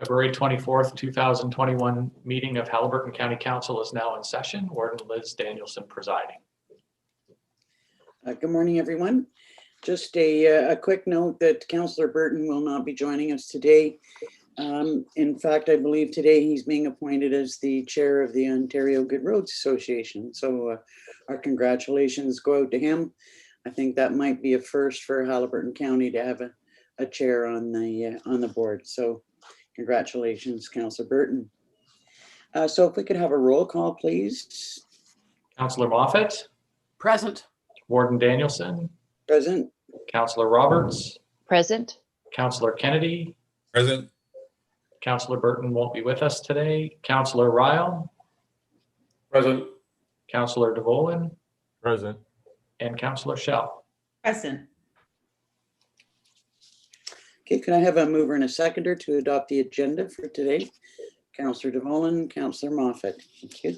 February 24th, 2021 meeting of Haliburton County Council is now in session. Warden Liz Danielson presiding. Good morning, everyone. Just a quick note that Councillor Burton will not be joining us today. In fact, I believe today he's being appointed as the chair of the Ontario Good Roads Association. So our congratulations go out to him. I think that might be a first for Haliburton County to have a chair on the board. So congratulations, Councillor Burton. So if we could have a roll call, please. Councillor Moffatt. Present. Warden Danielson. Present. Councillor Roberts. Present. Councillor Kennedy. Present. Councillor Burton won't be with us today. Councillor Ryle. Present. Councillor DeVolen. Present. And Councillor Schell. Present. Okay, can I have a mover and a seconder to adopt the agenda for today? Councillor DeVolen, Councillor Moffatt. Thank you.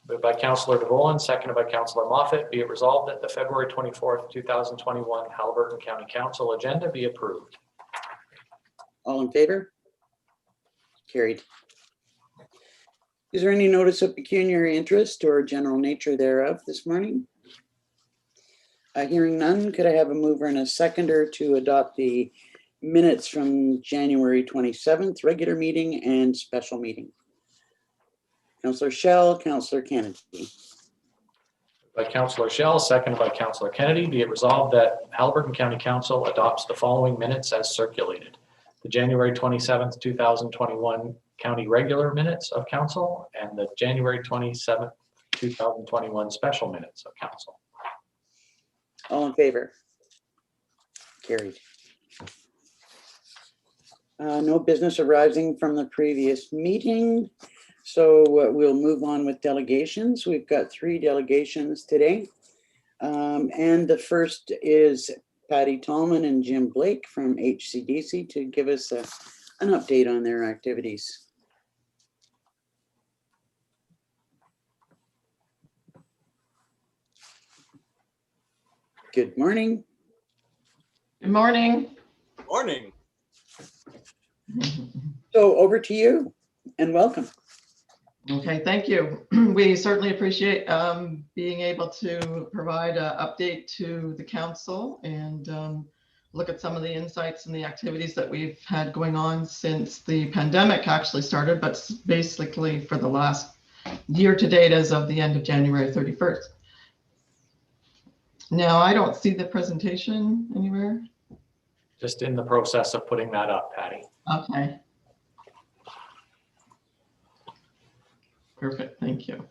Moved by Councillor DeVolen, seconded by Councillor Moffatt. Be it resolved that the February 24th, 2021 Haliburton County Council agenda be approved. All in favor? Carried. Is there any notice of pecuniary interest or general nature thereof this morning? Hearing none, could I have a mover and a seconder to adopt the minutes from January 27th, regular meeting and special meeting? Councillor Schell, Councillor Kennedy. By Councillor Schell, seconded by Councillor Kennedy. Be it resolved that Haliburton County Council adopts the following minutes as circulated. The January 27th, 2021 county regular minutes of council and the January 27th, 2021 special minutes of council. All in favor? Carried. No business arising from the previous meeting. So we'll move on with delegations. We've got 3 delegations today. And the first is Patty Tallman and Jim Blake from HCDC to give us an update on their activities. Good morning. Good morning. Morning. So over to you and welcome. Okay, thank you. We certainly appreciate being able to provide an update to the council and look at some of the insights and the activities that we've had going on since the pandemic actually started, but basically for the last year to date as of the end of January 31st. Now, I don't see the presentation anywhere. Just in the process of putting that up, Patty. Okay. Perfect, thank you.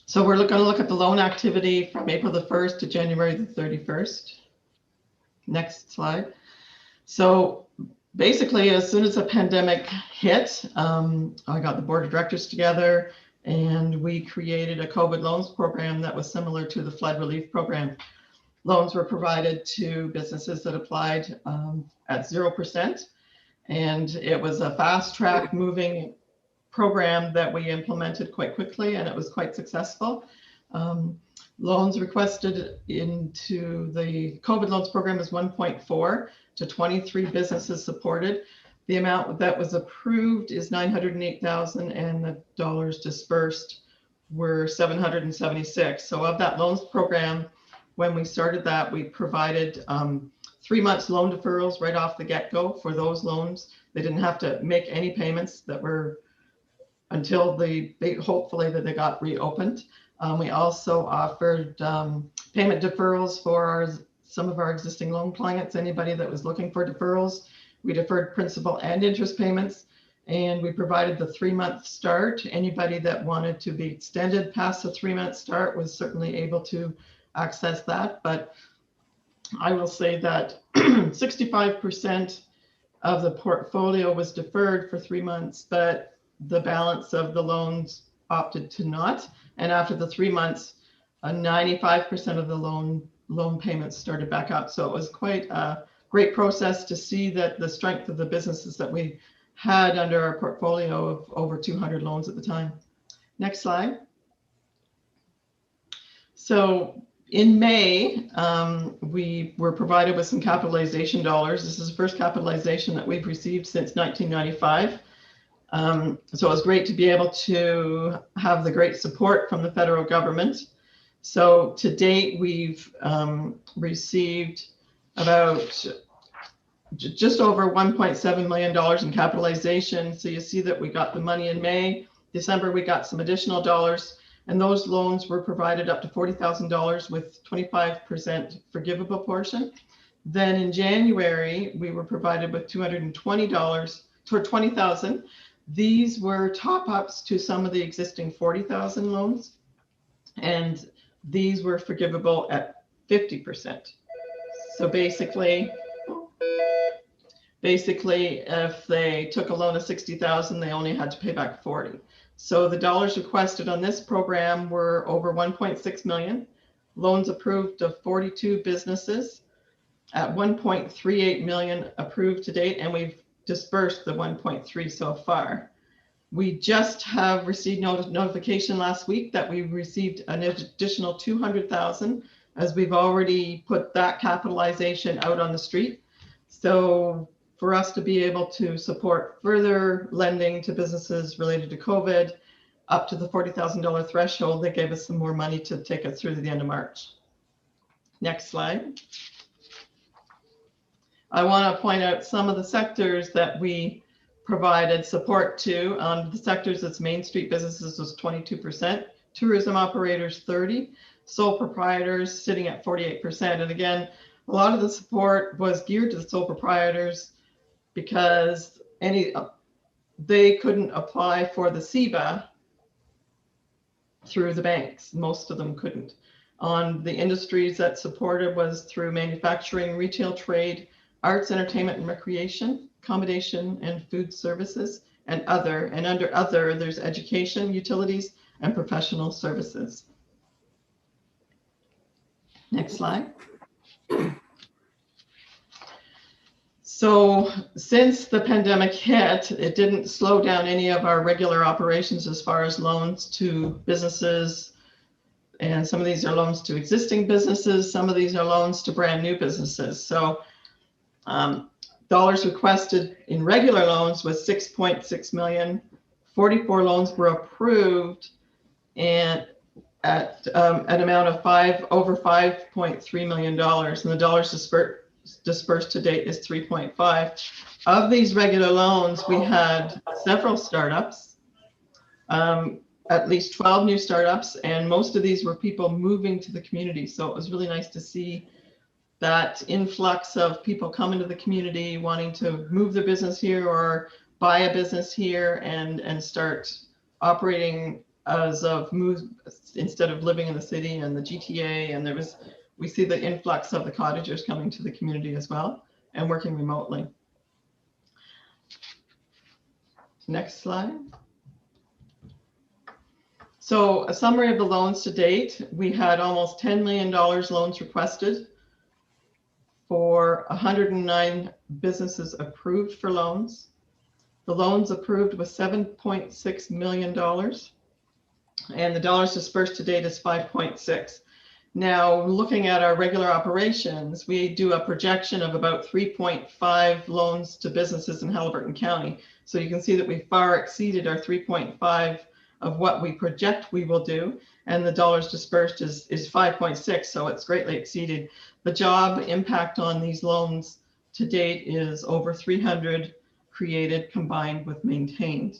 So we're going to look at the loan activity from April the 1st to January the 31st. Next slide. So basically, as soon as the pandemic hit, I got the board of directors together and we created a COVID loans program that was similar to the flood relief program. Loans were provided to businesses that applied at 0%. And it was a fast track moving program that we implemented quite quickly, and it was quite successful. Loans requested into the COVID loans program is 1.4 to 23 businesses supported. The amount that was approved is $908,000 and the dollars dispersed were $776. So of that loans program, when we started that, we provided 3 months loan deferrals right off the get-go for those loans. They didn't have to make any payments that were until hopefully that they got reopened. We also offered payment deferrals for some of our existing loan clients, anybody that was looking for deferrals. We deferred principal and interest payments, and we provided the 3-month start. Anybody that wanted to be extended past the 3-month start was certainly able to access that. But I will say that 65% of the portfolio was deferred for 3 months, but the balance of the loans opted to not. And after the 3 months, 95% of the loan payments started back up. So it was quite a great process to see that the strength of the businesses that we had under our portfolio of over 200 loans at the time. Next slide. So In May, we were provided with some capitalization dollars. This is the first capitalization that we've received since 1995. So it was great to be able to have the great support from the federal government. So to date, we've received about just over $1.7 million in capitalization. So you see that we got the money in May. December, we got some additional dollars, and those loans were provided up to $40,000 with 25% forgivable portion. Then in January, we were provided with $220 toward $20,000. These were top-ups to some of the existing 40,000 loans, and these were forgivable at 50%. So basically, if they took a loan of 60,000, they only had to pay back 40. So the dollars requested on this program were over 1.6 million. Loans approved of 42 businesses at 1.38 million approved to date, and we've dispersed the 1.3 so far. We just have received notification last week that we received an additional 200,000, as we've already put that capitalization out on the street. So for us to be able to support further lending to businesses related to COVID up to the $40,000 threshold, they gave us some more money to take us through to the end of March. Next slide. I want to point out some of the sectors that we provided support to. The sectors that's Main Street businesses was 22%, tourism operators 30%, sole proprietors sitting at 48%. And again, a lot of the support was geared to the sole proprietors because they couldn't apply for the CEBA through the banks. Most of them couldn't. On the industries that supported was through manufacturing, retail trade, arts, entertainment and recreation, accommodation and food services, and other. And under other, there's education, utilities, and professional services. Next slide. So since the pandemic hit, it didn't slow down any of our regular operations as far as loans to businesses. And some of these are loans to existing businesses. Some of these are loans to brand new businesses. So dollars requested in regular loans was 6.6 million. 44 loans were approved and at an amount of over $5.3 million. And the dollars dispersed to date is 3.5. Of these regular loans, we had several startups, at least 12 new startups, and most of these were people moving to the community. So it was really nice to see that influx of people coming to the community, wanting to move their business here or buy a business here and start operating as of move instead of living in the city and the GTA. And we see the influx of the cottagers coming to the community as well and working remotely. Next slide. So a summary of the loans to date. We had almost $10 million loans requested for 109 businesses approved for loans. The loans approved was $7.6 million, and the dollars dispersed to date is 5.6. Now, looking at our regular operations, we do a projection of about 3.5 loans to businesses in Haliburton County. So you can see that we far exceeded our 3.5 of what we project we will do, and the dollars dispersed is 5.6, so it's greatly exceeded. The job impact on these loans to date is over 300 created combined with maintained.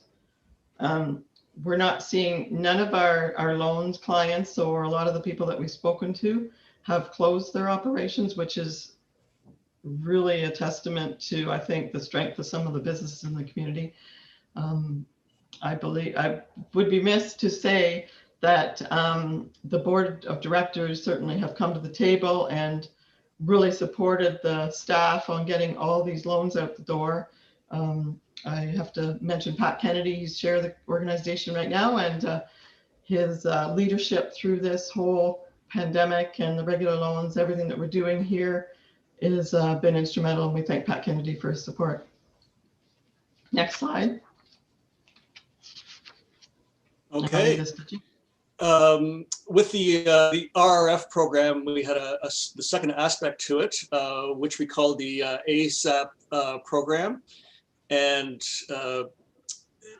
We're not seeing, none of our loans clients or a lot of the people that we've spoken to have closed their operations, which is really a testament to, I think, the strength of some of the businesses in the community. I believe I would be missed to say that the board of directors certainly have come to the table and really supported the staff on getting all these loans out the door. I have to mention Pat Kennedy, he's chair of the organization right now, and his leadership through this whole pandemic and the regular loans, everything that we're doing here has been instrumental, and we thank Pat Kennedy for his support. Next slide. Okay. With the RRF program, we had the second aspect to it, which we call the ASAP program. And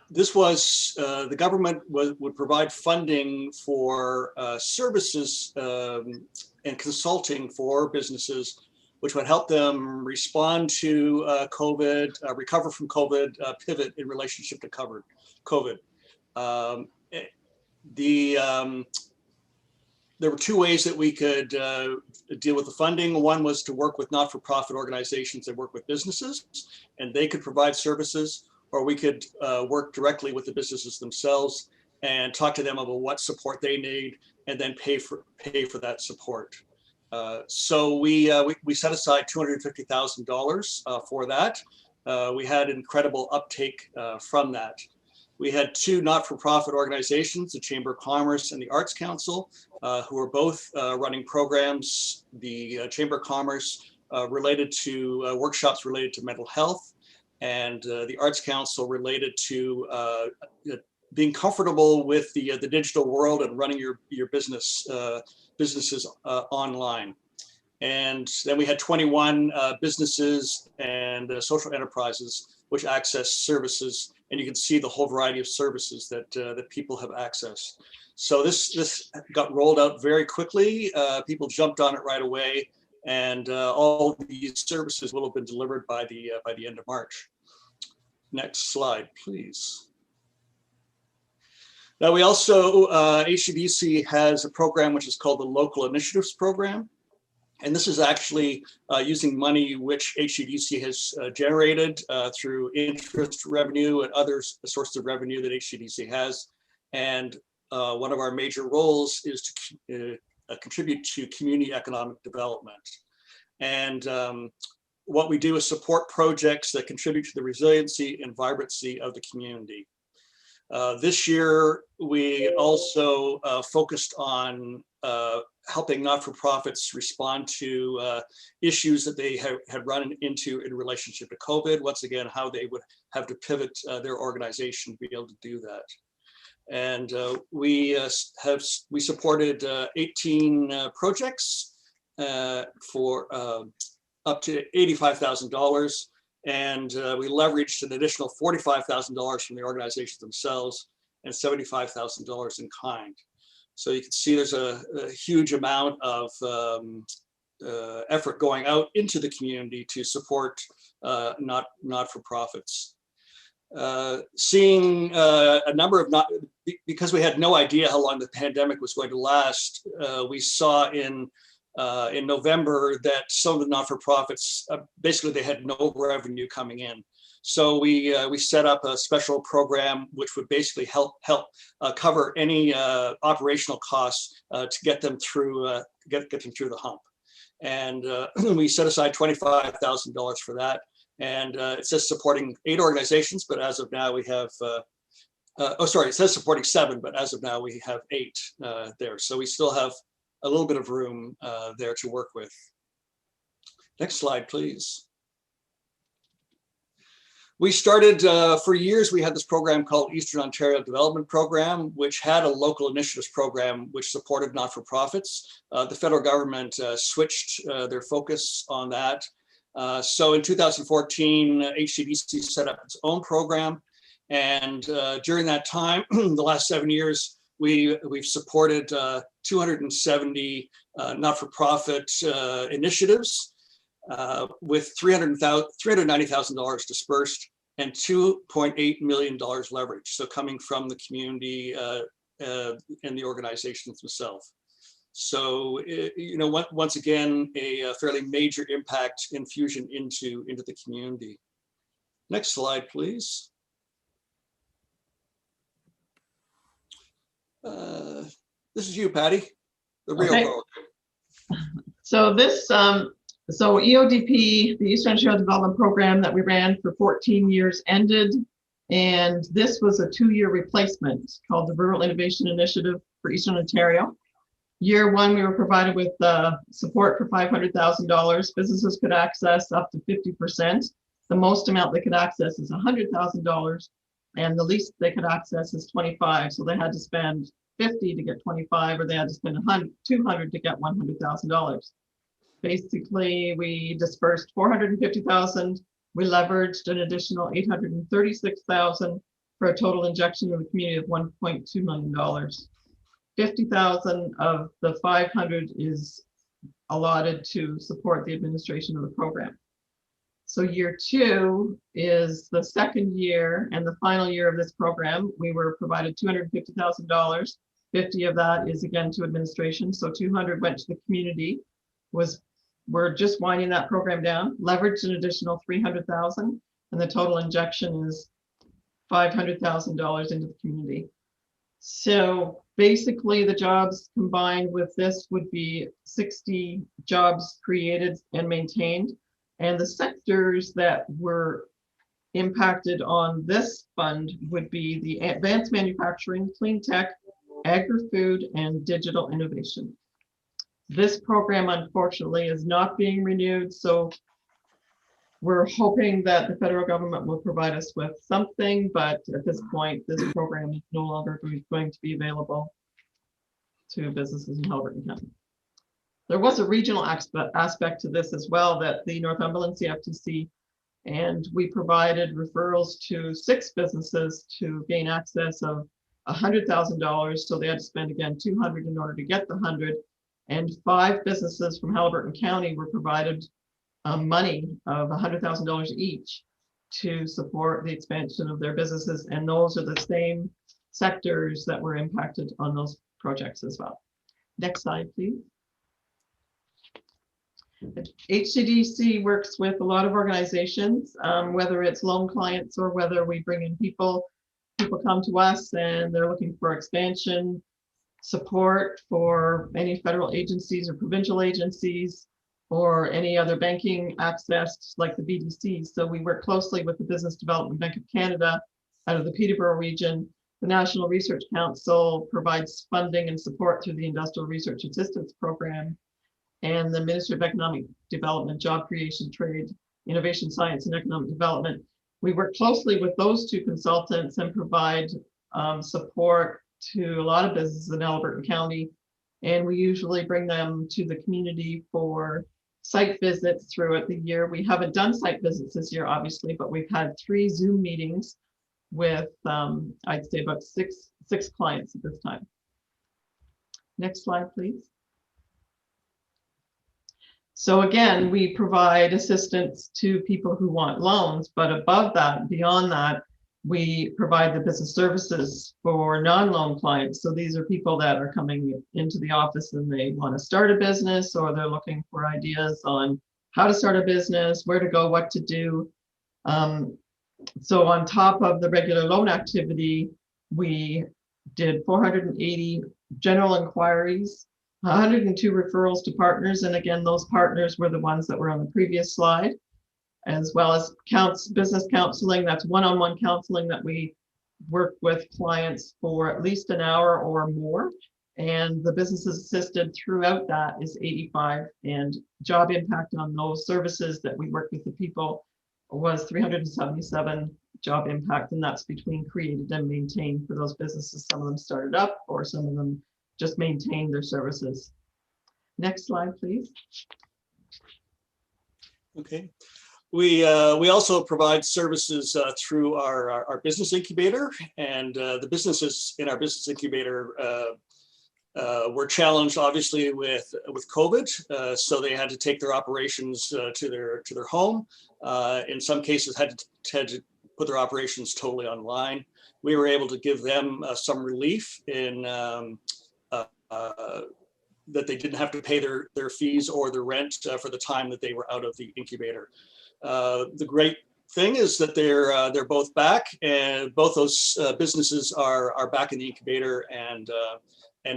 this was, the government would provide funding for services and consulting for businesses, which would help them respond to COVID, recover from COVID, pivot in relationship to COVID. There were two ways that we could deal with the funding. One was to work with not-for-profit organizations that work with businesses, and they could provide services, or we could work directly with the businesses themselves and talk to them about what support they need, and then pay for that support. So we set aside $250,000 for that. We had incredible uptake from that. We had two not-for-profit organizations, the Chamber of Commerce and the Arts Council, who are both running programs. The Chamber of Commerce related to workshops related to mental health, and the Arts Council related to being comfortable with the digital world and running your businesses online. And then we had 21 businesses and social enterprises which access services, and you can see the whole variety of services that people have accessed. So this got rolled out very quickly. People jumped on it right away, and all these services will have been delivered by the end of March. Next slide, please. Now we also, HCDC has a program which is called the Local Initiatives Program. And this is actually using money which HCDC has generated through interest revenue and other sources of revenue that HCDC has. And one of our major roles is to contribute to community economic development. And what we do is support projects that contribute to the resiliency and vibrancy of the community. This year, we also focused on helping not-for-profits respond to issues that they had run into in relationship to COVID. Once again, how they would have to pivot their organization to be able to do that. And we supported 18 projects for up to $85,000. And we leveraged an additional $45,000 from the organizations themselves and $75,000 in kind. So you can see there's a huge amount of effort going out into the community to support not-for-profits. Seeing a number of because we had no idea how long the pandemic was going to last, we saw in November that some of the not-for-profits, basically they had no revenue coming in. So we set up a special program which would basically help cover any operational costs to get them through get them through the hump. And we set aside $25,000 for that. And it says supporting 8 organizations, but as of now we have, it says supporting 7, but as of now we have 8 there. So we still have a little bit of room there to work with. Next slide, please. We started, for years, we had this program called Eastern Ontario Development Program, which had a local initiatives program which supported not-for-profits. The federal government switched their focus on that. So in 2014, HCDC set up its own program. And during that time, the last 7 years, we've supported 270 not-for-profit initiatives with $390,000 dispersed and $2.8 million leverage. So coming from the community and the organizations themselves. So, once again, a fairly major impact infusion into the community. Next slide, please. This is you, Patty, the real world. So this, so EODP, the Eastern Ontario Development Program that we ran for 14 years ended, and this was a 2-year replacement called the Rural Innovation Initiative for Eastern Ontario. Year 1, we were provided with support for $500,000. Businesses could access up to 50%. The most amount they could access is $100,000, and the least they could access is $25,000. So they had to spend 50 to get 25, or they had to spend 200 to get $100,000. Basically, we dispersed 450,000. We leveraged an additional 836,000 for a total injection in the community of $1.2 million. 50,000 of the 500 is allotted to support the administration of the program. So year 2 is the second year and the final year of this program. We were provided $250,000. 50 of that is again to administration. So 200 went to the community. We're just winding that program down, leveraged an additional 300,000, and the total injection is $500,000 into the community. So basically the jobs combined with this would be 60 jobs created and maintained. And the sectors that were impacted on this fund would be the advanced manufacturing, clean tech, agri-food, and digital innovation. This program, unfortunately, is not being renewed, so we're hoping that the federal government will provide us with something, but at this point, this program is no longer going to be available to businesses in Haliburton County. There was a regional aspect to this as well, that the Northumberland CFTC, and we provided referrals to 6 businesses to gain access of $100,000. So they had to spend again 200 in order to get the 100. And 5 businesses from Haliburton County were provided money of $100,000 each to support the expansion of their businesses. And those are the same sectors that were impacted on those projects as well. Next slide, please. HCDC works with a lot of organizations, whether it's loan clients or whether we bring in people come to us and they're looking for expansion support for any federal agencies or provincial agencies or any other banking access like the BDCs. So we work closely with the Business Development Bank of Canada out of the Peterborough region. The National Research Council provides funding and support through the Industrial Research Assistance Program, and the Ministry of Economic Development, Job Creation, Trade, Innovation, Science, and Economic Development. We work closely with those 2 consultants and provide support to a lot of businesses in Haliburton County. And we usually bring them to the community for site visits throughout the year. We haven't done site visits this year, obviously, but we've had 3 Zoom meetings with, I'd say about six clients at this time. Next slide, please. So again, we provide assistance to people who want loans, but above that, beyond that, we provide the business services for non-loan clients. So these are people that are coming into the office and they want to start a business, or they're looking for ideas on how to start a business, where to go, what to do. So on top of the regular loan activity, we did 480 general inquiries, 102 referrals to partners. And again, those partners were the ones that were on the previous slide, as well as business counseling. That's one-on-one counseling that we work with clients for at least an hour or more. And the businesses assisted throughout that is 85. And job impact on those services that we work with the people was 377 job impact. And that's between created and maintained for those businesses. Some of them started up, or some of them just maintained their services. Next slide, please. Okay. We also provide services through our business incubator, and the businesses in our business incubator were challenged, obviously, with COVID, so they had to take their operations to their home. In some cases, had to put their operations totally online. We were able to give them some relief in that they didn't have to pay their fees or their rent for the time that they were out of the incubator. The great thing is that they're both back, and both those businesses are back in the incubator and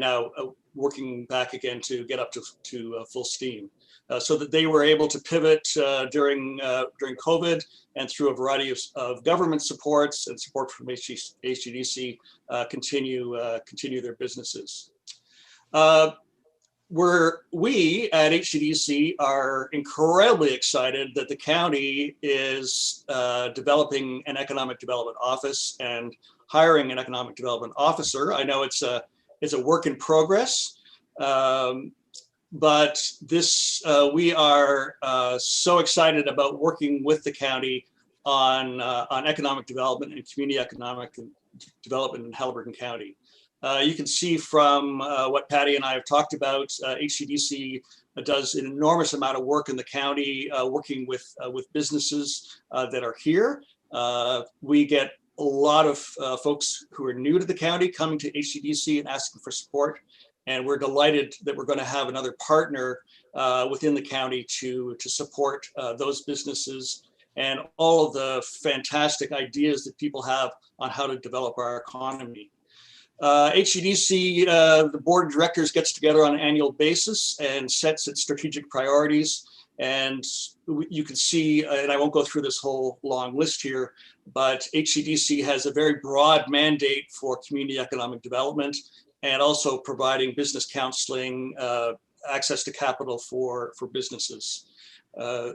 now working back again to get up to full steam. So that they were able to pivot during COVID, and through a variety of government supports and support from HCDC continue their businesses. We at HCDC are incredibly excited that the county is developing an economic development office and hiring an economic development officer. I know it's is a work in progress. But this, we are so excited about working with the county on economic development and community economic development in Haliburton County. You can see from what Patty and I have talked about, HCDC does an enormous amount of work in the county, working with businesses that are here. We get a lot of folks who are new to the county coming to HCDC and asking for support. And we're delighted that we're going to have another partner within the county to support those businesses and all of the fantastic ideas that people have on how to develop our economy. HCDC, the board of directors gets together on an annual basis and sets its strategic priorities. And you can see, and I won't go through this whole long list here, but HCDC has a very broad mandate for community economic development and also providing business counseling, access to capital for businesses.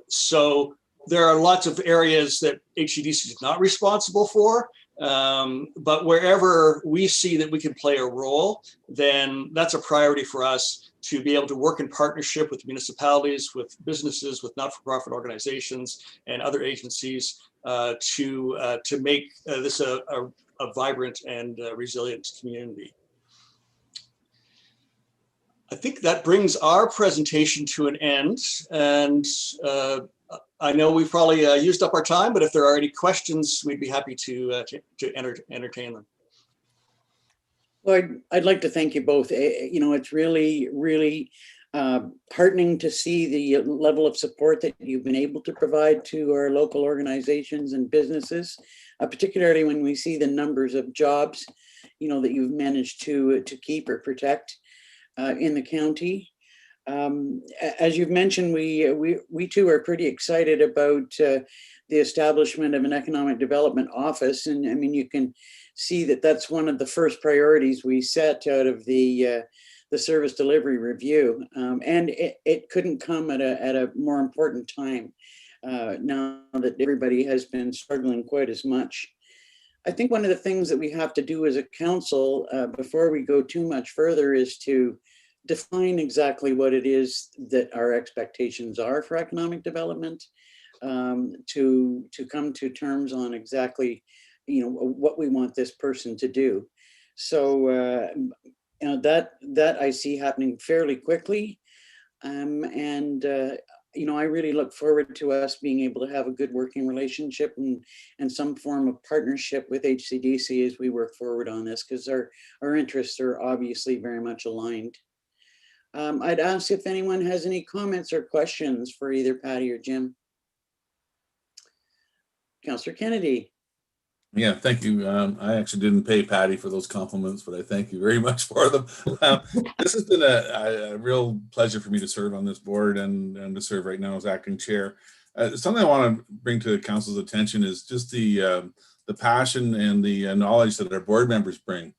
So there are lots of areas that HCDC is not responsible for, but wherever we see that we can play a role, then that's a priority for us to be able to work in partnership with municipalities, with businesses, with not-for-profit organizations and other agencies to make this a vibrant and resilient community. I think that brings our presentation to an end, and I know we've probably used up our time, but if there are any questions, we'd be happy to entertain them. Well, I'd like to thank you both. You know, it's really, really heartening to see the level of support that you've been able to provide to our local organizations and businesses, particularly when we see the numbers of jobs, you know, that you've managed to keep or protect in the county. As you've mentioned, we too are pretty excited about the establishment of an economic development office. And I mean, you can see that that's one of the first priorities we set out of the service delivery review. And it couldn't come at a more important time now that everybody has been struggling quite as much. I think one of the things that we have to do as a council before we go too much further is to define exactly what it is that our expectations are for economic development, to come to terms on exactly, you know, what we want this person to do. So you know, that I see happening fairly quickly, and you know, I really look forward to us being able to have a good working relationship and some form of partnership with HCDC as we work forward on this, because our interests are obviously very much aligned. I'd ask if anyone has any comments or questions for either Patty or Jim. Councillor Kennedy. Yeah, thank you. I actually didn't pay Patty for those compliments, but I thank you very much for them. This has been a real pleasure for me to serve on this board and to serve right now as acting chair. Something I want to bring to the council's attention is just the passion and the knowledge that our board members bring.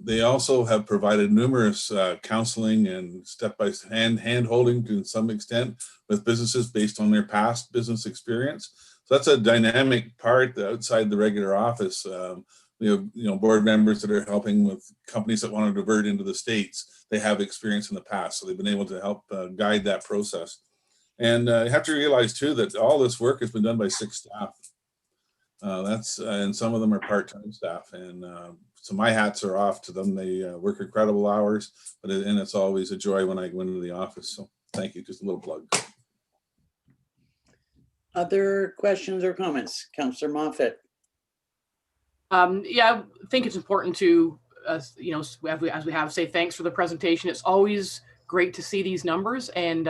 They also have provided numerous counseling and step-by-step hand-holding to some extent with businesses based on their past business experience. So that's a dynamic part outside the regular office. We have, you know, board members that are helping with companies that want to divert into the States. They have experience in the past, so they've been able to help guide that process. And you have to realize too that all this work has been done by 6 staff. And some of them are part-time staff, and so my hats are off to them. They work incredible hours, and it's always a joy when I go into the office. So thank you. Just a little plug. Other questions or comments? Councillor Moffatt. Yeah, I think it's important to, you know, as we have, say thanks for the presentation. It's always great to see these numbers, and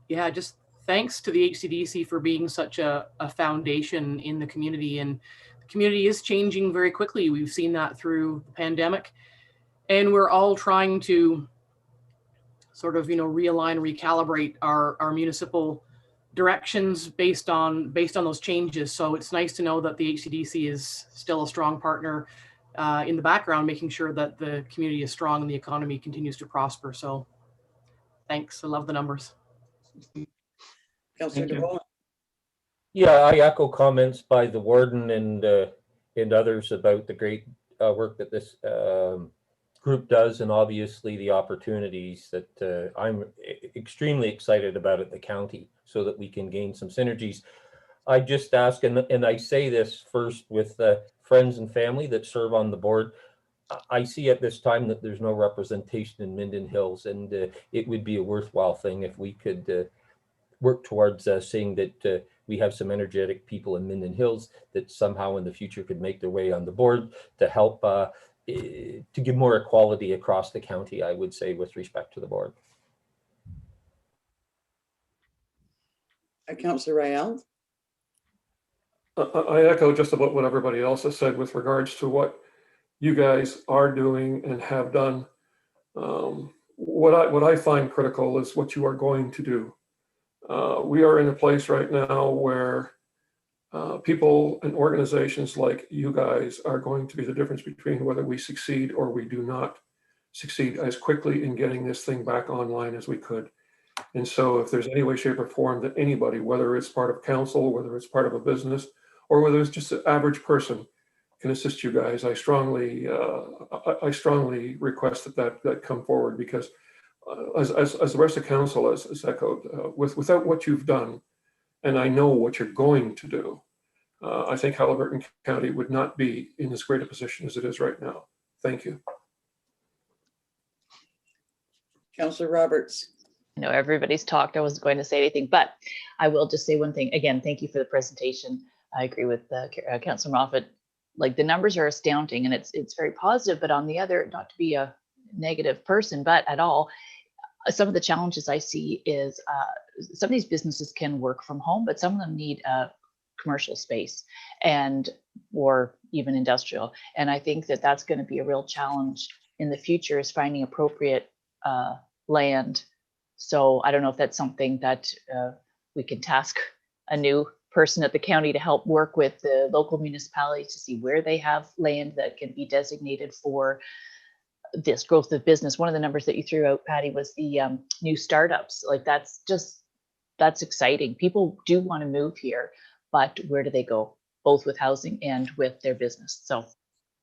yeah, just thanks to the HCDC for being such a foundation in the community. And the community is changing very quickly. We've seen that through the pandemic, and we're all trying to sort of, you know, realign, recalibrate our municipal directions based on those changes. So it's nice to know that the HCDC is still a strong partner in the background, making sure that the community is strong and the economy continues to prosper. So thanks. I love the numbers. Councillor DeVoe. Yeah, I echo comments by the warden and others about the great work that this group does, and obviously the opportunities that I'm extremely excited about at the county so that we can gain some synergies. I just ask, and I say this first with friends and family that serve on the board. I see at this time that there's no representation in Minden Hills, and it would be a worthwhile thing if we could work towards seeing that we have some energetic people in Minden Hills that somehow in the future could make their way on the board to help to give more equality across the county, I would say, with respect to the board. Councillor Rael. I echo just about what everybody else has said with regards to what you guys are doing and have done. What I find critical is what you are going to do. We are in a place right now where people and organizations like you guys are going to be the difference between whether we succeed or we do not succeed as quickly in getting this thing back online as we could. And so if there's any way, shape, or form that anybody, whether it's part of council, whether it's part of a business, or whether it's just an average person, can assist you guys, I strongly request that come forward, because as the rest of council has echoed, without what you've done, and I know what you're going to do, I think Haliburton County would not be in as great a position as it is right now. Thank you. Councillor Roberts. I know everybody's talked. I wasn't going to say anything, but I will just say one thing. Again, thank you for the presentation. I agree with Councillor Moffatt. Like, the numbers are astounding, and it's very positive, but on the other, not to be a negative person, but at all, some of the challenges I see is some of these businesses can work from home, but some of them need a commercial space or even industrial. And I think that that's going to be a real challenge in the future, is finding appropriate land. So I don't know if that's something that we can task a new person at the county to help work with the local municipalities to see where they have land that can be designated for this growth of business. One of the numbers that you threw out, Patty, was the new startups. Like, that's exciting. People do want to move here, but where do they go, both with housing and with their business? So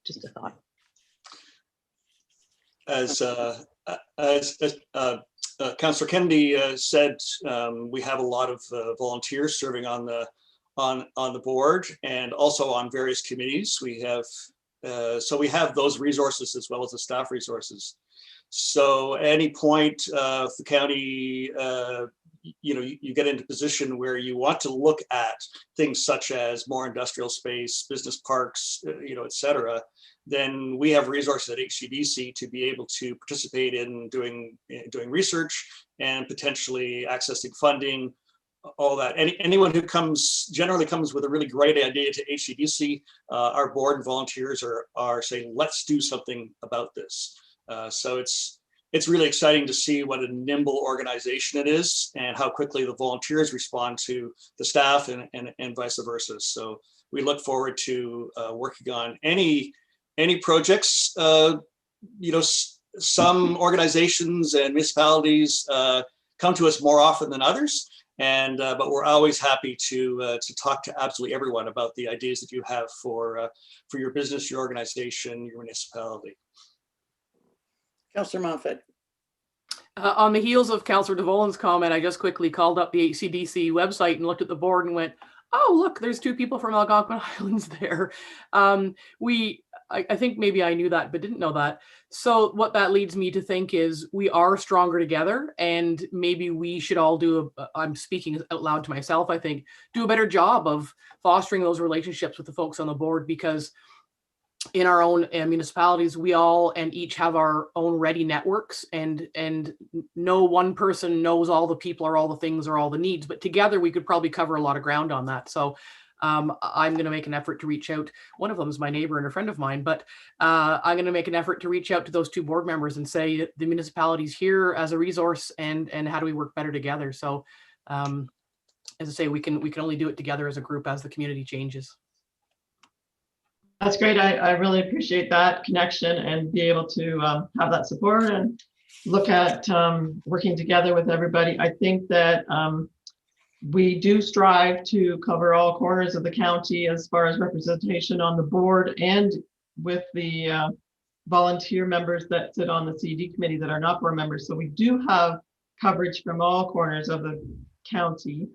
just a thought. As Councillor Kennedy said, we have a lot of volunteers serving on the board and also on various committees. We have we have those resources as well as the staff resources. So at any point, if the county, you get into a position where you want to look at things such as more industrial space, business parks, et cetera, then we have resources at HCDC to be able to participate in doing research and potentially accessing funding, all that. Anyone who generally comes with a really great idea to HCDC, our board and volunteers are saying, let's do something about this. So it's really exciting to see what a nimble organization it is and how quickly the volunteers respond to the staff and vice versa. So we look forward to working on any projects. Some organizations and municipalities come to us more often than others, but we're always happy to talk to absolutely everyone about the ideas that you have for your business, your organization, your municipality. Councillor Moffatt. On the heels of Councillor DeVolen's comment, I just quickly called up the HCDC website and looked at the board and went, oh, look, there's two people from Algonquin Highlands there. I think maybe I knew that, but didn't know that. So what that leads me to think is we are stronger together, and maybe we should all I'm speaking out loud to myself, I think, do a better job of fostering those relationships with the folks on the board, because in our own municipalities, we all and each have our own ready networks, and no one person knows all the people or all the things or all the needs, but together we could probably cover a lot of ground on that. So I'm going to make an effort to reach out. One of them is my neighbor and a friend of mine, but I'm going to make an effort to reach out to those two board members and say the municipality's here as a resource, and how do we work better together? So as I say, we can only do it together as a group as the community changes. That's great. I really appreciate that connection and be able to have that support and look at working together with everybody. I think that we do strive to cover all corners of the county as far as representation on the board and with the volunteer members that sit on the CED committee that are not board members. So we do have coverage from all corners of the county,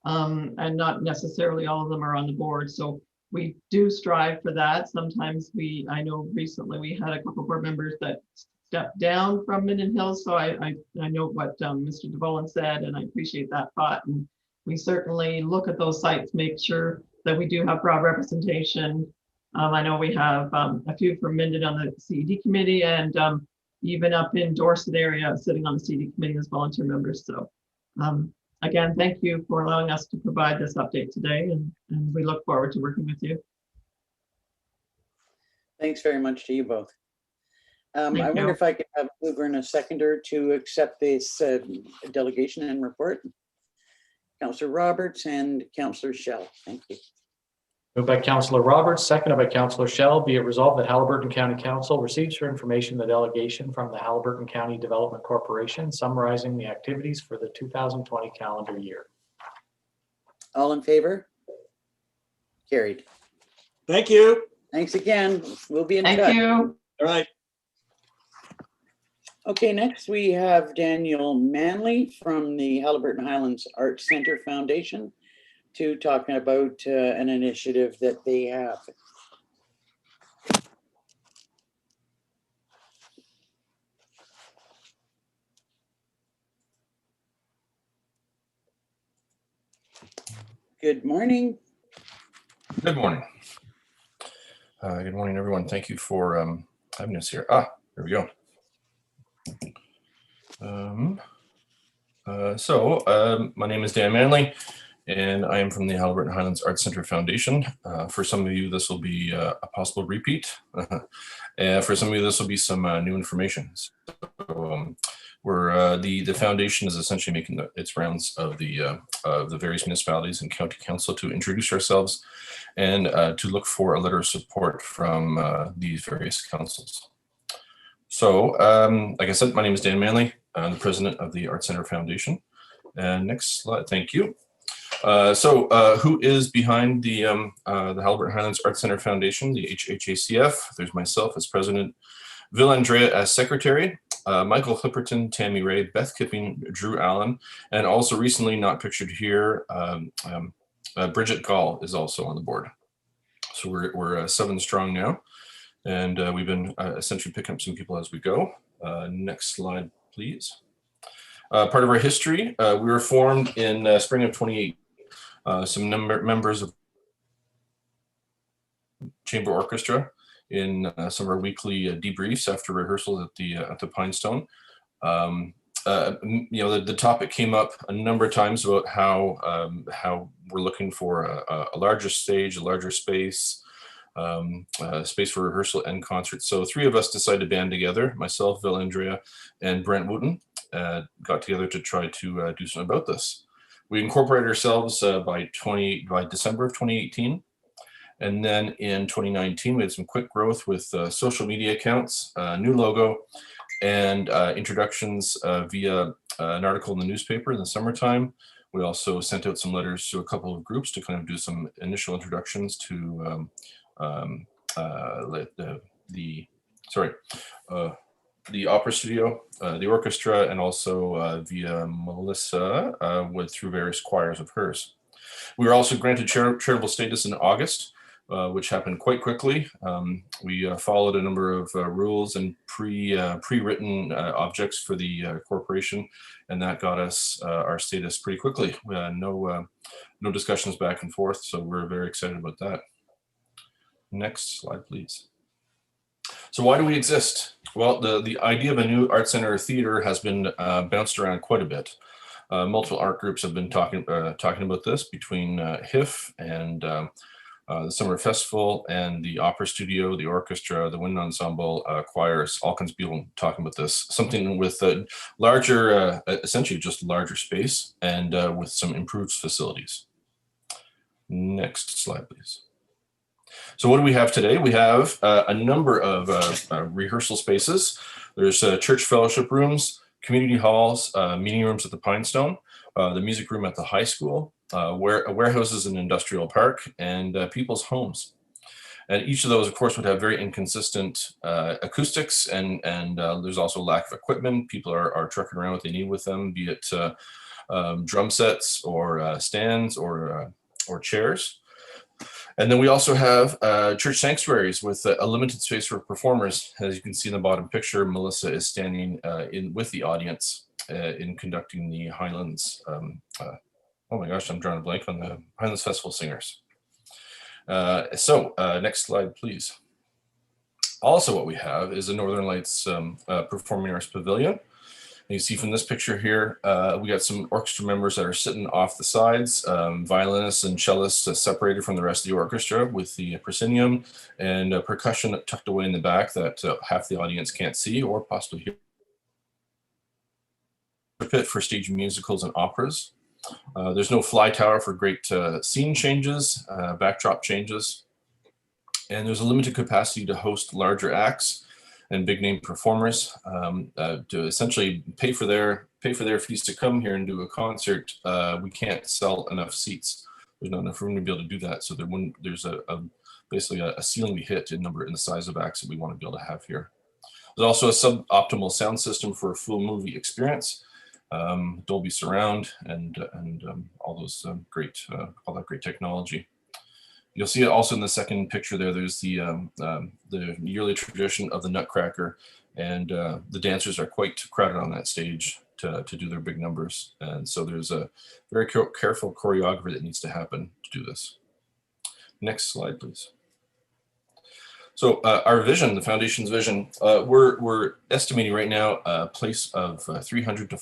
and not necessarily all of them are on the board. So we do strive for that. Sometimes I know recently we had a couple board members that stepped down from Minden Hills. So I know what Mr. DeVolen said, and I appreciate that thought. And we certainly look at those sites, make sure that we do have broad representation. I know we have a few from Minden on the CED committee, and even up in Dorset area sitting on the CED committee as volunteer members. So again, thank you for allowing us to provide this update today, and we look forward to working with you. Thanks very much to you both. I Thank wonder you. if I could have a mover and a seconder to accept this delegation and report. Councillor Roberts and Councillor Shell. Thank you. Moved by Councillor Roberts, seconded by Councillor Shell. Be it resolved that Haliburton County Council receives for information the delegation from the Haliburton County Development Corporation summarizing the activities for the 2020 calendar year. All in favor? Carried. Thank you. Thanks again. We'll be in touch. Thank you. All right. Okay, next we have Daniel Manley from the Haliburton Highlands Arts Centre Foundation to talk about an initiative that they have. Good morning. Good morning. Good morning, everyone. Thank you for having us here. There we go. My name is Dan Manley, and I am from the Haliburton Highlands Arts Centre Foundation. For some of you, this will be a possible repeat. For some of you, this will be some new information. So, the foundation is essentially making its rounds of the various municipalities and county council to introduce ourselves and to look for a letter of support from these various councils. So, like I said, my name is Dan Manley. I'm the president of the Arts Centre Foundation. And next slide, thank you. Who is behind the Haliburton Highlands Arts Centre Foundation, the HHACF? There's myself as president, Vil Andrea as secretary, Michael Haliburton, Tammy Ray, Beth Kipping, Drew Allen, and also recently not pictured here, Bridget Gall is also on the board. So we're 7 strong now, and we've been essentially picking up some people as we go. Next slide, please. Part of our history, we were formed in spring of 28. Some members of chamber orchestra in some of our weekly debriefs after rehearsals at the Pinestone. The topic came up a number of times about how we're looking for a larger stage, a larger space, space for rehearsal and concerts. So 3 of us decided to band together, myself, Vil Andrea, and Brent Wooten, got together to try to do something about this. We incorporated ourselves by December of 2018. And then in 2019, we had some quick growth with social media accounts, new logo, and introductions via an article in the newspaper in the summertime. We also sent out some letters to a couple of groups to kind of do some initial introductions to the opera studio, the orchestra, and also via Melissa through various choirs of hers. We were also granted charitable status in August, which happened quite quickly. We followed a number of rules and pre-written objects for the corporation, and that got us our status pretty quickly. No discussions back and forth, so we're very excited about that. Next slide, please. So why do we exist? Well, the idea of a new art center or theater has been bounced around quite a bit. Multiple art groups have been talking about this, between HIF and the Summer Festival and the Opera Studio, the orchestra, the wind ensemble, choirs, all kinds of people talking about this. Something with a larger, essentially just larger space and with some improved facilities. Next slide, please. So what do we have today? We have a number of rehearsal spaces. There's church fellowship rooms, community halls, meeting rooms at the Pinestone, the music room at the high school, warehouses and industrial park, and people's homes. And each of those, of course, would have very inconsistent acoustics, and there's also a lack of equipment. People are trucking around what they need with them, be it drum sets or stands or chairs. And then we also have church sanctuaries with a limited space for performers. As you can see in the bottom picture, Melissa is standing in with the audience in conducting the Highlands. Oh my gosh, I'm drawing a blank on the Highlands Festival Singers. Next slide, please. Also what we have is a Northern Lights Performing Arts Pavilion. And you see from this picture here, we got some orchestra members that are sitting off the sides, violinists and cellists separated from the rest of the orchestra with the proscenium, and percussion tucked away in the back that half the audience can't see or possibly hear. Pit for stage musicals and operas. There's no fly tower for great scene changes, backdrop changes, and there's a limited capacity to host larger acts and big name performers to essentially pay for their fees to come here and do a concert. We can't sell enough seats. There's not enough room to be able to do that. So there's basically a ceiling we hit in the size of acts that we want to be able to have here. There's also a suboptimal sound system for a full movie experience. Dolby Surround and all those all that great technology. You'll see it also in the second picture there. There's the yearly tradition of the Nutcracker, and the dancers are quite crowded on that stage to do their big numbers. And so there's a very careful choreography that needs to happen to do this. Next slide, please. So our vision, the foundation's vision, we're estimating right now a place of 350 to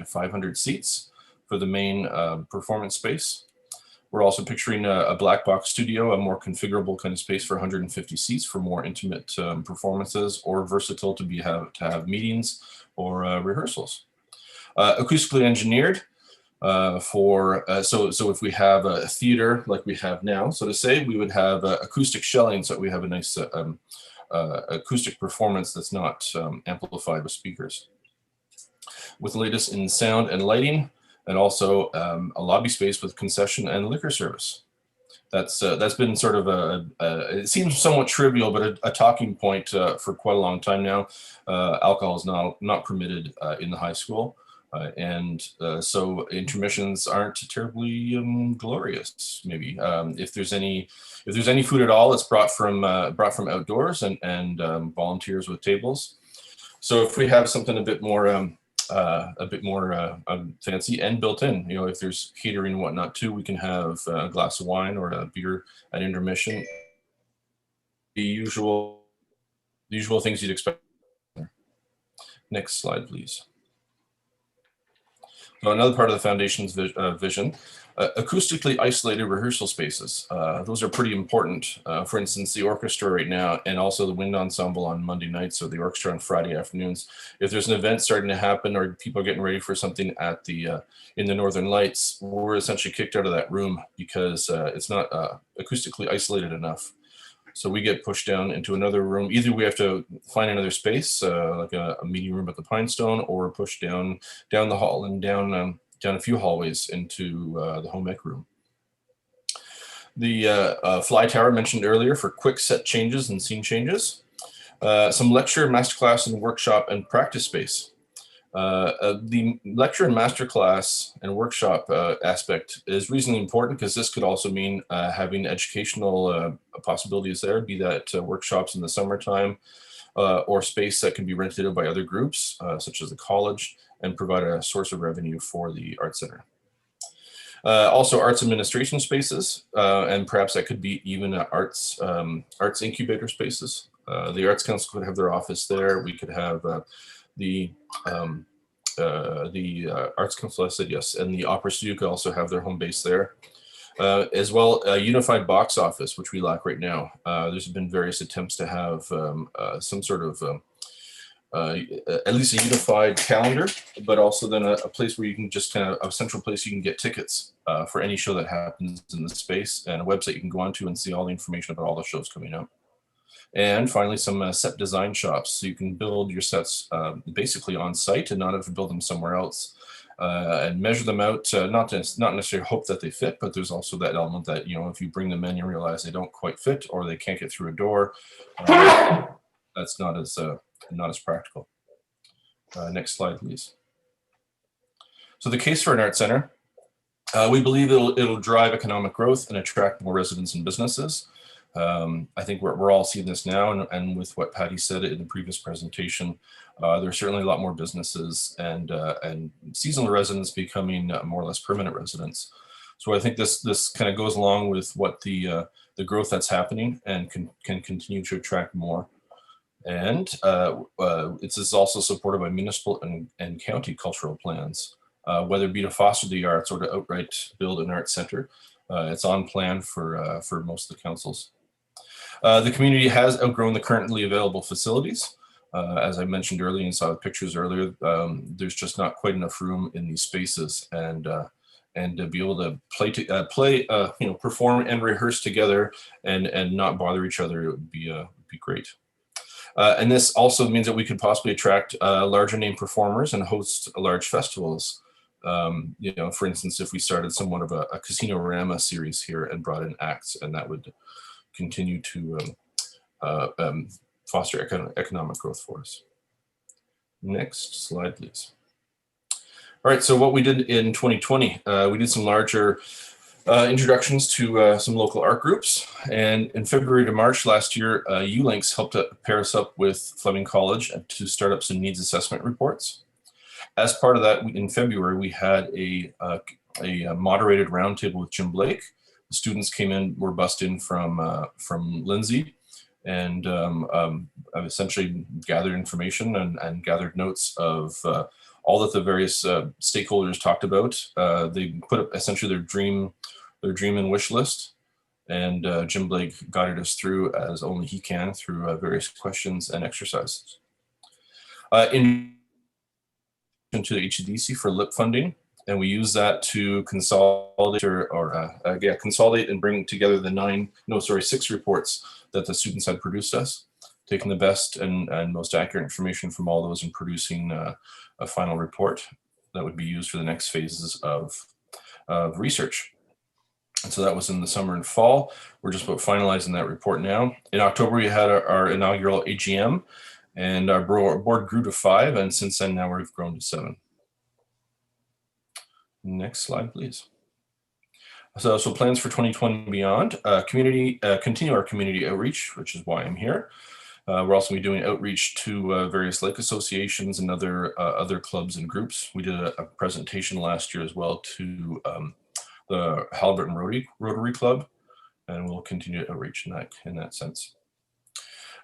500 seats for the main performance space. We're also picturing a black box studio, a more configurable kind of space for 150 seats for more intimate performances, or versatile to have meetings or rehearsals. Acoustically engineered. So if we have a theater like we have now, so to say, we would have acoustic shelling, so we have a nice acoustic performance that's not amplified with speakers. With the latest in sound and lighting, and also a lobby space with concession and liquor service. That's been sort of it seems somewhat trivial, but a talking point for quite a long time now. Alcohol is not permitted in the high school. So intermissions aren't terribly glorious. Maybe if there's any food at all, it's brought from outdoors and volunteers with tables. So if we have something a bit more fancy and built in, if there's catering and whatnot too, we can have a glass of wine or a beer at intermission. The usual things you'd expect. Next slide, please. So another part of the foundation's vision, acoustically isolated rehearsal spaces. Those are pretty important. For instance, the orchestra right now, and also the wind ensemble on Monday nights, or the orchestra on Friday afternoons. If there's an event starting to happen, or people are getting ready for something at in the Northern Lights, we're essentially kicked out of that room because it's not acoustically isolated enough. So we get pushed down into another room. Either we have to find another space, like a meeting room at the Pinestone, or pushed down the hall and down a few hallways into the home ec room. The fly tower mentioned earlier for quick set changes and scene changes. Some lecture, masterclass, and workshop and practice space. The lecture and masterclass and workshop aspect is reasonably important because this could also mean having educational possibilities there, be that workshops in the summertime or space that can be rented out by other groups, such as the college, and provide a source of revenue for the Art Center. Also arts administration spaces, and perhaps that could be even arts incubator spaces. The Arts Council could have their office there. We could have the Arts Council, I said yes, and the Opera Studio could also have their home base there. As well, a unified box office, which we lack right now. There's been various attempts to have some sort of, at least a unified calendar, but also then a place where you can just kind of, a central place you can get tickets for any show that happens in the space, and a website you can go onto and see all the information about all the shows coming up. And finally, some set design shops. So you can build your sets basically on site and not have to build them somewhere else. and measure them out, not necessarily hope that they fit, but there's also that element that, you know, if you bring them in, you realize they don't quite fit or they can't get through a door. That's not as practical. Next slide, please. So the case for an art center, we believe it'll drive economic growth and attract more residents and businesses. I think we're all seeing this now, and with what Patty said in the previous presentation, there's certainly a lot more businesses and seasonal residents becoming more or less permanent residents. So I think this kind of goes along with what the growth that's happening and can continue to attract more. And this is also supported by municipal and county cultural plans, whether it be to foster the arts or to outright build an art center. It's on plan for most of the councils. The community has outgrown the currently available facilities. As I mentioned earlier and saw the pictures earlier, there's just not quite enough room in these spaces, and to be able to play, perform and rehearse together and not bother each other, it would be great. And this also means that we could possibly attract larger name performers and host large festivals. For instance, if we started somewhat of a Casino-Rama series here and brought in acts, and that would continue to foster economic growth for us. Next slide, please. All right, so what we did in 2020, we did some larger introductions to some local art groups. And in February to March last year, ULinks helped pair us up with Fleming College to start up some needs assessment reports. As part of that, in February, we had a moderated roundtable with Jim Blake. The students came in, were bussed in from Lindsay, and I've essentially gathered information and gathered notes of all that the various stakeholders talked about. They put up essentially their dream and wish list, and Jim Blake guided us through, as only he can, through various questions and exercises. In to the HCDC for LIP funding, and we use that to consolidate consolidate and bring together the 6 reports that the students had produced us, taking the best and most accurate information from all those and producing a final report that would be used for the next phases of research. And so that was in the summer and fall. We're just about finalizing that report now. In October, we had our inaugural AGM, and our board grew to 5, and since then now we've grown to 7. Next slide, please. So plans for 2020 and beyond. Continue our community outreach, which is why I'm here. We're also going to be doing outreach to various lake associations and other clubs and groups. We did a presentation last year as well to the Haliburton Rotary Club, and we'll continue to outreach in that sense.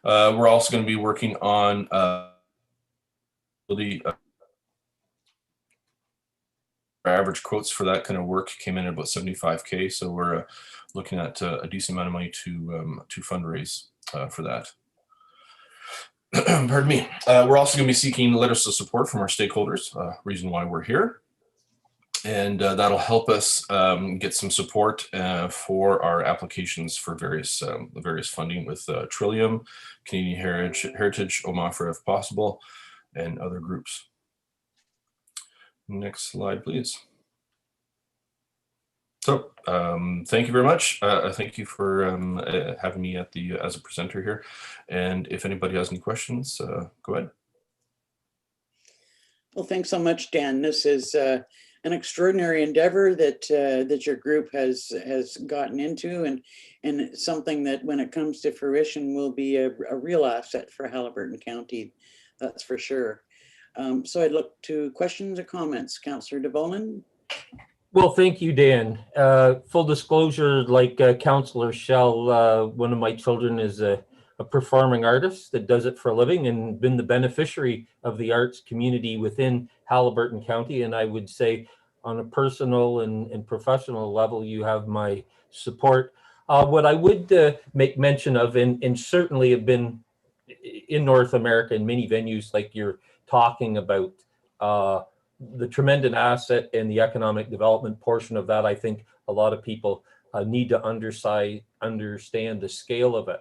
We're also going to be working on our average quotes for that kind of work came in at about $75K, so we're looking at a decent amount of money to fundraise for that. Pardon me. We're also going to be seeking letters of support from our stakeholders, reason why we're here. And that'll help us get some support for our applications for various funding with Trillium, Canadian Heritage, OMAFRA if possible, and other groups. Next slide, please. So thank you very much. Thank you for having me as a presenter here. And if anybody has any questions, go ahead. Well, thanks so much, Dan. This is an extraordinary endeavor that your group has gotten into, and something that, when it comes to fruition, will be a real asset for Haliburton County. That's for sure. So I'd look to questions or comments. Councillor DeVolen. Well, thank you, Dan. Full disclosure, like Councillor Schell, one of my children is a performing artist that does it for a living and been the beneficiary of the arts community within Haliburton County. And I would say on a personal and professional level, you have my support. What I would make mention of, and certainly have been in North America in many venues like you're talking about, the tremendous asset and the economic development portion of that. I think a lot of people need to understand the scale of it.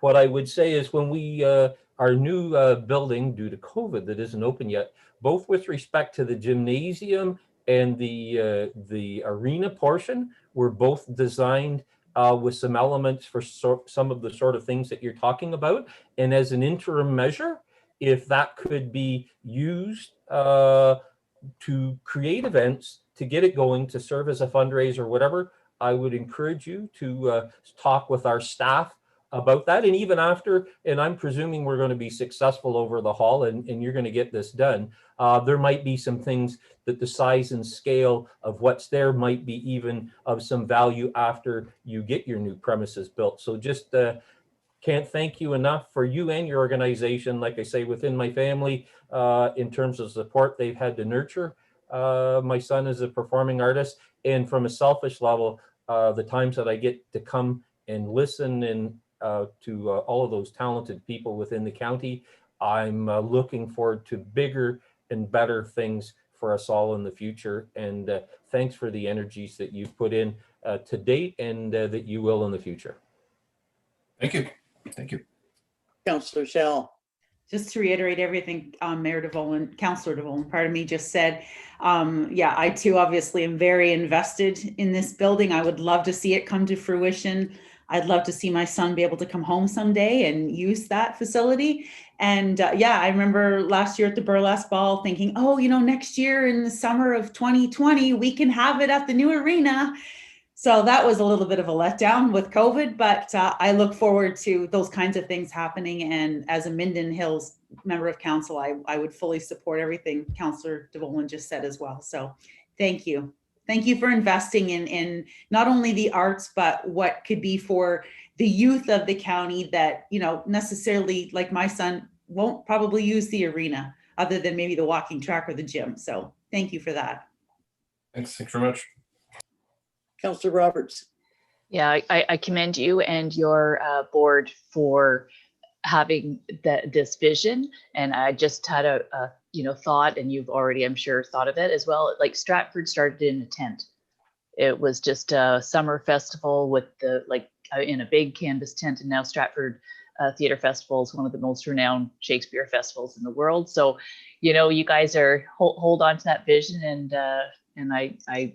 What I would say is, when we our new building due to COVID that isn't open yet, both with respect to the gymnasium and the arena portion were both designed with some elements for some of the sort of things that you're talking about. And as an interim measure, if that could be used to create events, to get it going, to serve as a fundraiser or whatever, I would encourage you to talk with our staff about that. And even after, and I'm presuming we're going to be successful over the hall and you're going to get this done, there might be some things that the size and scale of what's there might be even of some value after you get your new premises built. So just can't thank you enough for you and your organization. Like I say, within my family, in terms of support they've had to nurture. My son is a performing artist, and from a selfish level, the times that I get to come and listen and to all of those talented people within the county, I'm looking forward to bigger and better things for us all in the future. And thanks for the energies that you've put in to date and that you will in the future. Thank you. Thank you. Councillor Shell. Just to reiterate everything Mayor DeVolen, Councillor DeVolen, pardon me, just said, yeah, I too obviously am very invested in this building. I would love to see it come to fruition. I'd love to see my son be able to come home someday and use that facility. And yeah, I remember last year at the burlesque ball thinking, oh, you know, next year in the summer of 2020, we can have it at the new arena. So that was a little bit of a letdown with COVID, but I look forward to those kinds of things happening. And as a Minden Hills member of council, I would fully support everything Councillor DeVolen just said as well. So thank you. Thank you for investing in not only the arts, but what could be for the youth of the county that, you know, necessarily, like my son, won't probably use the arena other than maybe the walking track or the gym. So thank you for that. Thanks very much. Councillor Roberts. Yeah, I commend you and your board for having this vision. And I just had a thought, and you've already, I'm sure, thought of it as well. Like Stratford started in a tent. It was just a summer festival with in a big canvas tent, and now Stratford Theatre Festival is one of the most renowned Shakespeare festivals in the world. So, you know, you guys are hold on to that vision, and I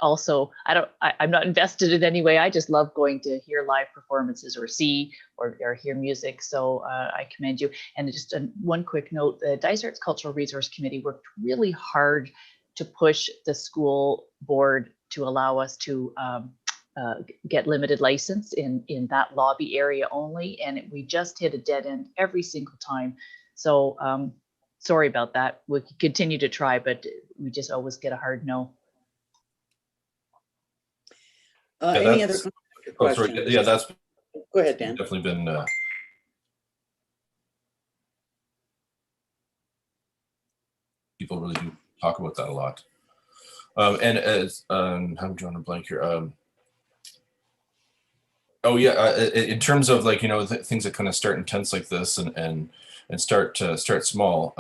also, I'm not invested in any way. I just love going to hear live performances or see or hear music. So I commend you. And just one quick note, the Dysart's Cultural Resource Committee worked really hard to push the school board to allow us to get limited license in that lobby area only. And we just hit a dead end every single time. So sorry about that. We could continue to try, but we just always get a hard no. Any other questions? Sorry. Yeah, that's Go ahead, Dan. definitely been people really do talk about that a lot. And as I'm drawing a blank here. Oh yeah, in terms of like, you know, things that kind of start in tents like this and start small.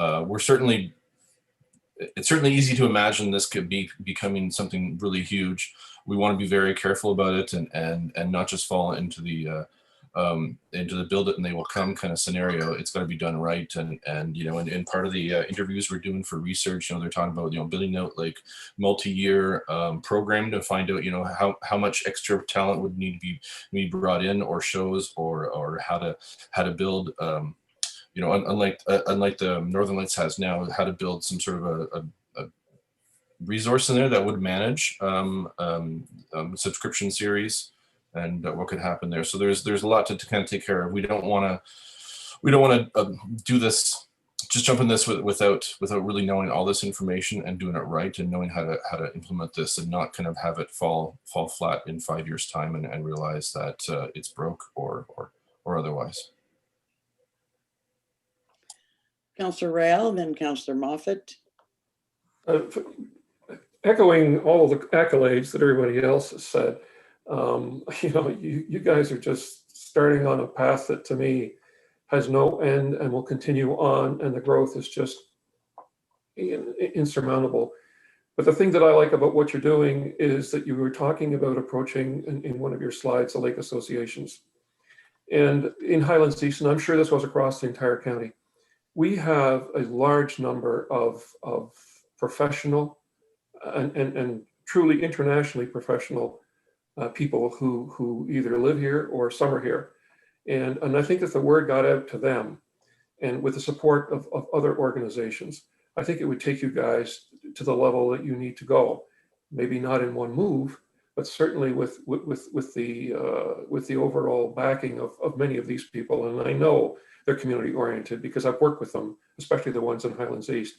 It's certainly easy to imagine this could be becoming something really huge. We want to be very careful about it and not just fall into the build it and they will come kind of scenario. It's got to be done right. And you know, in part of the interviews we're doing for research, you know, they're talking about, you know, building out like multi-year program to find out, you know, how much extra talent would need to be brought in, or shows, or how to build. You know, unlike the Northern Lights has now, how to build some sort of a resource in there that would manage subscription series and what could happen there. So there's a lot to kind of take care of. We don't want to do this, just jump in this without really knowing all this information and doing it right and knowing how to implement this, and not kind of have it fall flat in 5 years time and realize that it's broke or otherwise. Councillor Rael, then Councillor Moffatt. Echoing all of the accolades that everybody else has said, you know, you guys are just starting on a path that to me has no end and will continue on, and the growth is just insurmountable. But the thing that I like about what you're doing is that you were talking about approaching in one of your slides, the lake associations. And in Highlands East, and I'm sure this was across the entire county, we have a large number of professional and truly internationally professional people who either live here or some are here. And I think if the word got out to them, and with the support of other organizations, I think it would take you guys to the level that you need to go. Maybe not in one move, but certainly with the overall backing of many of these people. And I know they're community oriented because I've worked with them, especially the ones in Highlands East.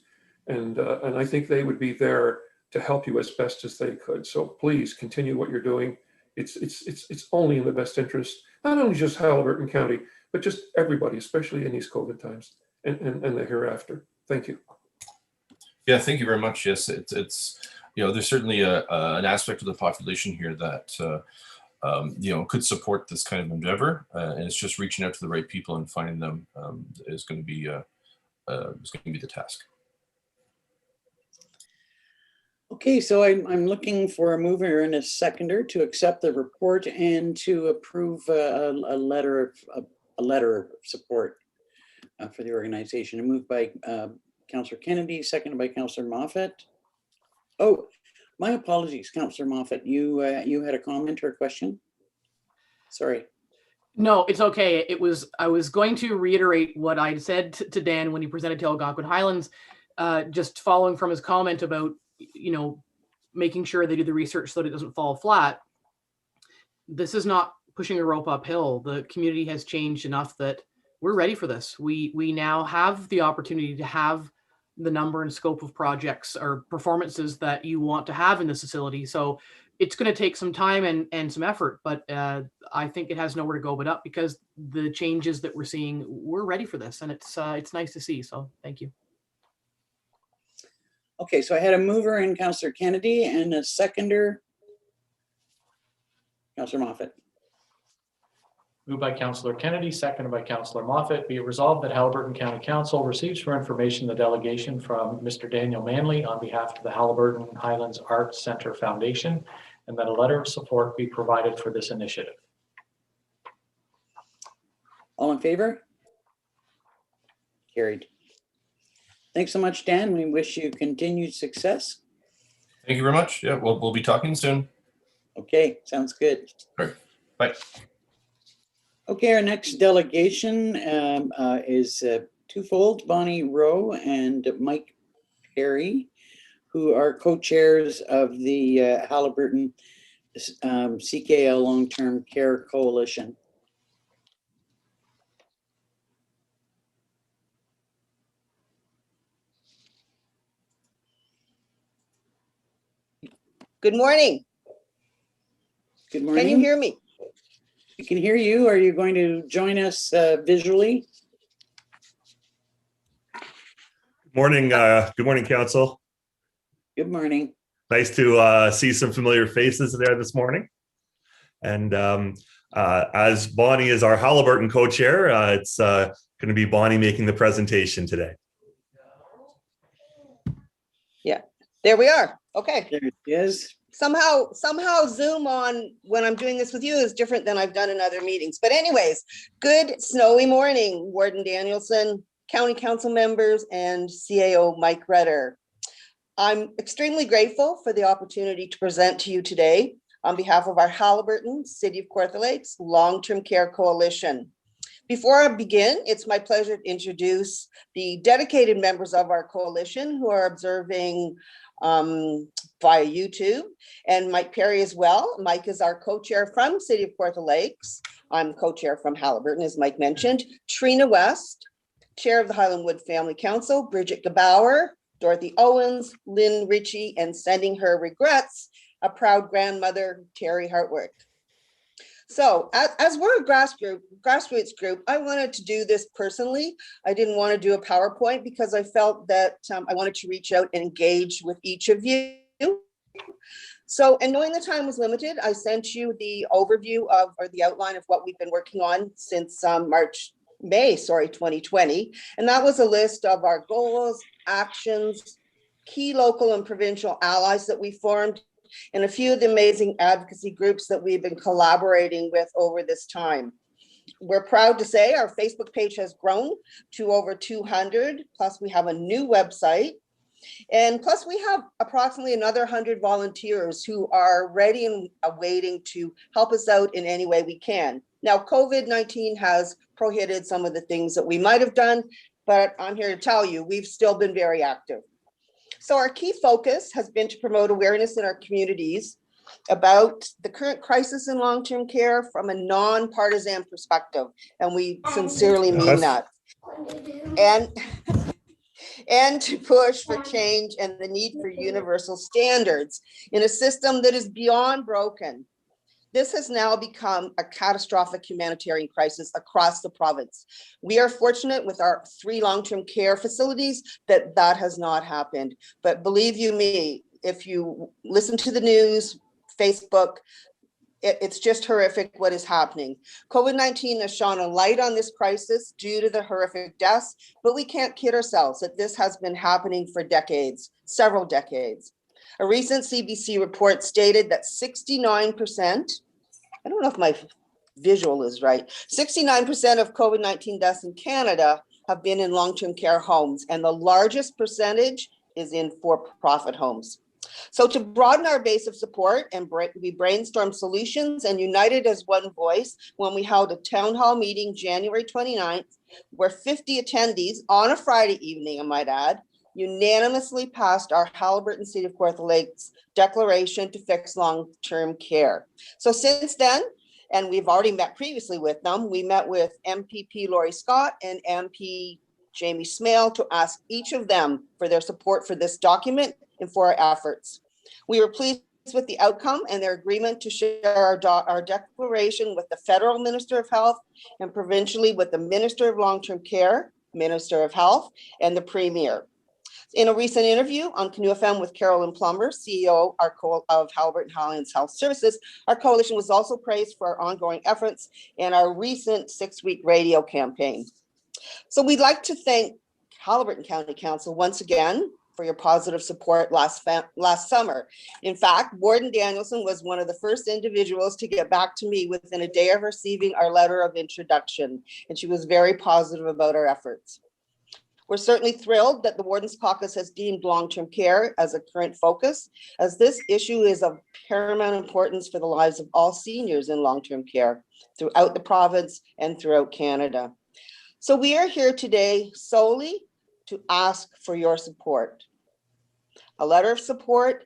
And I think they would be there to help you as best as they could. So please continue what you're doing. It's only in the best interest, not only just Haliburton County, but just everybody, especially in these COVID times and the hereafter. Thank you. Yeah, thank you very much. Yes, it's there's certainly an aspect of the population here that could support this kind of endeavor, and it's just reaching out to the right people and finding them is going to be the task. Okay, so I'm looking for a mover and a seconder to accept the report and to approve a letter of support for the organization. Moved by Councillor Kennedy, seconded by Councillor Moffatt. Oh, my apologies, Councillor Moffatt. You had a comment or a question? Sorry. No, it's okay. I was going to reiterate what I said to Dan when he presented to Algonquin Highlands, just following from his comment about making sure they do the research so that it doesn't fall flat. This is not pushing a rope uphill. The community has changed enough that we're ready for this. We now have the opportunity to have the number and scope of projects or performances that you want to have in this facility. So it's going to take some time and some effort, but I think it has nowhere to go but up because the changes that we're seeing, we're ready for this, and it's nice to see. So thank you. Okay, so I had a mover in Councillor Kennedy and a seconder, Councillor Moffatt. Moved by Councillor Kennedy, seconded by Councillor Moffatt. Be it resolved that Haliburton County Council receives for information the delegation from Mr. Daniel Manley on behalf of the Haliburton Highlands Arts Center Foundation, and that a letter of support be provided for this initiative. All in favor? Carried. Thanks so much, Dan. We wish you continued success. Thank you very much. Yeah, we'll be talking soon. Okay, sounds good. All right. Bye. Okay, our next delegation is twofold, Bonnie Rowe and Mike Perry, who are co-chairs of the Haliburton CKL Long-Term Care Coalition. Good morning. Good morning. Can you hear me? We can hear you. Are you going to join us visually? Good morning, Council. Good morning. Nice to see some familiar faces there this morning. And as Bonnie is our Haliburton co-chair, it's going to be Bonnie making the presentation today. Yeah, there we are. Okay. There it is. Somehow Zoom on when I'm doing this with you is different than I've done in other meetings. But anyways, good snowy morning, Warden Danielson, County Council members, and CAO Mike Redder. I'm extremely grateful for the opportunity to present to you today on behalf of our Haliburton City of Kawartha Lakes Long-Term Care Coalition. Before I begin, it's my pleasure to introduce the dedicated members of our coalition who are observing via YouTube, and Mike Perry as well. Mike is our co-chair from City of Kawartha Lakes. I'm co-chair from Haliburton, as Mike mentioned. Trina West, chair of the Highlandwood Family Council. Bridget Gebauer, Dorothy Owens, Lynn Ritchie, and sending her regrets, a proud grandmother, Terry Hartwick. So as we're a grassroots group, I wanted to do this personally. I didn't want to do a PowerPoint because I felt that I wanted to reach out and engage with each of you. So, and knowing the time was limited, I sent you the overview of, or the outline of what we've been working on since May 2020. And that was a list of our goals, actions, key local and provincial allies that we formed, and a few of the amazing advocacy groups that we've been collaborating with over this time. We're proud to say our Facebook page has grown to over 200, plus we have a new website. And plus we have approximately another 100 volunteers who are ready and waiting to help us out in any way we can. Now, COVID-19 has prohibited some of the things that we might have done, but I'm here to tell you, we've still been very active. So our key focus has been to promote awareness in our communities about the current crisis in long-term care from a non-partisan perspective. And we sincerely mean that. And to push for change and the need for universal standards in a system that is beyond broken. This has now become a catastrophic humanitarian crisis across the province. We are fortunate with our 3 long-term care facilities that has not happened. But believe you me, if you listen to the news, Facebook, it's just horrific what is happening. COVID-19 has shone a light on this crisis due to the horrific deaths, but we can't kid ourselves that this has been happening for decades, several decades. A recent CBC report stated that 69%, I don't know if my visual is right, 69% of COVID-19 deaths in Canada have been in long-term care homes, and the largest percentage is in for-profit homes. So to broaden our base of support, and we brainstormed solutions and united as one voice when we held a town hall meeting January 29th, where 50 attendees on a Friday evening, I might add, unanimously passed our Haliburton City of Kawartha Lakes declaration to fix long-term care. So since then, and we've already met previously with them, we met with MPP Laurie Scott and MP Jamie Smale to ask each of them for their support for this document and for our efforts. We were pleased with the outcome and their agreement to share our declaration with the Federal Minister of Health and provincially with the Minister of Long-Term Care, Minister of Health, and the Premier. In a recent interview on Canoe FM with Carolyn Plummer, CEO of Haliburton Highlands Health Services, our coalition was also praised for our ongoing efforts in our recent 6-week radio campaign. So we'd like to thank Haliburton County Council once again for your positive support last summer. In fact, Warden Danielson was one of the first individuals to get back to me within a day of receiving our letter of introduction, and she was very positive about our efforts. We're certainly thrilled that the Warden's Caucus has deemed long-term care as a current focus, as this issue is of paramount importance for the lives of all seniors in long-term care throughout the province and throughout Canada. So we are here today solely to ask for your support, a letter of support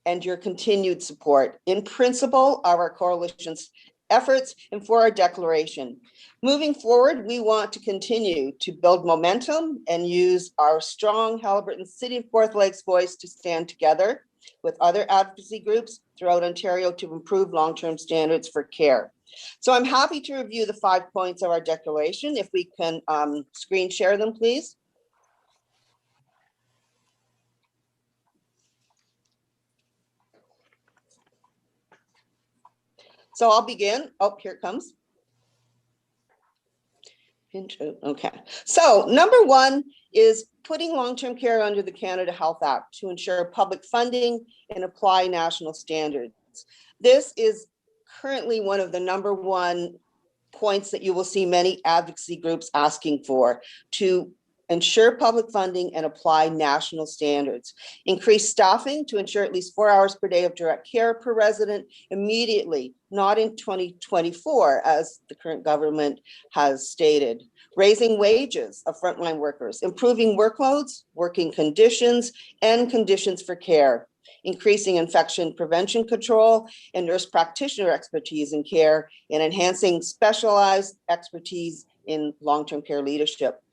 and your continued support in principle of our coalition's efforts and for our declaration. Moving forward, we want to continue to build momentum and use our strong Haliburton City of Kawartha Lakes voice to stand together with other advocacy groups throughout Ontario to improve long-term standards for care. So I'm happy to review the 5 points of our declaration. If we can screen share them, please. So I'll begin. Oh, here it comes. Okay. So number 1 is putting long-term care under the Canada Health Act to ensure public funding and apply national standards. This is currently one of the number 1 points that you will see many advocacy groups asking for, to ensure public funding and apply national standards. Increase staffing to ensure at least 4 hours per day of direct care per resident immediately, not in 2024, as the current government has stated. Raising wages of frontline workers, improving workloads, working conditions, and conditions for care. Increasing infection prevention control and nurse practitioner expertise in care, and enhancing specialized expertise in long-term care leadership.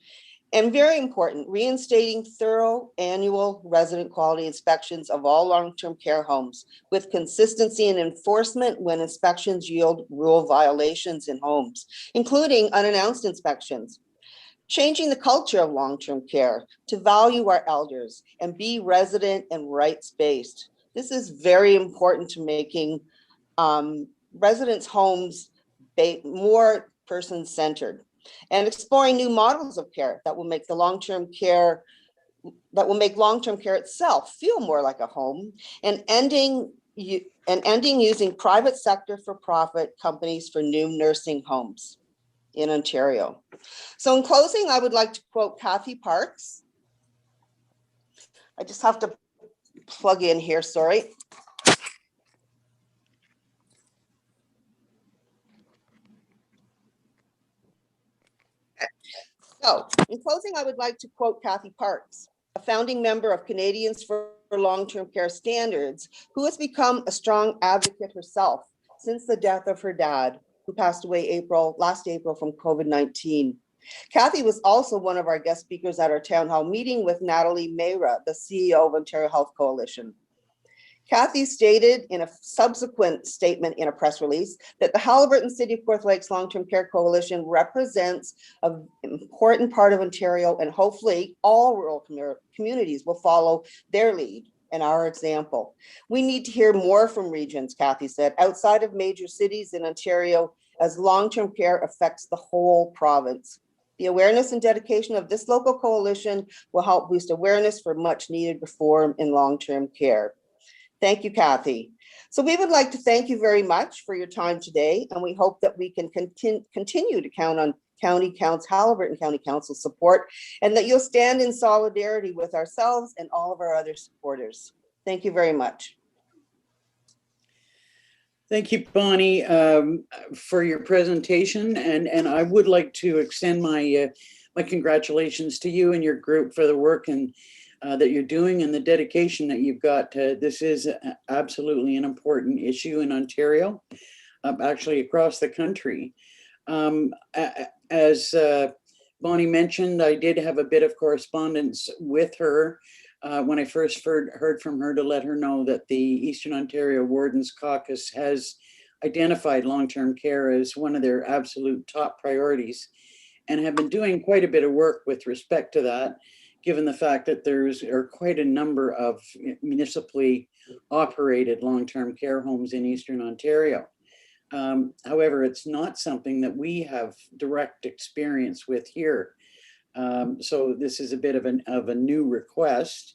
And very important, reinstating thorough annual resident quality inspections of all long-term care homes with consistency and enforcement when inspections yield rule violations in homes, including unannounced inspections. Changing the culture of long-term care to value our elders and be resident and rights-based. This is very important to making residents' homes more person-centered, and exploring new models of care that will make long-term care itself feel more like a home, and ending using private sector for-profit companies for new nursing homes in Ontario. So in closing, I would like to quote Kathy Parks, I just have to plug in here, sorry. So, in closing, I would like to quote Kathy Parks, a founding member of Canadians for Long-Term Care Standards, who has become a strong advocate herself since the death of her dad, who passed away last April from COVID-19. Kathy was also one of our guest speakers at our town hall meeting with Natalie Mayra, the CEO of Ontario Health Coalition. Kathy stated in a subsequent statement in a press release that the Haliburton City of Forth Lakes Long-Term Care Coalition represents an important part of Ontario, and hopefully all rural communities will follow their lead and our example. We need to hear more from regions, Kathy said, outside of major cities in Ontario, as long-term care affects the whole province. The awareness and dedication of this local coalition will help boost awareness for much needed reform in long-term care. Thank you, Kathy. So we would like to thank you very much for your time today, and we hope that we can continue to count on Haliburton County Council support, and that you'll stand in solidarity with ourselves and all of our other supporters. Thank you very much. Thank you, Bonnie, for your presentation, and I would like to extend my my congratulations to you and your group for the work and that you're doing and the dedication that you've got. This is absolutely an important issue in Ontario, actually across the country. As Bonnie mentioned, I did have a bit of correspondence with her when I first heard from her to let her know that the Eastern Ontario Wardens Caucus has identified long-term care as one of their absolute top priorities and have been doing quite a bit of work with respect to that, given the fact that there are quite a number of municipally operated long-term care homes in Eastern Ontario. However, it's not something that we have direct experience with here. So this is a bit of a new request.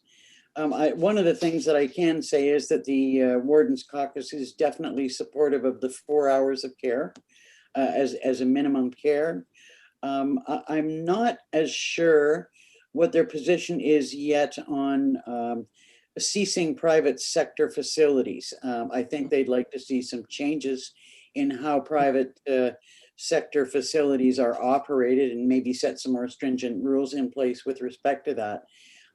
One of the things that I can say is that the Wardens Caucus is definitely supportive of the 4 hours of care as a minimum care. I'm not as sure what their position is yet on ceasing private sector facilities. I think they'd like to see some changes in how private sector facilities are operated and maybe set some more stringent rules in place with respect to that.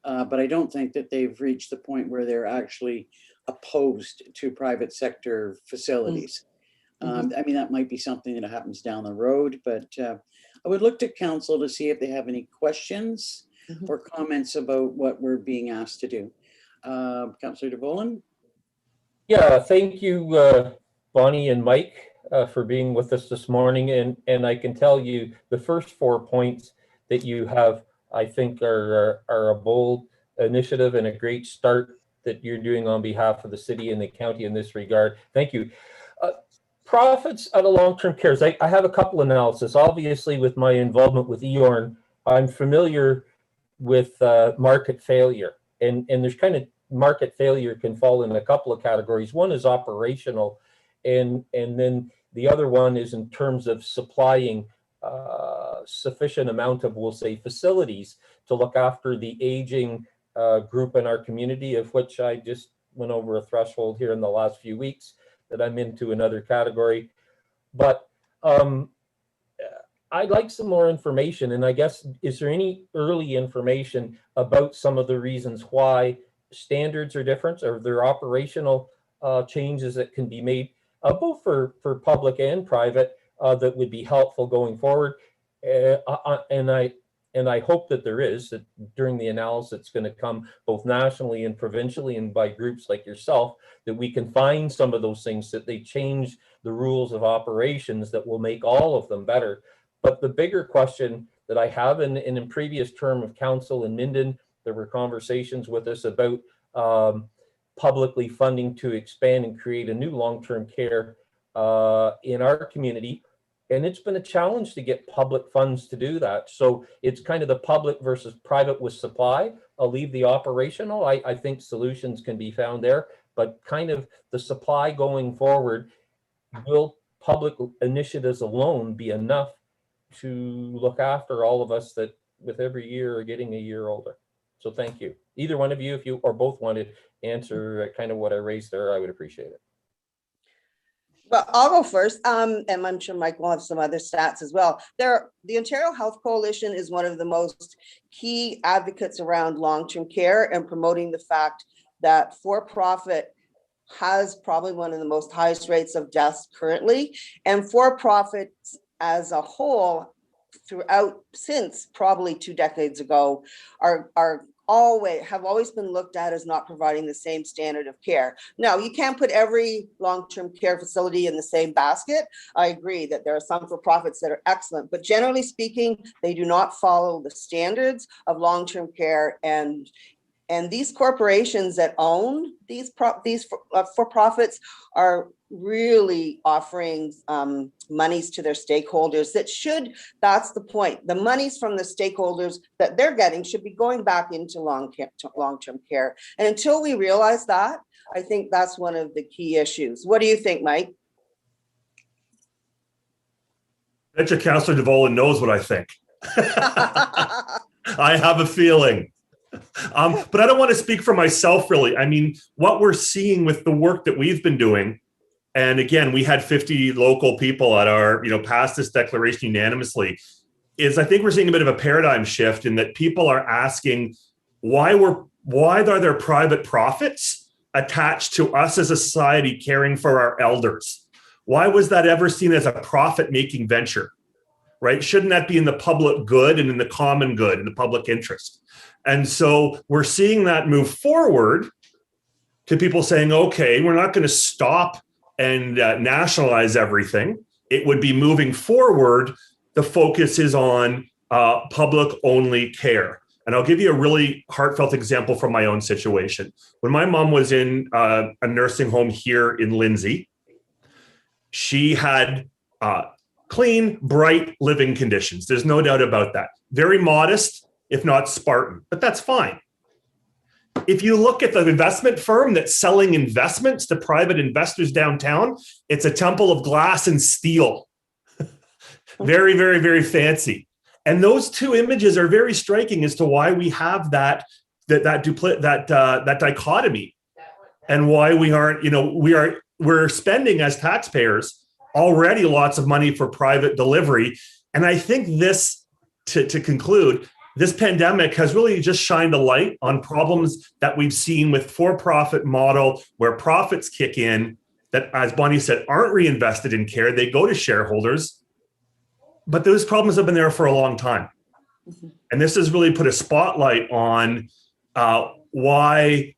But I don't think that they've reached the point where they're actually opposed to private sector facilities. I mean, that might be something that happens down the road, but I would look to council to see if they have any questions or comments about what we're being asked to do. Councillor DeVolen? Yeah, thank you, Bonnie and Mike, for being with us this morning. And I can tell you the first 4 points that you have, I think, are a bold initiative and a great start that you're doing on behalf of the city and the county in this regard. Thank you. Profits out of long-term care. I have a couple analysis. Obviously, with my involvement with EORN, I'm familiar with market failure. And there's kind of market failure can fall in a couple of categories. One is operational, and then the other one is in terms of supplying sufficient amount of, we'll say, facilities to look after the aging group in our community, of which I just went over a threshold here in the last few weeks that I'm into another category. But I'd like some more information, and I guess, is there any early information about some of the reasons why standards are different, or there are operational changes that can be made, both for public and private, that would be helpful going forward? And I hope that there is, that during the analysis it's going to come both nationally and provincially and by groups like yourself, that we can find some of those things, that they change the rules of operations that will make all of them better. But the bigger question that I have, and in previous term of council in Minden, there were conversations with us about publicly funding to expand and create a new long-term care in our community. And it's been a challenge to get public funds to do that. So it's kind of the public versus private with supply. I'll leave the operational. I think solutions can be found there, but kind of the supply going forward, will public initiatives alone be enough to look after all of us that with every year are getting a year older? So thank you. either one of you, if you or both want to answer kind of what I raised there, I would appreciate it. Well, I'll go first, and I'm sure Mike will have some other stats as well. The Ontario Health Coalition is one of the most key advocates around long-term care and promoting the fact that for-profit has probably one of the most highest rates of deaths currently, and for-profits as a whole throughout since probably 2 decades ago have always been looked at as not providing the same standard of care. Now, you can't put every long-term care facility in the same basket. I agree that there are some for-profits that are excellent, but generally speaking, they do not follow the standards of long-term care, and these corporations that own these for-profits are really offering monies to their stakeholders that's the point. The monies from the stakeholders that they're getting should be going back into long-term care. And until we realize that, I think that's one of the key issues. What do you think, Mike? I bet you Councillor DeVolen knows what I think. I have a feeling. But I don't want to speak for myself, really. I mean, what we're seeing with the work that we've been doing, and again, we had 50 local people at our, passed this declaration unanimously, is I think we're seeing a bit of a paradigm shift in that people are asking why are there private profits attached to us as a society caring for our elders? Why was that ever seen as a profit-making venture, right? Shouldn't that be in the public good and in the common good, in the public interest? And so we're seeing that move forward to people saying, okay, we're not going to stop and nationalize everything. It would be moving forward. The focus is on public only care. And I'll give you a really heartfelt example from my own situation. When my mom was in a nursing home here in Lindsay, she had clean, bright living conditions. There's no doubt about that. Very modest, if not Spartan, but that's fine. If you look at the investment firm that's selling investments to private investors downtown, it's a temple of glass and steel. Very, very, very fancy. And those two images are very striking as to why we have that dichotomy, and why we aren't, we're spending as taxpayers already lots of money for private delivery. And I think this, to conclude, this pandemic has really just shined a light on problems that we've seen with for-profit model, where profits kick in that, as Bonnie said, aren't reinvested in care. They go to shareholders, but those problems have been there for a long time. Mm-hmm. And this has really put a spotlight on why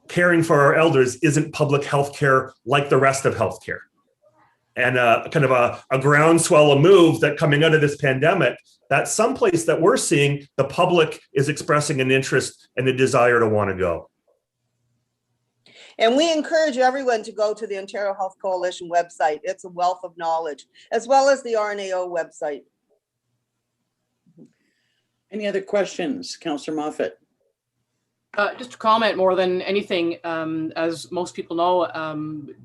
caring for our elders isn't public health care like the rest of healthcare. And kind of a groundswell, a move that coming out of this pandemic, that's someplace that we're seeing the public is expressing an interest and a desire to want to go. And we encourage everyone to go to the Ontario Health Coalition website. It's a wealth of knowledge, as well as the RNAO website. Any other questions, Councillor Moffatt? Just to comment more than anything, as most people know,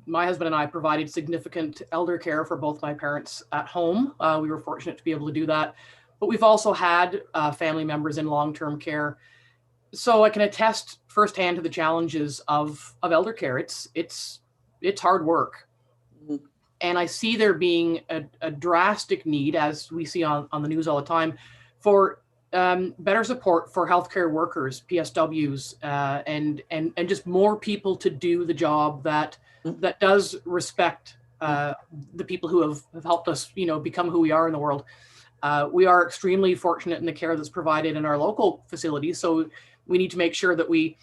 my husband and I provided significant elder care for both my parents at home. We were fortunate to be able to do that, but we've also had family members in long-term care. So I can attest firsthand to the challenges of elder care. It's hard work. Mm-hmm. And I see there being a drastic need, as we see on the news all the time, for better support for healthcare workers, PSWs, and just more people to do the job that does respect the people who have helped us, become who we are in the world. We are extremely fortunate in the care that's provided in our local facilities, so we need to make sure that we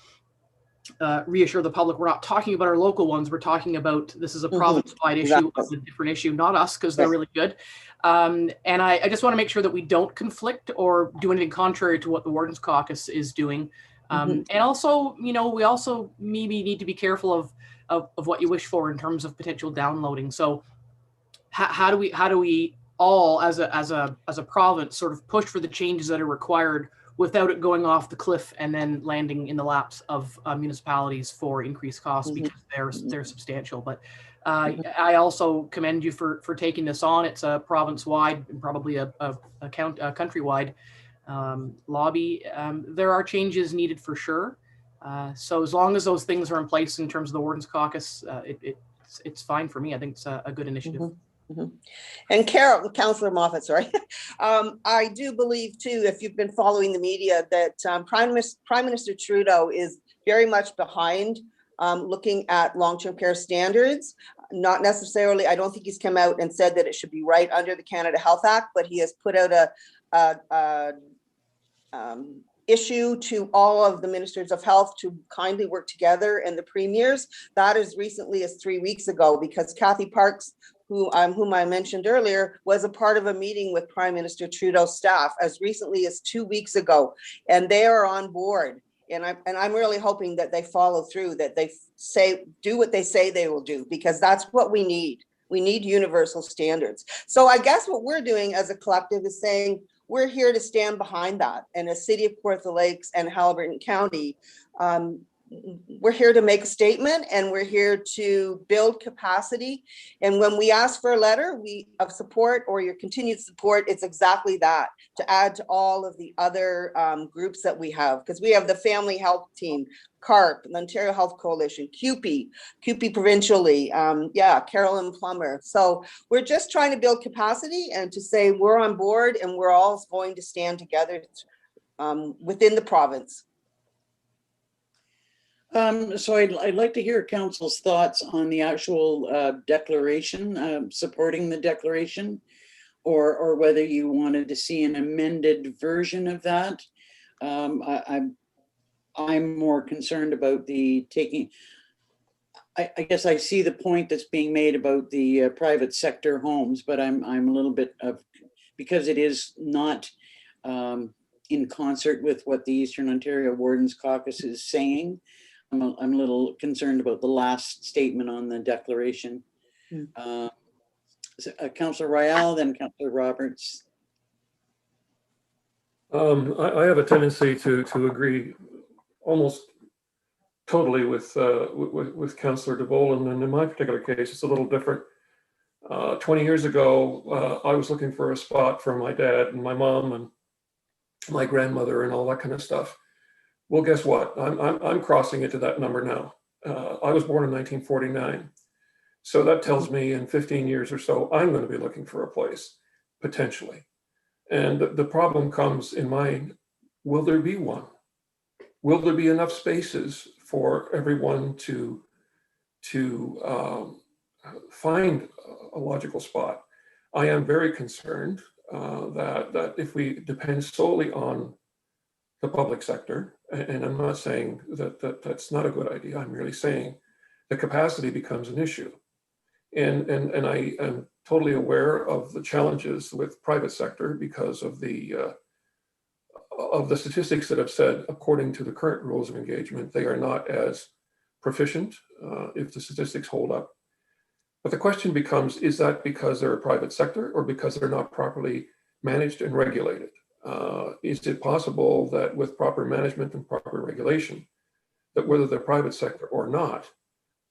reassure the public we're not talking about our local ones. We're talking about this is a province-wide issue, it's a different issue, not us, because they're really good. And I just want to make sure that we don't conflict or do anything contrary to what the Wardens Caucus is doing. And also, we also maybe need to be careful of what you wish for in terms of potential downloading. So how do we all as a province sort of push for the changes that are required without it going off the cliff and then landing in the laps of municipalities for increased costs, because they're substantial. But I also commend you for taking this on. It's a province-wide and probably a countrywide lobby. There are changes needed for sure. So as long as those things are in place in terms of the Warden's Caucus, it's fine for me. I think it's a good initiative. And Councillor Moffatt, sorry. I do believe too, if you've been following the media, that Prime Minister Trudeau is very much behind looking at long-term care standards. Not necessarily, I don't think he's come out and said that it should be right under the Canada Health Act, but he has put out a issue to all of the ministers of health to kindly work together, and the premiers. That as recently as 3 weeks ago, because Kathy Parks, whom I mentioned earlier, was a part of a meeting with Prime Minister Trudeau's staff as recently as 2 weeks ago, and they are on board. And I'm really hoping that they follow through, that they do what they say they will do, because that's what we need. We need universal standards. So I guess what we're doing as a collective is saying we're here to stand behind that. And as City of Kawartha Lakes and Haliburton County, we're here to make a statement, and we're here to build capacity. And when we ask for a letter of support or your continued support, it's exactly that, to add to all of the other groups that we have, because we have the Family Health Team, CARP, the Ontario Health Coalition, CUPE provincially, Carolyn Plummer. So we're just trying to build capacity and to say we're on board and we're all going to stand together within the province. So I'd like to hear council's thoughts on the actual declaration, supporting the declaration, or whether you wanted to see an amended version of that. I'm more concerned about the taking. I guess I see the point that's being made about the private sector homes, but I'm a little bit of, because it is not in concert with what the Eastern Ontario Wardens Caucus is saying. I'm a little concerned about the last statement on the declaration. Councillor Royale, then Councillor Roberts. I have a tendency to agree almost totally with Councillor DeVolen, and in my particular case, it's a little different. 20 years ago, I was looking for a spot for my dad and my mom and my grandmother and all that kind of stuff. Well, guess what? I'm crossing into that number now. I was born in 1949. So that tells me in 15 years or so, I'm going to be looking for a place, potentially. And the problem comes in mind, will there be one? Will there be enough spaces for everyone to find a logical spot? I am very concerned that if we depend solely on the public sector, and I'm not saying that that's not a good idea, I'm merely saying the capacity becomes an issue. And I am totally aware of the challenges with private sector because of the statistics that have said, according to the current rules of engagement, they are not as proficient if the statistics hold up. But the question becomes, is that because they're a private sector or because they're not properly managed and regulated? Is it possible that with proper management and proper regulation, that whether they're private sector or not,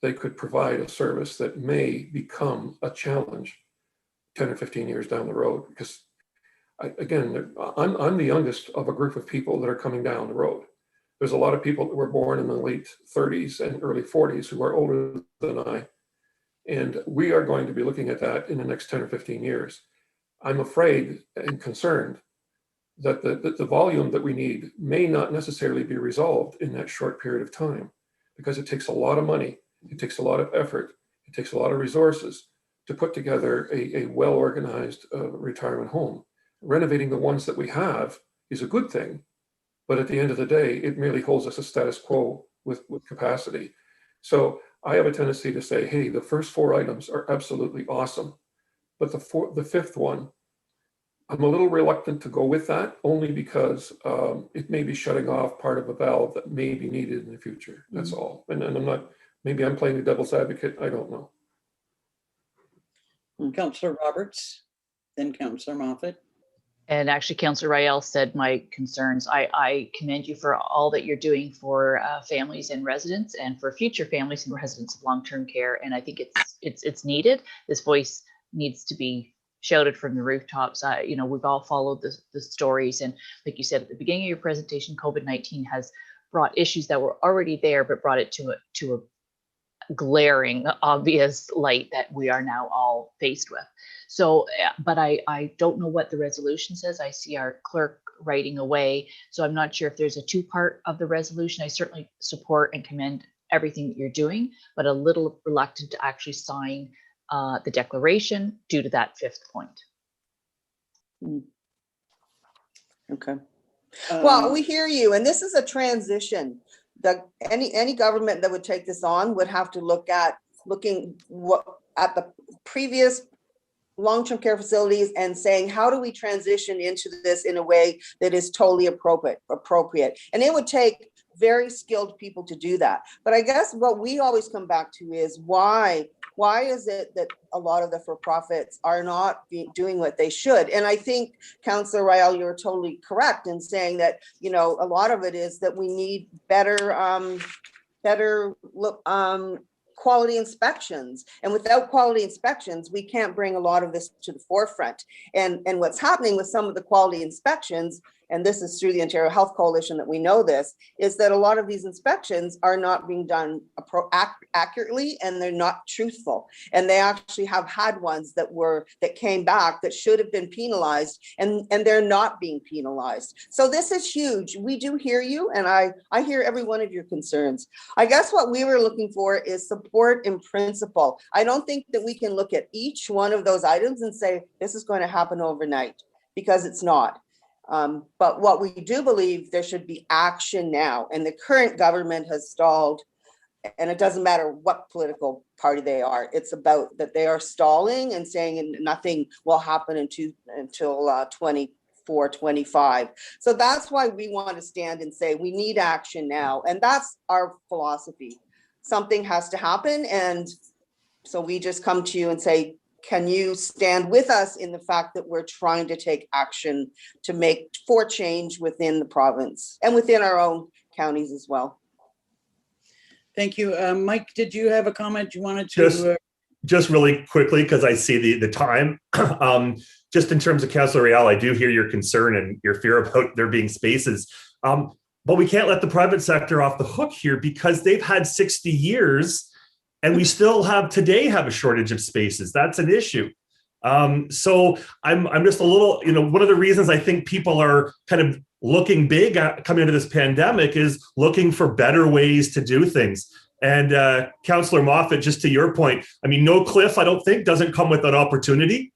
they could provide a service that may become a challenge 10 or 15 years down the road? Because I'm the youngest of a group of people that are coming down the road. There's a lot of people that were born in the late 30s and early 40s who are older than I. And we are going to be looking at that in the next 10 or 15 years. I'm afraid and concerned that the volume that we need may not necessarily be resolved in that short period of time, because it takes a lot of money, it takes a lot of effort, it takes a lot of resources to put together a well-organized retirement home. Renovating the ones that we have is a good thing, but at the end of the day, it merely holds us a status quo with capacity. So I have a tendency to say, hey, the first 4 items are absolutely awesome, but the fifth one, I'm a little reluctant to go with that, only because it may be shutting off part of a valve that may be needed in the future. That's all. And I'm not, maybe I'm playing the devil's advocate. I don't know. Councillor Roberts, then Councillor Moffatt. And actually, Councillor Rael said my concerns. I commend you for all that you're doing for families and residents, and for future families and residents of long-term care. And I think it's needed. This voice needs to be shouted from the rooftops. We've all followed the stories, and like you said at the beginning of your presentation, COVID-19 has brought issues that were already there, but brought it to a glaring, obvious light that we are now all faced with. So, but I don't know what the resolution says. I see our clerk writing away, so I'm not sure if there's a two-part of the resolution. I certainly support and commend everything that you're doing, but a little reluctant to actually sign the declaration due to that fifth point. Okay. Well, we hear you, and this is a transition. Any government that would take this on would have to look at the previous long-term care facilities and saying, how do we transition into this in a way that is totally appropriate? And it would take very skilled people to do that. But I guess what we always come back to is why is it that a lot of the for-profits are not doing what they should? And I think, Councillor Ryall, you're totally correct in saying that, a lot of it is that we need better quality inspections. And without quality inspections, we can't bring a lot of this to the forefront. And what's happening with some of the quality inspections, and this is through the Ontario Health Coalition that we know this, is that a lot of these inspections are not being done accurately, and they're not truthful. And they actually have had ones that came back that should have been penalized, and they're not being penalized. So this is huge. We do hear you, and I hear every one of your concerns. I guess what we were looking for is support in principle. I don't think that we can look at each one of those items and say, this is going to happen overnight, because it's not. But what we do believe, there should be action now, and the current government has stalled, and it doesn't matter what political party they are. It's about that they are stalling and saying nothing will happen until 24, 25. So that's why we want to stand and say we need action now, and that's our philosophy. Something has to happen, and so we just come to you and say, can you stand with us in the fact that we're trying to take action to make for change within the province and within our own counties as well? Thank you. Mike, did you have a comment you wanted to? Just really quickly, because I see the time. Just in terms of Councillor Ryall, I do hear your concern and your fear about there being spaces. But we can't let the private sector off the hook here, because they've had 60 years and we still have a shortage of spaces. That's an issue. So I'm just a little, one of the reasons I think people are kind of looking big at coming into this pandemic is looking for better ways to do things. And Councillor Moffatt, just to your point, no cliff, I don't think, doesn't come with an opportunity.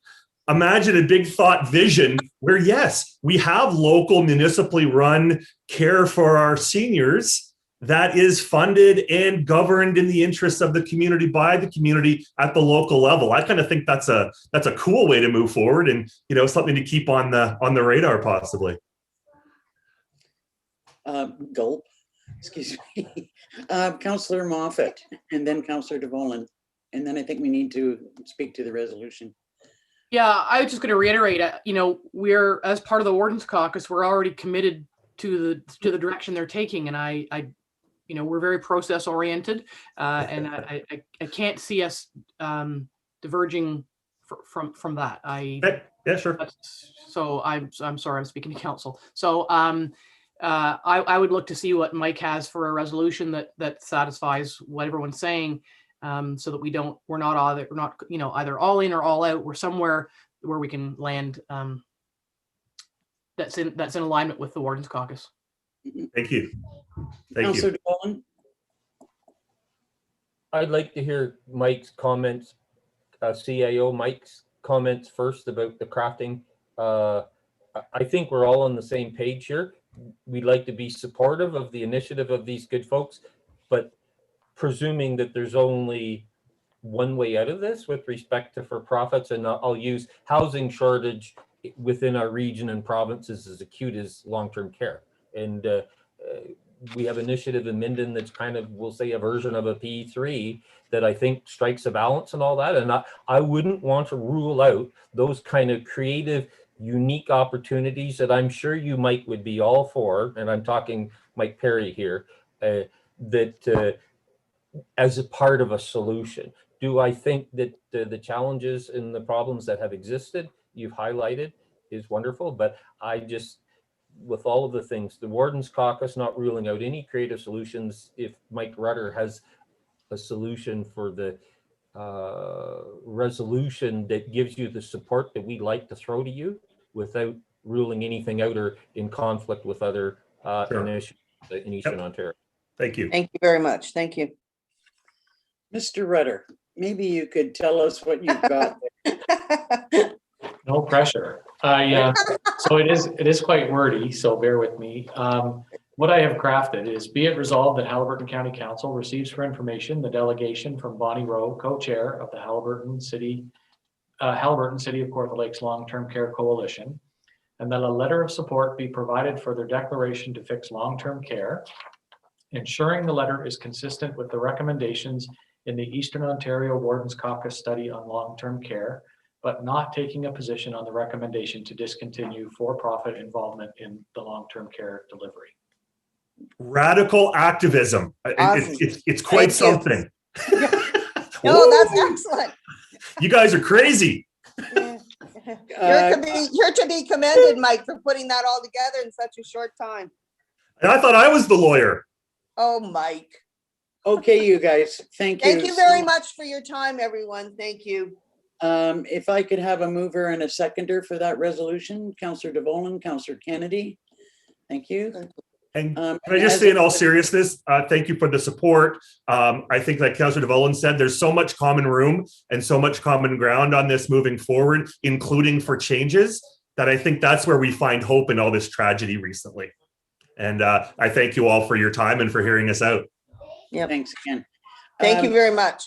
Imagine a big thought vision where, yes, we have local municipally run care for our seniors that is funded and governed in the interests of the community by the community at the local level. I kind of think that's a cool way to move forward, and something to keep on the radar possibly. Gulp. Excuse me. Councillor Moffatt, and then Councillor DeVolen, and then I think we need to speak to the resolution. Yeah, I was just going to reiterate, we're, as part of the Wardens Caucus, we're already committed to the direction they're taking, and we're very process oriented, and I can't see us diverging from that. Yeah, sure. So I'm sorry, I'm speaking to council. So I would look to see what Mike has for a resolution that satisfies what everyone's saying, so that we're not either all in or all out. We're somewhere where we can land that's in alignment with the Wardens Caucus. Thank you. Councillor DeVolen. I'd like to hear Mike's comments, CAO Mike's comments first about the crafting. I think we're all on the same page here. We'd like to be supportive of the initiative of these good folks, but presuming that there's only one way out of this with respect to for-profits, and I'll use housing shortage within our region and province is as acute as long-term care. And we have initiative in Minden that's kind of, we'll say, a version of a P3 that I think strikes a balance and all that. And I wouldn't want to rule out those kind of creative, unique opportunities that I'm sure you, Mike, would be all for. And I'm talking Mike Perry here, that as a part of a solution. Do I think that the challenges and the problems that have existed you've highlighted is wonderful, but I just, with all of the things, the Warden's Caucus not ruling out any creative solutions. If Mike Rutter has a solution for the resolution that gives you the support that we'd like to throw to you without ruling anything out or in conflict with other initiatives in Eastern Ontario. Thank you. Thank you very much. Thank you. Mr. Rutter, maybe you could tell us what you've got. No pressure. So it is quite wordy, so bear with me. What I have crafted is, be it resolved that Haliburton County Council receives for information the delegation from Bonnie Rowe, co-chair of the Haliburton City of Kawartha Lakes Long-Term Care Coalition, and that a letter of support be provided for their declaration to fix long-term care, ensuring the letter is consistent with the recommendations in the Eastern Ontario Warden's Caucus study on long-term care, but not taking a position on the recommendation to discontinue for-profit involvement in the long-term care delivery. Radical activism. Awesome. It's quite Thank something. No, that's excellent. You guys are crazy. You're to be commended, Mike, for putting that all together in such a short time. And I thought I was the lawyer. Oh, Mike. Okay, you guys, thank you. Thank you very much for your time, everyone. Thank you. If I could have a mover and a seconder for that resolution, Councillor DeVolen, Councillor Kennedy. Thank you. And can I just say in all seriousness, thank you for the support. I think like Councillor DeVolen said, there's so much common room and so much common ground on this moving forward, including for changes, that I think that's where we find hope in all this tragedy recently. And I thank you all for your time and for hearing us out. Yeah. Thanks again. Thank you very much.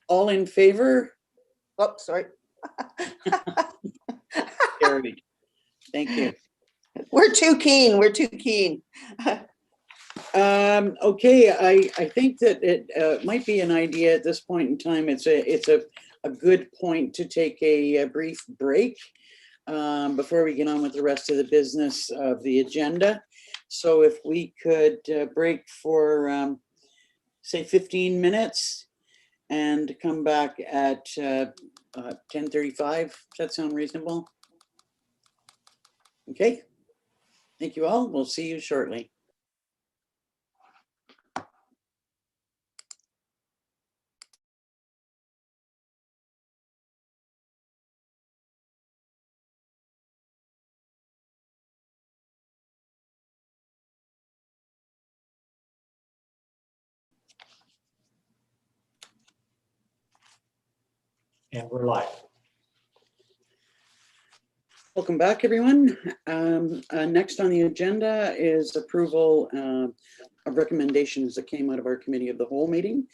All in favor? Oh, sorry. Carried. Thank you. We're too keen. We're too keen. Okay, I think that it might be an idea at this point in time. It's a good point to take a brief break before we get on with the rest of the business of the agenda. So if we could break for say 15 minutes and come back at 10:35. Does that sound reasonable? Okay. Thank you all. We'll see you shortly. And we're live. Welcome back, everyone. Next on the agenda is approval of recommendations that came out of our committee of the whole meeting.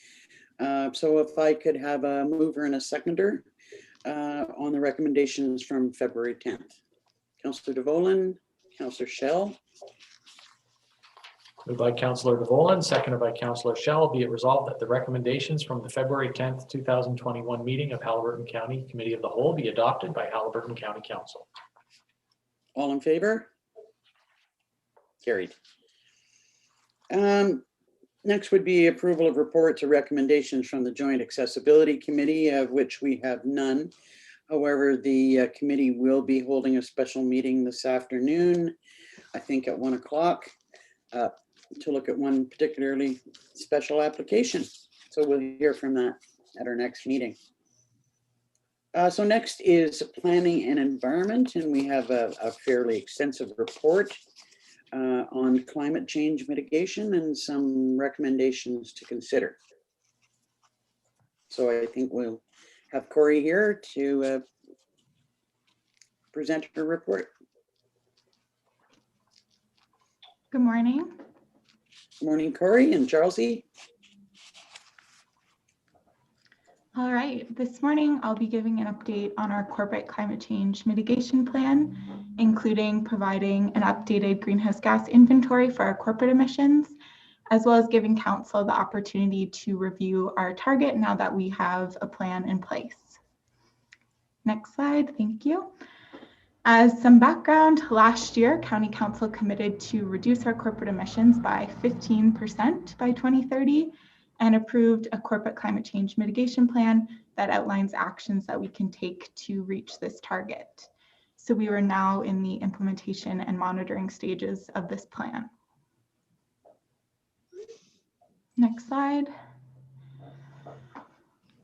So if I could have a mover and a seconder on the recommendations from February 10th. Councillor DeVolen, Councillor Schell. Moved by Councillor DeVolen, seconded by Councillor Schell. Be it resolved that the recommendations from the February 10th, 2021 meeting of Haliburton County Committee of the Whole be adopted by Haliburton County Council. All in favor? Carried. Next would be approval of reports or recommendations from the Joint Accessibility Committee, of which we have none. However, the committee will be holding a special meeting this afternoon, I think at 1 o'clock, to look at one particularly special application. So we'll hear from that at our next meeting. So next is planning and environment, and we have a fairly extensive report on climate change mitigation and some recommendations to consider. So I think we'll have Corey here to present her report. Good morning. Morning, Corey and Charlesy. All right, this morning I'll be giving an update on our corporate climate change mitigation plan, including providing an updated greenhouse gas inventory for our corporate emissions, as well as giving council the opportunity to review our target now that we have a plan in place. Next slide, thank you. As some background, last year, County Council committed to reduce our corporate emissions by 15% by 2030 and approved a corporate climate change mitigation plan that outlines actions that we can take to reach this target. So we are now in the implementation and monitoring stages of this plan. Next slide.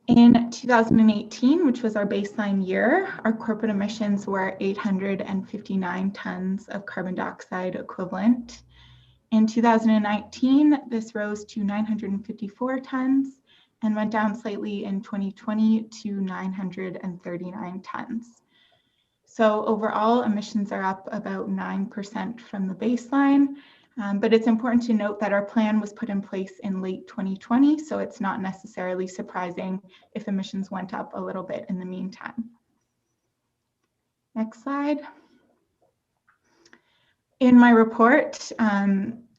In 2018, which was our baseline year, our corporate emissions were 859 tons of carbon dioxide equivalent. In 2019, this rose to 954 tons and went down slightly in 2020 to 939 tons. So overall, emissions are up about 9% from the baseline. But it's important to note that our plan was put in place in late 2020, so it's not necessarily surprising if emissions went up a little bit in the meantime. Next slide. In my report,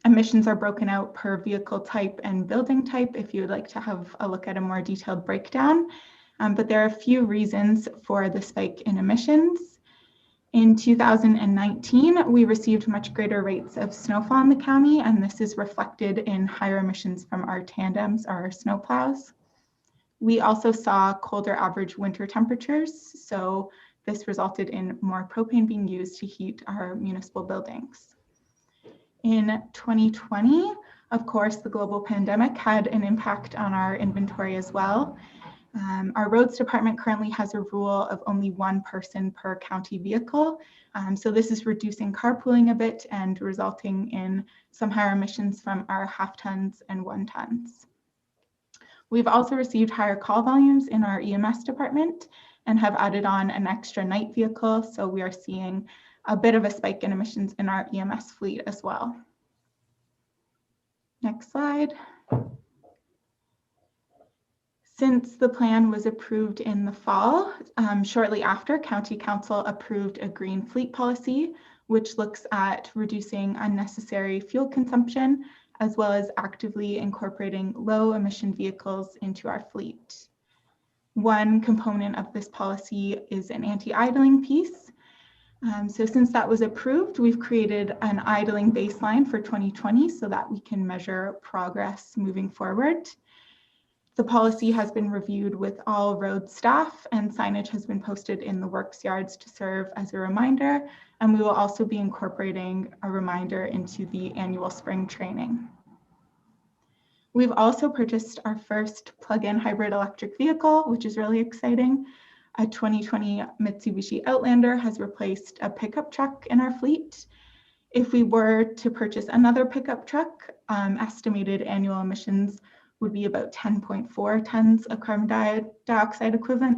emissions are broken out per vehicle type and building type if you would like to have a look at a more detailed breakdown. But there are a few reasons for the spike in emissions. In 2019, we received much greater rates of snowfall in the county, and this is reflected in higher emissions from our tandems, our snowplows. We also saw colder average winter temperatures, so this resulted in more propane being used to heat our municipal buildings. In 2020, of course, the global pandemic had an impact on our inventory as well. Our roads department currently has a rule of only one person per county vehicle. So this is reducing carpooling a bit and resulting in some higher emissions from our half tons and 1 tons. We've also received higher call volumes in our EMS department and have added on an extra night vehicle. So we are seeing a bit of a spike in emissions in our EMS fleet as well. Next slide. Since the plan was approved in the fall, shortly after, County Council approved a green fleet policy, which looks at reducing unnecessary fuel consumption, as well as actively incorporating low emission vehicles into our fleet. One component of this policy is an anti-idling piece. So since that was approved, we've created an idling baseline for 2020 so that we can measure progress moving forward. The policy has been reviewed with all road staff, and signage has been posted in the works yards to serve as a reminder, and we will also be incorporating a reminder into the annual spring training. We've also purchased our first plug-in hybrid electric vehicle, which is really exciting. A 2020 Mitsubishi Outlander has replaced a pickup truck in our fleet. If we were to purchase another pickup truck, estimated annual emissions would be about 10.4 tons of carbon dioxide equivalent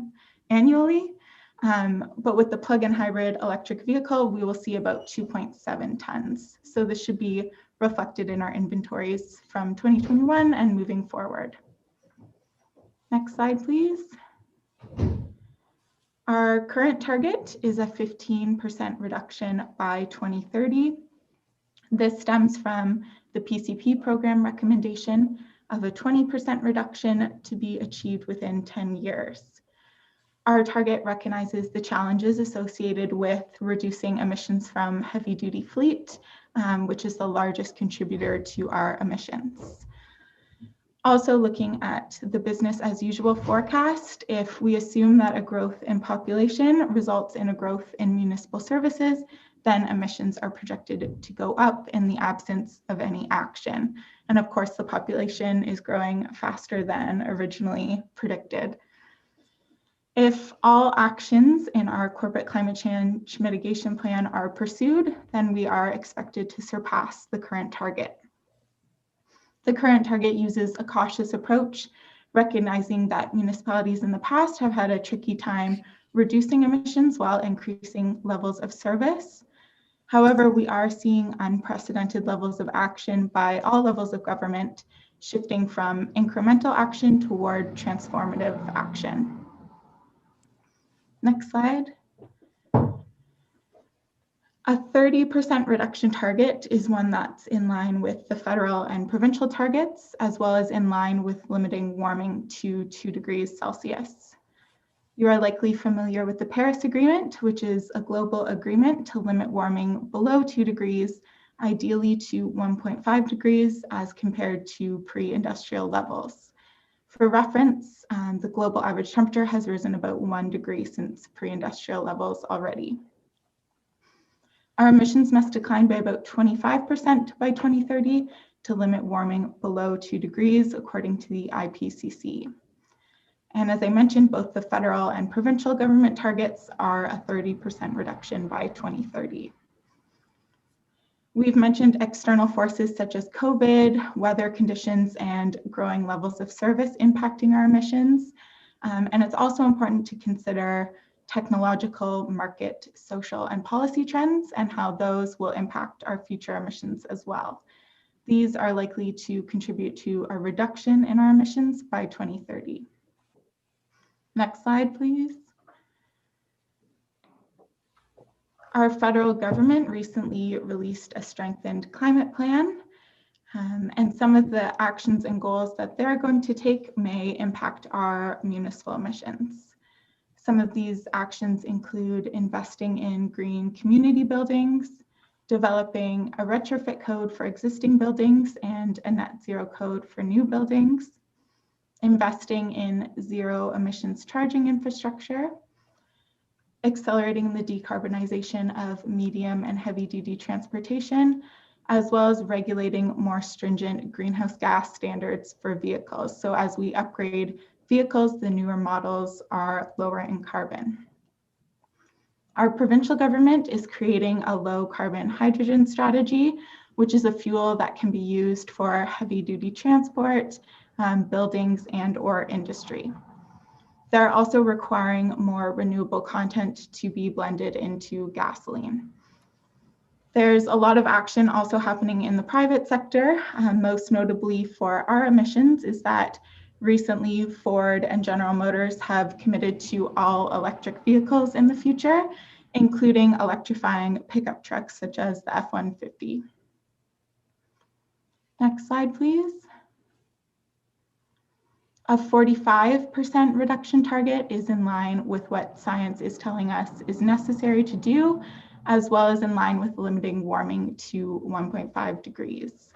annually. But with the plug-in hybrid electric vehicle, we will see about 2.7 tons. So this should be reflected in our inventories from 2021 and moving forward. Next slide, please. Our current target is a 15% reduction by 2030. This stems from the PCP program recommendation of a 20% reduction to be achieved within 10 years. Our target recognizes the challenges associated with reducing emissions from heavy-duty fleet, which is the largest contributor to our emissions. Also looking at the business as usual forecast, if we assume that a growth in population results in a growth in municipal services, then emissions are projected to go up in the absence of any action. And of course, the population is growing faster than originally predicted. If all actions in our corporate climate change mitigation plan are pursued, then we are expected to surpass the current target. The current target uses a cautious approach, recognizing that municipalities in the past have had a tricky time reducing emissions while increasing levels of service. However, we are seeing unprecedented levels of action by all levels of government, shifting from incremental action toward transformative action. Next slide. A 30% reduction target is one that's in line with the federal and provincial targets, as well as in line with limiting warming to 2 degrees Celsius. You are likely familiar with the Paris Agreement, which is a global agreement to limit warming below 2 degrees, ideally to 1.5 degrees as compared to pre-industrial levels. For reference, the global average temperature has risen about 1 degree since pre-industrial levels already. Our emissions must decline by about 25% by 2030 to limit warming below 2 degrees, according to the IPCC. And as I mentioned, both the federal and provincial government targets are a 30% reduction by 2030. We've mentioned external forces such as COVID, weather conditions, and growing levels of service impacting our emissions. And it's also important to consider technological, market, social, and policy trends and how those will impact our future emissions as well. These are likely to contribute to a reduction in our emissions by 2030. Next slide, please. Our federal government recently released a strengthened climate plan, and some of the actions and goals that they're going to take may impact our municipal emissions. Some of these actions include investing in green community buildings, developing a retrofit code for existing buildings and a net zero code for new buildings, investing in zero emissions charging infrastructure, accelerating the decarbonization of medium and heavy duty transportation, as well as regulating more stringent greenhouse gas standards for vehicles. So as we upgrade vehicles, the newer models are lower in carbon. Our provincial government is creating a low carbon hydrogen strategy, which is a fuel that can be used for heavy duty transport, buildings, and/or industry. They're also requiring more renewable content to be blended into gasoline. There's a lot of action also happening in the private sector. Most notably for our emissions is that recently Ford and General Motors have committed to all electric vehicles in the future, including electrifying pickup trucks such as the F-150. Next slide, please. A 45% reduction target is in line with what science is telling us is necessary to do, as well as in line with limiting warming to 1.5 degrees.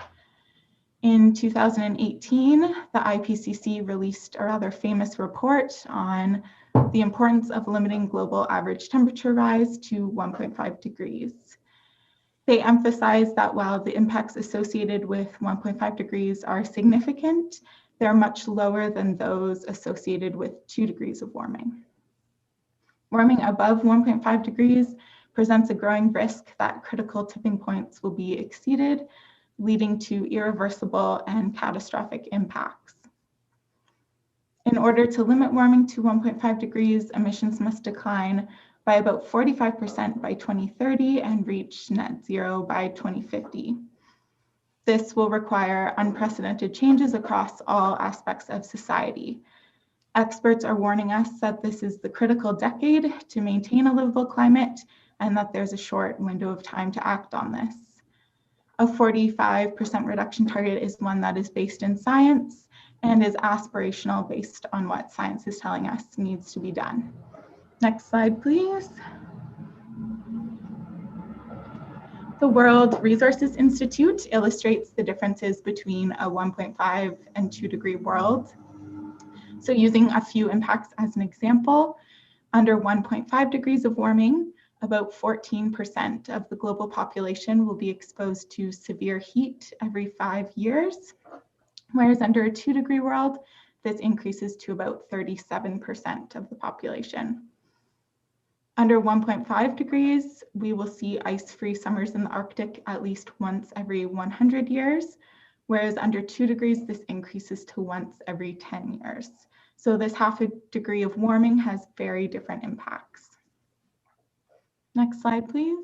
In 2018, the IPCC released a rather famous report on the importance of limiting global average temperature rise to 1.5 degrees. They emphasize that while the impacts associated with 1.5 degrees are significant, they're much lower than those associated with 2 degrees of warming. Warming above 1.5 degrees presents a growing risk that critical tipping points will be exceeded, leading to irreversible and catastrophic impacts. In order to limit warming to 1.5 degrees, emissions must decline by about 45% by 2030 and reach net zero by 2050. This will require unprecedented changes across all aspects of society. Experts are warning us that this is the critical decade to maintain a livable climate and that there's a short window of time to act on this. A 45% reduction target is one that is based in science and is aspirational based on what science is telling us needs to be done. Next slide, please. The World Resources Institute illustrates the differences between a 1.5 and 2 degree world. So using a few impacts as an example, under 1.5 degrees of warming, about 14% of the global population will be exposed to severe heat every 5 years, whereas under a 2 degree world, this increases to about 37% of the population. Under 1.5 degrees, we will see ice-free summers in the Arctic at least once every 100 years, whereas under 2 degrees, this increases to once every 10 years. So this half a degree of warming has very different impacts. Next slide, please.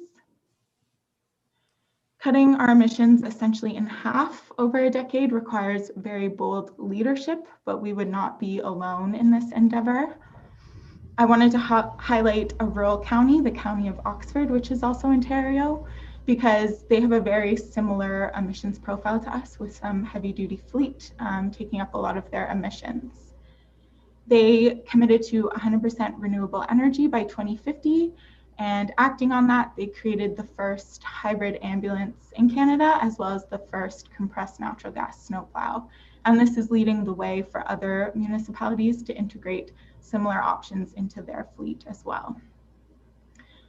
Cutting our emissions essentially in half over a decade requires very bold leadership, but we would not be alone in this endeavor. I wanted to highlight a rural county, the county of Oxford, which is also Ontario, because they have a very similar emissions profile to us with some heavy duty fleet taking up a lot of their emissions. They committed to 100% renewable energy by 2050, and acting on that, they created the first hybrid ambulance in Canada, as well as the first compressed natural gas snowplow. and this is leading the way for other municipalities to integrate similar options into their fleet as well.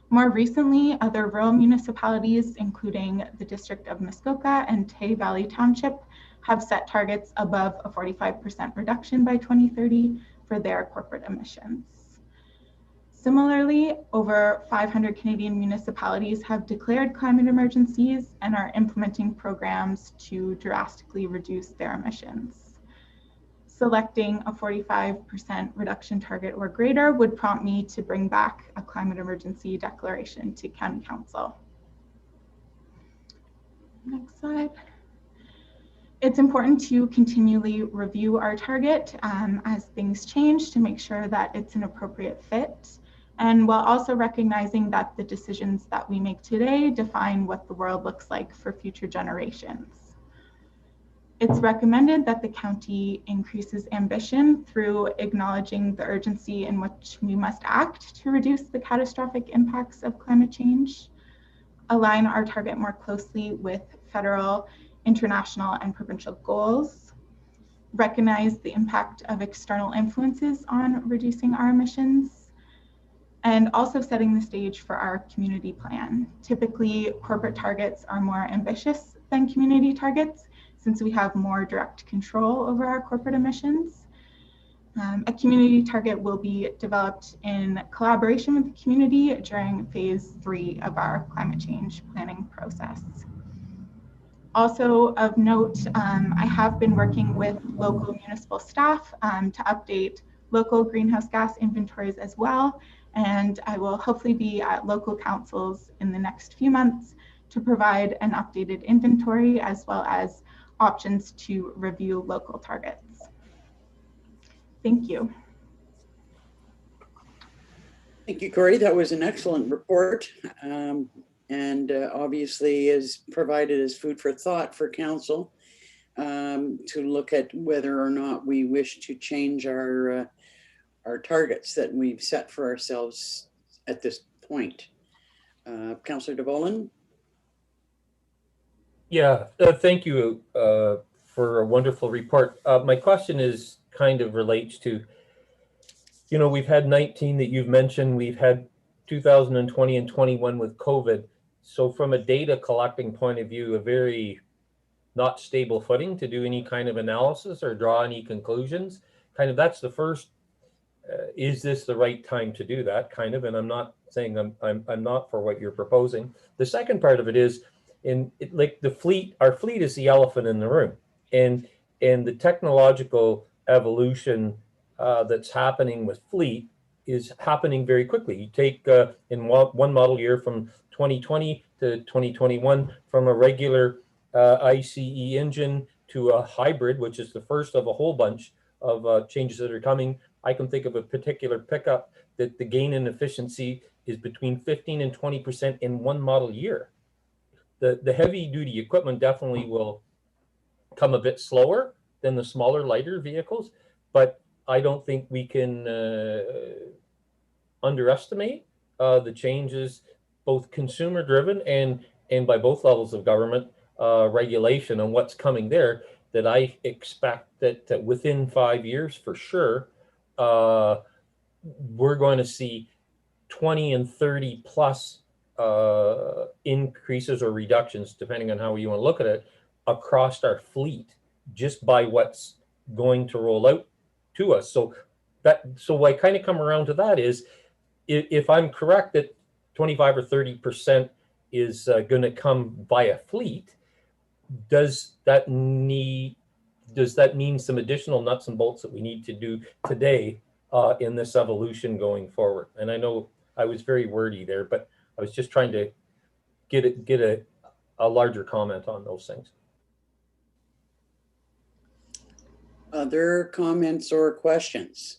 More recently, other rural municipalities, including the District of Muskoka and Tay Valley Township, have set targets above a 45% reduction by 2030 for their corporate emissions. Similarly, over 500 Canadian municipalities have declared climate emergencies and are implementing programs to drastically reduce their emissions. Selecting a 45% reduction target or greater would prompt me to bring back a climate emergency declaration to County Council. Next slide. It's important to continually review our target as things change to make sure that it's an appropriate fit, and while also recognizing that the decisions that we make today define what the world looks like for future generations. It's recommended that the county increases ambition through acknowledging the urgency in which we must act to reduce the catastrophic impacts of climate change, align our target more closely with federal, international, and provincial goals, recognize the impact of external influences on reducing our emissions, and also setting the stage for our community plan. Typically, corporate targets are more ambitious than community targets since we have more direct control over our corporate emissions. A community target will be developed in collaboration with the community during phase 3 of our climate change planning process. Also of note, I have been working with local municipal staff to update local greenhouse gas inventories as well, and I will hopefully be at local councils in the next few months to provide an updated inventory as well as options to review local targets. Thank you. Thank you, Corey. That was an excellent report. And obviously is provided as food for thought for council to look at whether or not we wish to change our targets that we've set for ourselves at this point. Councillor de Vollen? Yeah, thank you for a wonderful report. My question is kind of relates to, you know, we've had 19 that you've mentioned, we've had 2020 and 21 with COVID. So from a data collecting point of view, a very not stable footing to do any kind of analysis or draw any conclusions. Kind of that's the first, is this the right time to do that kind of, and I'm not saying I'm not for what you're proposing. The second part of it is, like the fleet, our fleet is the elephant in the room, and the technological evolution that's happening with fleet is happening very quickly. You take in one model year from 2020 to 2021, from a regular ICE engine to a hybrid, which is the first of a whole bunch of changes that are coming. I can think of a particular pickup that the gain in efficiency is between 15 and 20% in one model year. The heavy duty equipment definitely will come a bit slower than the smaller, lighter vehicles, but I don't think we can underestimate the changes, both consumer driven and by both levels of government regulation on what's coming there, that I expect that within 5 years for sure, we're going to see 20 and 30 plus increases or reductions, depending on how you want to look at it, across our fleet, just by what's going to roll out to us. So I kind of come around to that is, if I'm correct that 25 or 30% is going to come via fleet, does that mean some additional nuts and bolts that we need to do today in this evolution going forward? And I know I was very wordy there, but I was just trying to get a larger comment on those things. Other comments or questions?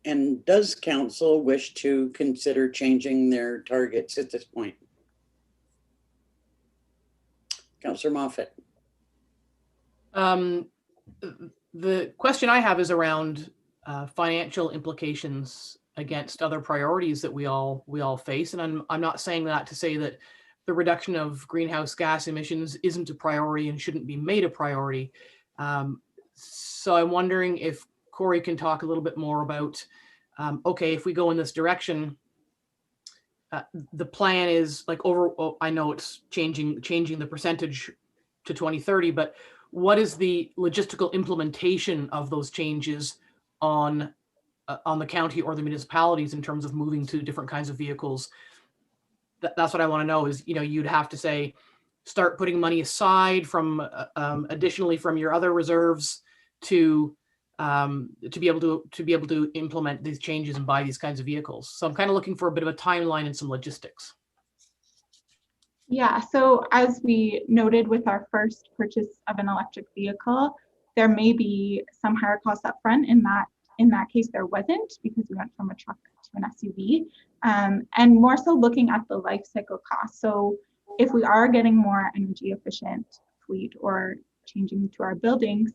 And does council wish to consider changing their targets at this point? Councillor Moffatt. The question I have is around financial implications against other priorities that we all face, and I'm not saying that to say that the reduction of greenhouse gas emissions isn't a priority and shouldn't be made a priority. So I'm wondering if Corey can talk a little bit more about, okay, if we go in this direction, the plan is like I know it's changing the percentage to 2030, but what is the logistical implementation of those changes on the county or the municipalities in terms of moving to different kinds of vehicles? That's what I want to know is, you'd have to say, start putting money aside from additionally from your other reserves to be able to implement these changes and buy these kinds of vehicles. So I'm kind of looking for a bit of a timeline and some logistics. Yeah, so as we noted with our first purchase of an electric vehicle, there may be some higher costs up front. In that case, there wasn't, because we went from a truck to an SUV, and more so looking at the life cycle costs. So if we are getting more energy efficient fleet or changing to our buildings,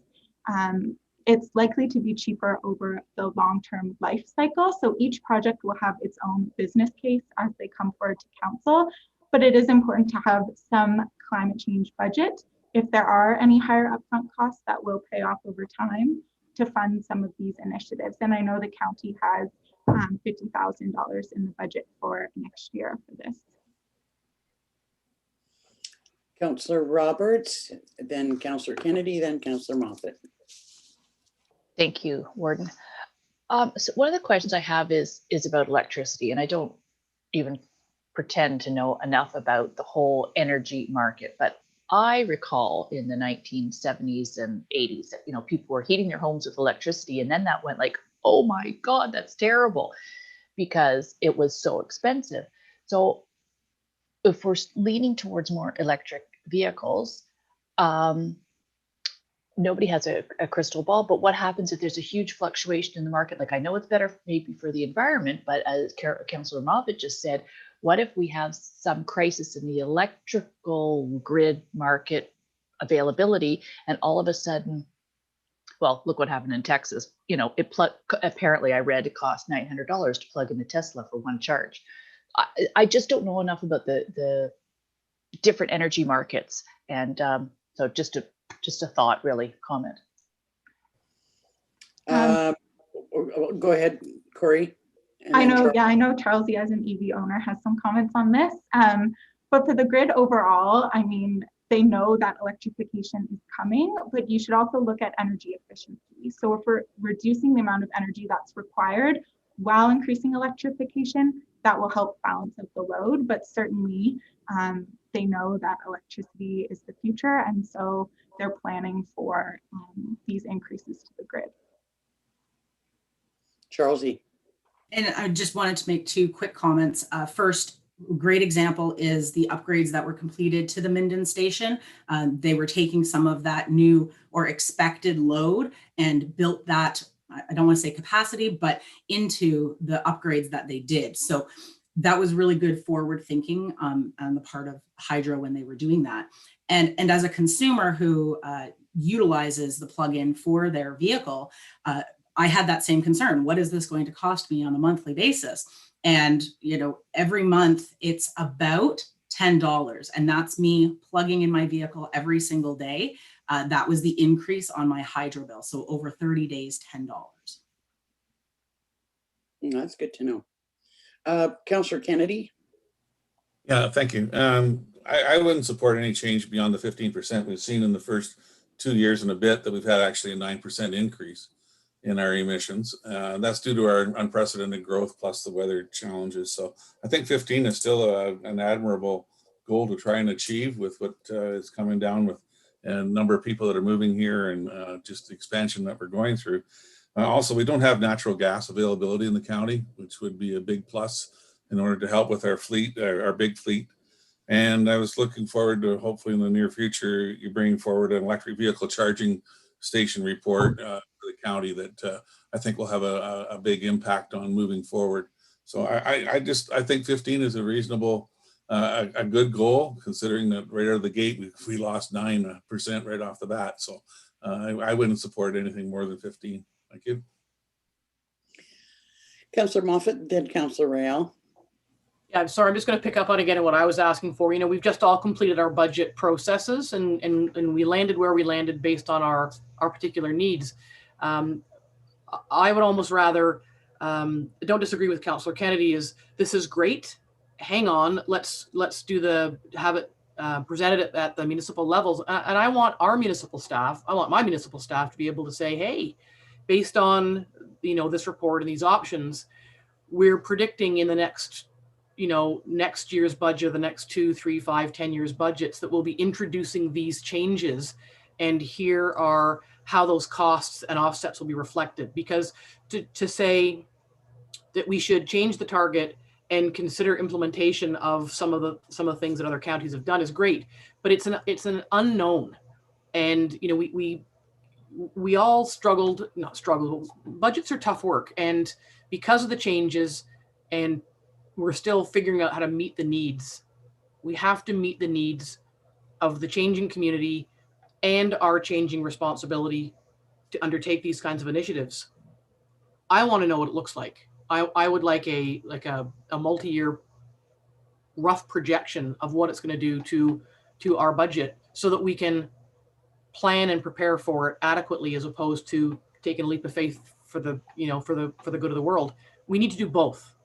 it's likely to be cheaper over the long-term life cycle. So each project will have its own business case as they come forward to council, but it is important to have some climate change budget if there are any higher upfront costs that will pay off over time to fund some of these initiatives. And I know the county has $50,000 in the budget for next year for this. Councillor Roberts, then Councillor Kennedy, then Councillor Moffatt. Thank you, Warden. So one of the questions I have is about electricity, and I don't even pretend to know enough about the whole energy market, but I recall in the 1970s and 80s that, people were heating their homes with electricity, and then that went like, oh my God, that's terrible, because it was so expensive. So if we're leaning towards more electric vehicles, nobody has a crystal ball, but what happens if there's a huge fluctuation in the market? Like, I know it's better maybe for the environment, but as Councillor Moffatt just said, what if we have some crisis in the electrical grid market availability, and all of a sudden, well, look what happened in Texas. Apparently I read it cost $900 to plug in a Tesla for one charge. I just don't know enough about the different energy markets, and so just a thought, really, comment. Go ahead, Corey. I know Charles, as an EV owner, has some comments on this. But for the grid overall, I mean, they know that electrification is coming, but you should also look at energy efficiency. So if we're reducing the amount of energy that's required while increasing electrification, that will help balance out the load. But certainly, they know that electricity is the future, and so they're planning for these increases to the grid. Charlesy. And I just wanted to make two quick comments. First, great example is the upgrades that were completed to the Minden station. They were taking some of that new or expected load and built that, I don't want to say capacity, but into the upgrades that they did. So that was really good forward thinking on the part of Hydro when they were doing that. And as a consumer who utilizes the plug-in for their vehicle, I had that same concern. What is this going to cost me on a monthly basis? And, every month it's about $10, and that's me plugging in my vehicle every single day. That was the increase on my hydro bill. So over 30 days, $10. That's good to know. Councillor Kennedy. Yeah, thank you. I wouldn't support any change beyond the 15%. We've seen in the first 2 years and a bit that we've had actually a 9% increase in our emissions. That's due to our unprecedented growth plus the weather challenges. So I think 15 is still an admirable goal to try and achieve with what is coming down with a number of people that are moving here and just the expansion that we're going through. Also, we don't have natural gas availability in the county, which would be a big plus in order to help with our fleet, our big fleet. And I was looking forward to hopefully in the near future, you bringing forward an electric vehicle charging station report for the county that I think will have a big impact on moving forward. So I think 15 is a reasonable, a good goal, considering that right out of the gate, we lost 9% right off the bat. So I wouldn't support anything more than 15. Thank you. Councillor Moffatt, then Councillor Royale. Yeah, I'm sorry. I'm just going to pick up on again what I was asking for. You know, we've just all completed our budget processes, and we landed where we landed based on our particular needs. I would almost rather, don't disagree with Councillor Kennedy, this is great. Hang on, let's have it presented at the municipal levels. And I want my municipal staff to be able to say, hey, based on, you know, this report and these options, we're predicting in the next, you know, next year's budget, the next 2, 3, 5, 10 years budgets, that we'll be introducing these changes. And here are how those costs and offsets will be reflected. Because to say that we should change the target and consider implementation of some of the things that other counties have done is great, but it's an unknown. And you know, we all not struggled. Budgets are tough work, and because of the changes, and we're still figuring out how to meet the needs. We have to meet the needs of the changing community and our changing responsibility to undertake these kinds of initiatives. I want to know what it looks like. I would like a multi-year rough projection of what it's going to do to our budget, so that we can plan and prepare for it adequately, as opposed to taking a leap of faith for the good of the world. We need to do both.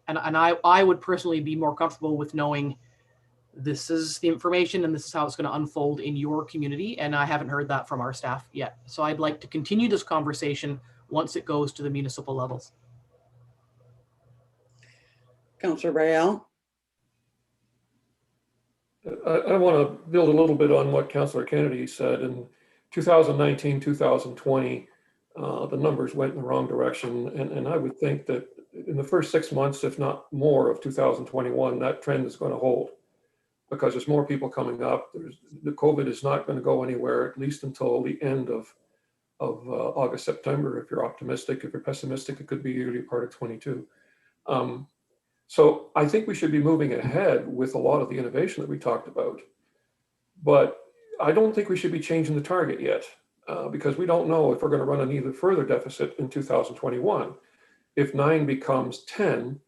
And I would personally be more comfortable with knowing this is the information and this is how it's going to unfold in your community. And I haven't heard that from our staff yet. So I'd like to continue this conversation once it goes to the municipal levels. Councillor Rael. I want to build a little bit on what Councillor Kennedy said. In 2019, 2020, the numbers went in the wrong direction. And I would think that in the first 6 months, if not more, of 2021, that trend is going to hold, because there's more people coming up. The COVID is not going to go anywhere, at least until the end of August, September. If you're optimistic, if you're pessimistic, it could be early part of 22. So I think we should be moving ahead with a lot of the innovation that we talked about. But I don't think we should be changing the target yet, because we don't know if we're going to run an even further deficit in 2021. If 9 becomes 10,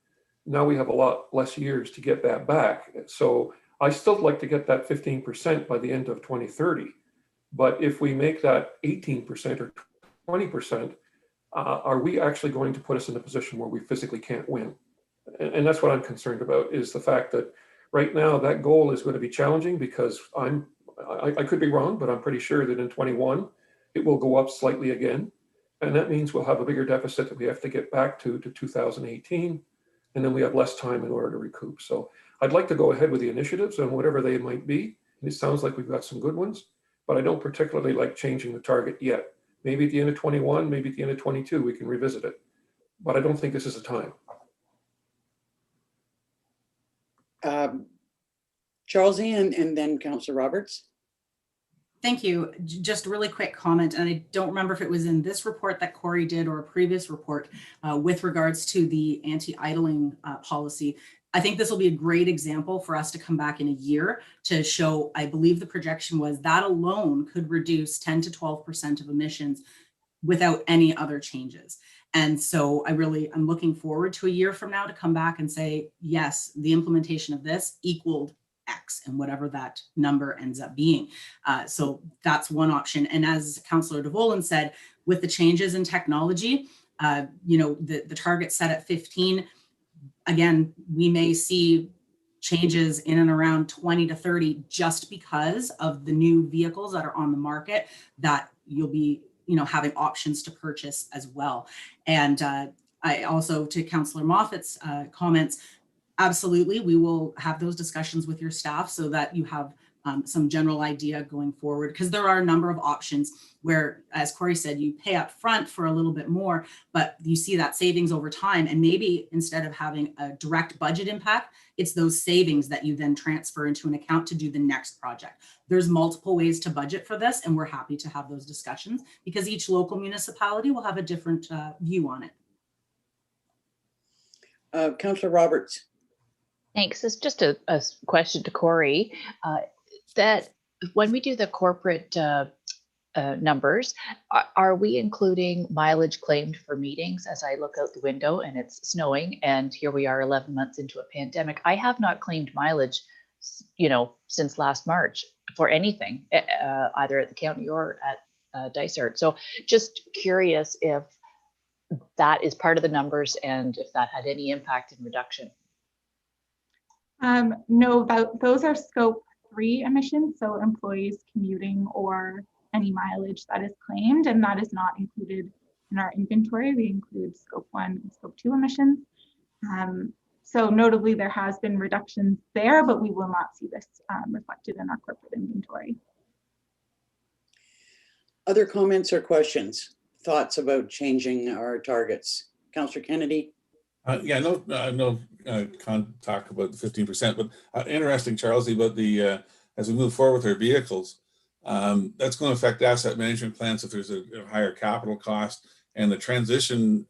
now we have a lot less years to get that back. So I still like to get that 15% by the end of 2030. But if we make that 18% or 20%, are we actually going to put us in a position where we physically can't win? And that's what I'm concerned about, is the fact that right now that goal is going to be challenging, because I could be wrong, but I'm pretty sure that in 21, it will go up slightly again. And that means we'll have a bigger deficit that we have to get back to 2018. And then we have less time in order to recoup. So I'd like to go ahead with the initiatives and whatever they might be. And it sounds like we've got some good ones, but I don't particularly like changing the target yet. Maybe at the end of 21, maybe at the end of 22, we can revisit it. But I don't think this is the time. Charles Ian and then Councillor Roberts. Thank you. Just a really quick comment, and I don't remember if it was in this report that Corey did or a previous report with regards to the anti-idling policy. I think this will be a great example for us to come back in a year to show, I believe the projection was that alone could reduce 10 to 12% of emissions without any other changes. And so I'm looking forward to a year from now to come back and say, yes, the implementation of this equaled X and whatever that number ends up being. So that's one option. And as Councillor DeVolen said, with the changes in technology, the target set at 15, again, we may see changes in and around 20 to 30 just because of the new vehicles that are on the market that you'll be having options to purchase as well. And I also, to Councillor Moffatt's comments, absolutely, we will have those discussions with your staff so that you have some general idea going forward, because there are a number of options where, as Corey said, you pay up front for a little bit more, but you see that savings over time. And maybe instead of having a direct budget impact, it's those savings that you then transfer into an account to do the next project. There's multiple ways to budget for this, and we're happy to have those discussions because each local municipality will have a different view on it. Councillor Roberts. Thanks. It's just a question to Corey. That when we do the corporate numbers. Are we including mileage claimed for meetings? As I look out the window and it's snowing, and here we are 11 months into a pandemic, I have not claimed mileage, since last March for anything, either at the county or at Dysart. So just curious if that is part of the numbers and if that had any impact in reduction. No, those are scope 3 emissions, so employees commuting or any mileage that is claimed, and that is not included in our inventory. We include scope 1 and scope 2 emissions. So notably, there has been reductions there, but we will not see this reflected in our corporate inventory. Other comments or questions, thoughts about changing our targets? Councillor Kennedy? No, can't talk about the 15%, but interesting, Charles, about the, as we move forward with our vehicles, that's going to affect asset management plans if there's a higher capital cost and the transition.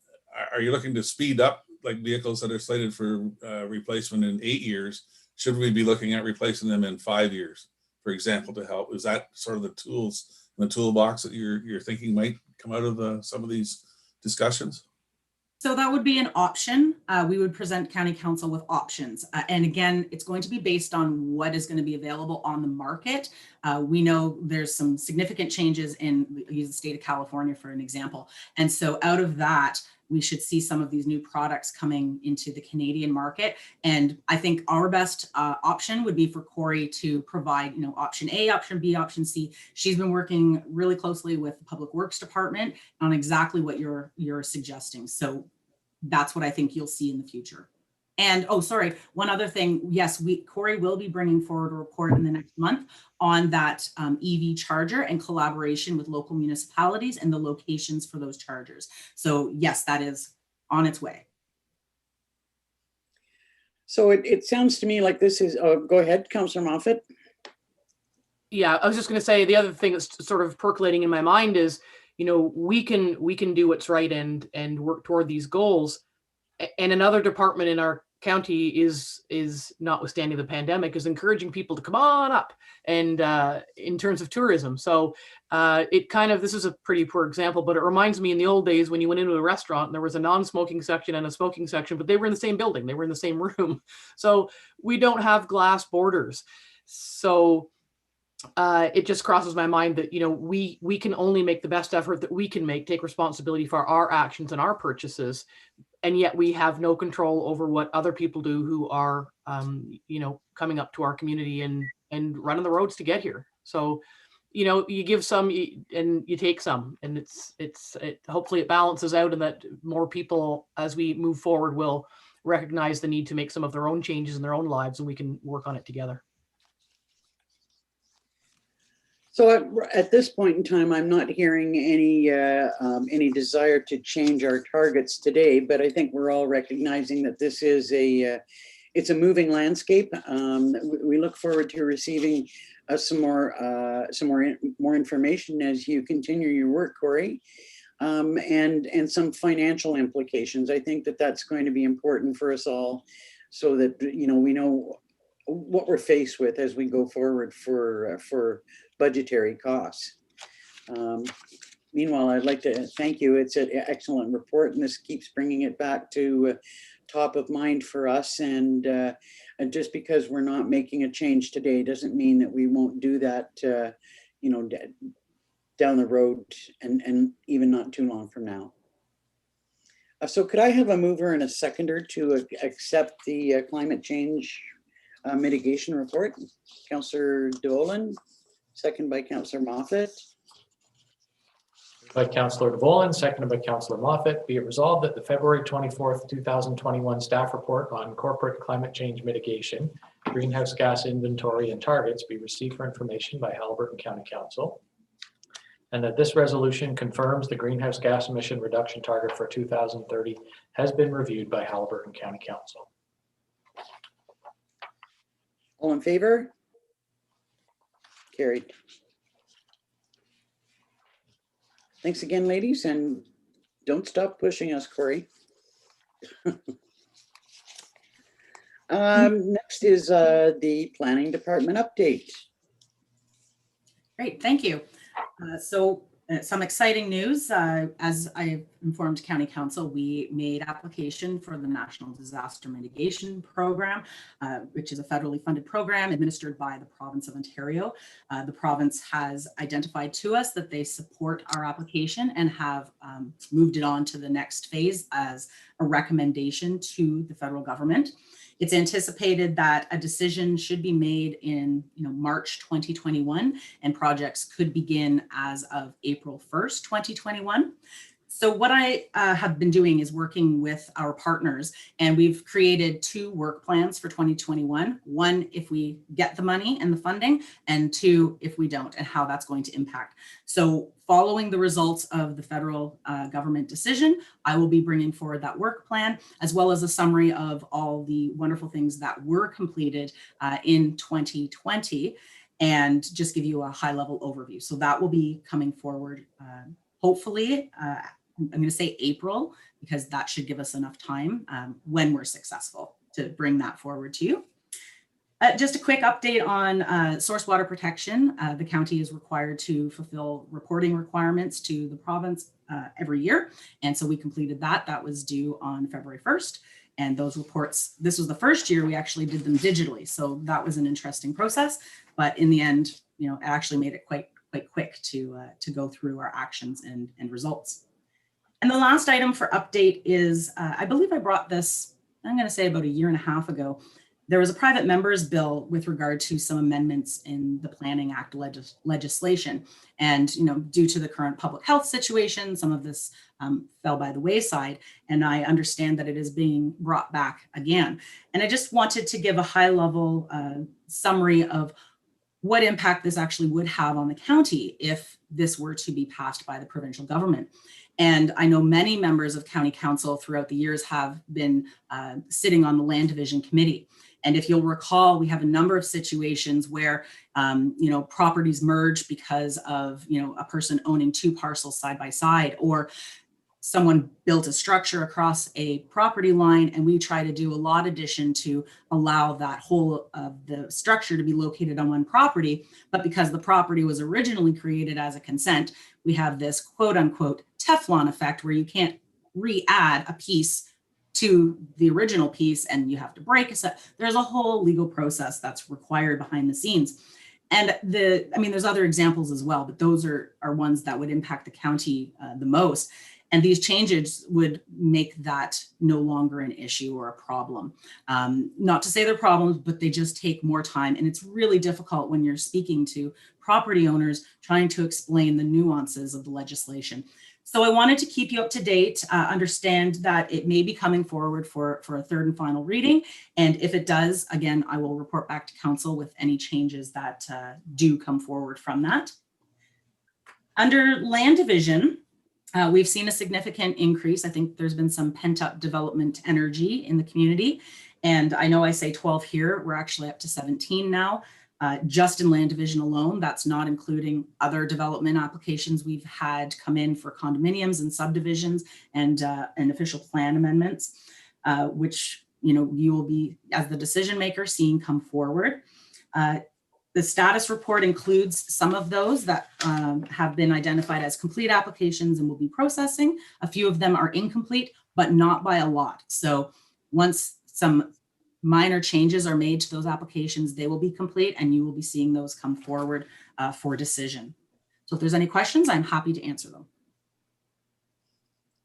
Are you looking to speed up like vehicles that are slated for replacement in 8 years? Should we be looking at replacing them in 5 years, for example, to help? Is that sort of the tools in the toolbox that you're thinking might come out of some of these discussions? So that would be an option. We would present county council with options. And again, it's going to be based on what is going to be available on the market. We know there's some significant changes in, use the state of California for an example. And so out of that, we should see some of these new products coming into the Canadian market. And I think our best option would be for Corey to provide, option A, option B, option C. She's been working really closely with the Public Works Department on exactly what you're suggesting. So that's what I think you'll see in the future. And, one other thing. Yes, Corey will be bringing forward a report in the next month on that EV charger and collaboration with local municipalities and the locations for those chargers. So yes, that is on its way. So it sounds to me like this is, go ahead, Councillor Moffatt. Yeah, I was just going to say the other thing that's sort of percolating in my mind is, we can do what's right and work toward these goals. And another department in our county is notwithstanding the pandemic, is encouraging people to come on up and in terms of tourism. So this is a pretty poor example, but it reminds me in the old days when you went into a restaurant and there was a non-smoking section and a smoking section, but they were in the same building, they were in the same room. So we don't have glass borders. So it just crosses my mind that, we can only make the best effort that we can make, take responsibility for our actions and our purchases. And yet we have no control over what other people do who are, coming up to our community and running the roads to get here. So, you give some and you take some, and it hopefully it balances out, and that more people as we move forward will recognize the need to make some of their own changes in their own lives, and we can work on it together. So at this point in time, I'm not hearing any desire to change our targets today, but I think we're all recognizing that this is it's a moving landscape. We look forward to receiving some more information as you continue your work, Corey, and some financial implications. I think that that's going to be important for us all, so that we know what we're faced with as we go forward for budgetary costs. Meanwhile, I'd like to thank you. It's an excellent report, and this keeps bringing it back to top of mind for us. And just because we're not making a change today doesn't mean that we won't do that, down the road, and even not too long from now. So could I have a mover and a seconder to accept the climate change mitigation report? Councillor Dolan, second by Councillor Moffatt. By Councillor Dolan, seconded by Councillor Moffatt. Be it resolved that the February 24th, 2021 staff report on corporate climate change mitigation, greenhouse gas inventory and targets be received for information by Haliburton County Council, and that this resolution confirms the greenhouse gas emission reduction target for 2030 has been reviewed by Haliburton County Council. All in favor? Carried. Thanks again, ladies, and don't stop pushing us, Corey. Next is the Planning Department update. Great, thank you. Some exciting news. As I informed County Council, we made application for the National Disaster Mitigation Program, which is a federally funded program administered by the province of Ontario. The province has identified to us that they support our application and have moved it on to the next phase as a recommendation to the federal government. It's anticipated that a decision should be made in March 2021, and projects could begin as of April 1st, 2021. So what I have been doing is working with our partners, and we've created 2 work plans for 2021. 1, if we get the money and the funding, and 2, if we don't, and how that's going to impact. So following the results of the federal government decision, I will be bringing forward that work plan, as well as a summary of all the wonderful things that were completed in 2020, and just give you a high-level overview. So that will be coming forward, hopefully, I'm going to say April, because that should give us enough time when we're successful to bring that forward to you. Just a quick update on source water protection. The county is required to fulfill reporting requirements to the province every year. And so we completed that. That was due on February 1st. And those reports, this was the first year we actually did them digitally. So that was an interesting process. But in the end, it actually made it quite quick to go through our actions and results. And the last item for update is, I believe I brought this, I'm going to say about 1.5 years ago. There was a private member's bill with regard to some amendments in the Planning Act legislation. And, due to the current public health situation, some of this fell by the wayside. And I understand that it is being brought back again. And I just wanted to give a high level summary of what impact this actually would have on the county if this were to be passed by the provincial government. And I know many members of county council throughout the years have been sitting on the land division committee. And if you'll recall, we have a number of situations where, properties merge because of, a person owning 2 parcels side by side, or someone built a structure across a property line, and we try to do a lot addition to allow that whole of the structure to be located on one property. But because the property was originally created as a consent, we have this quote unquote Teflon effect where you can't re-add a piece to the original piece and you have to break a set. There's a whole legal process that's required behind the scenes. And there's other examples as well, but those are ones that would impact the county the most. And these changes would make that no longer an issue or a problem. Not to say they're problems, but they just take more time. And it's really difficult when you're speaking to property owners trying to explain the nuances of the legislation. So I wanted to keep you up to date, understand that it may be coming forward for a 3rd and final reading. And if it does, again, I will report back to council with any changes that do come forward from that. Under land division, we've seen a significant increase. I think there's been some pent-up development energy in the community. And I know I say 12 here, we're actually up to 17 now. Just in land division alone, that's not including other development applications we've had come in for condominiums and subdivisions and official plan amendments, which you will be, as the decision maker, seeing come forward. The status report includes some of those that have been identified as complete applications and will be processing. A few of them are incomplete, but not by a lot. So once some minor changes are made to those applications, they will be complete and you will be seeing those come forward for decision. So if there's any questions, I'm happy to answer them.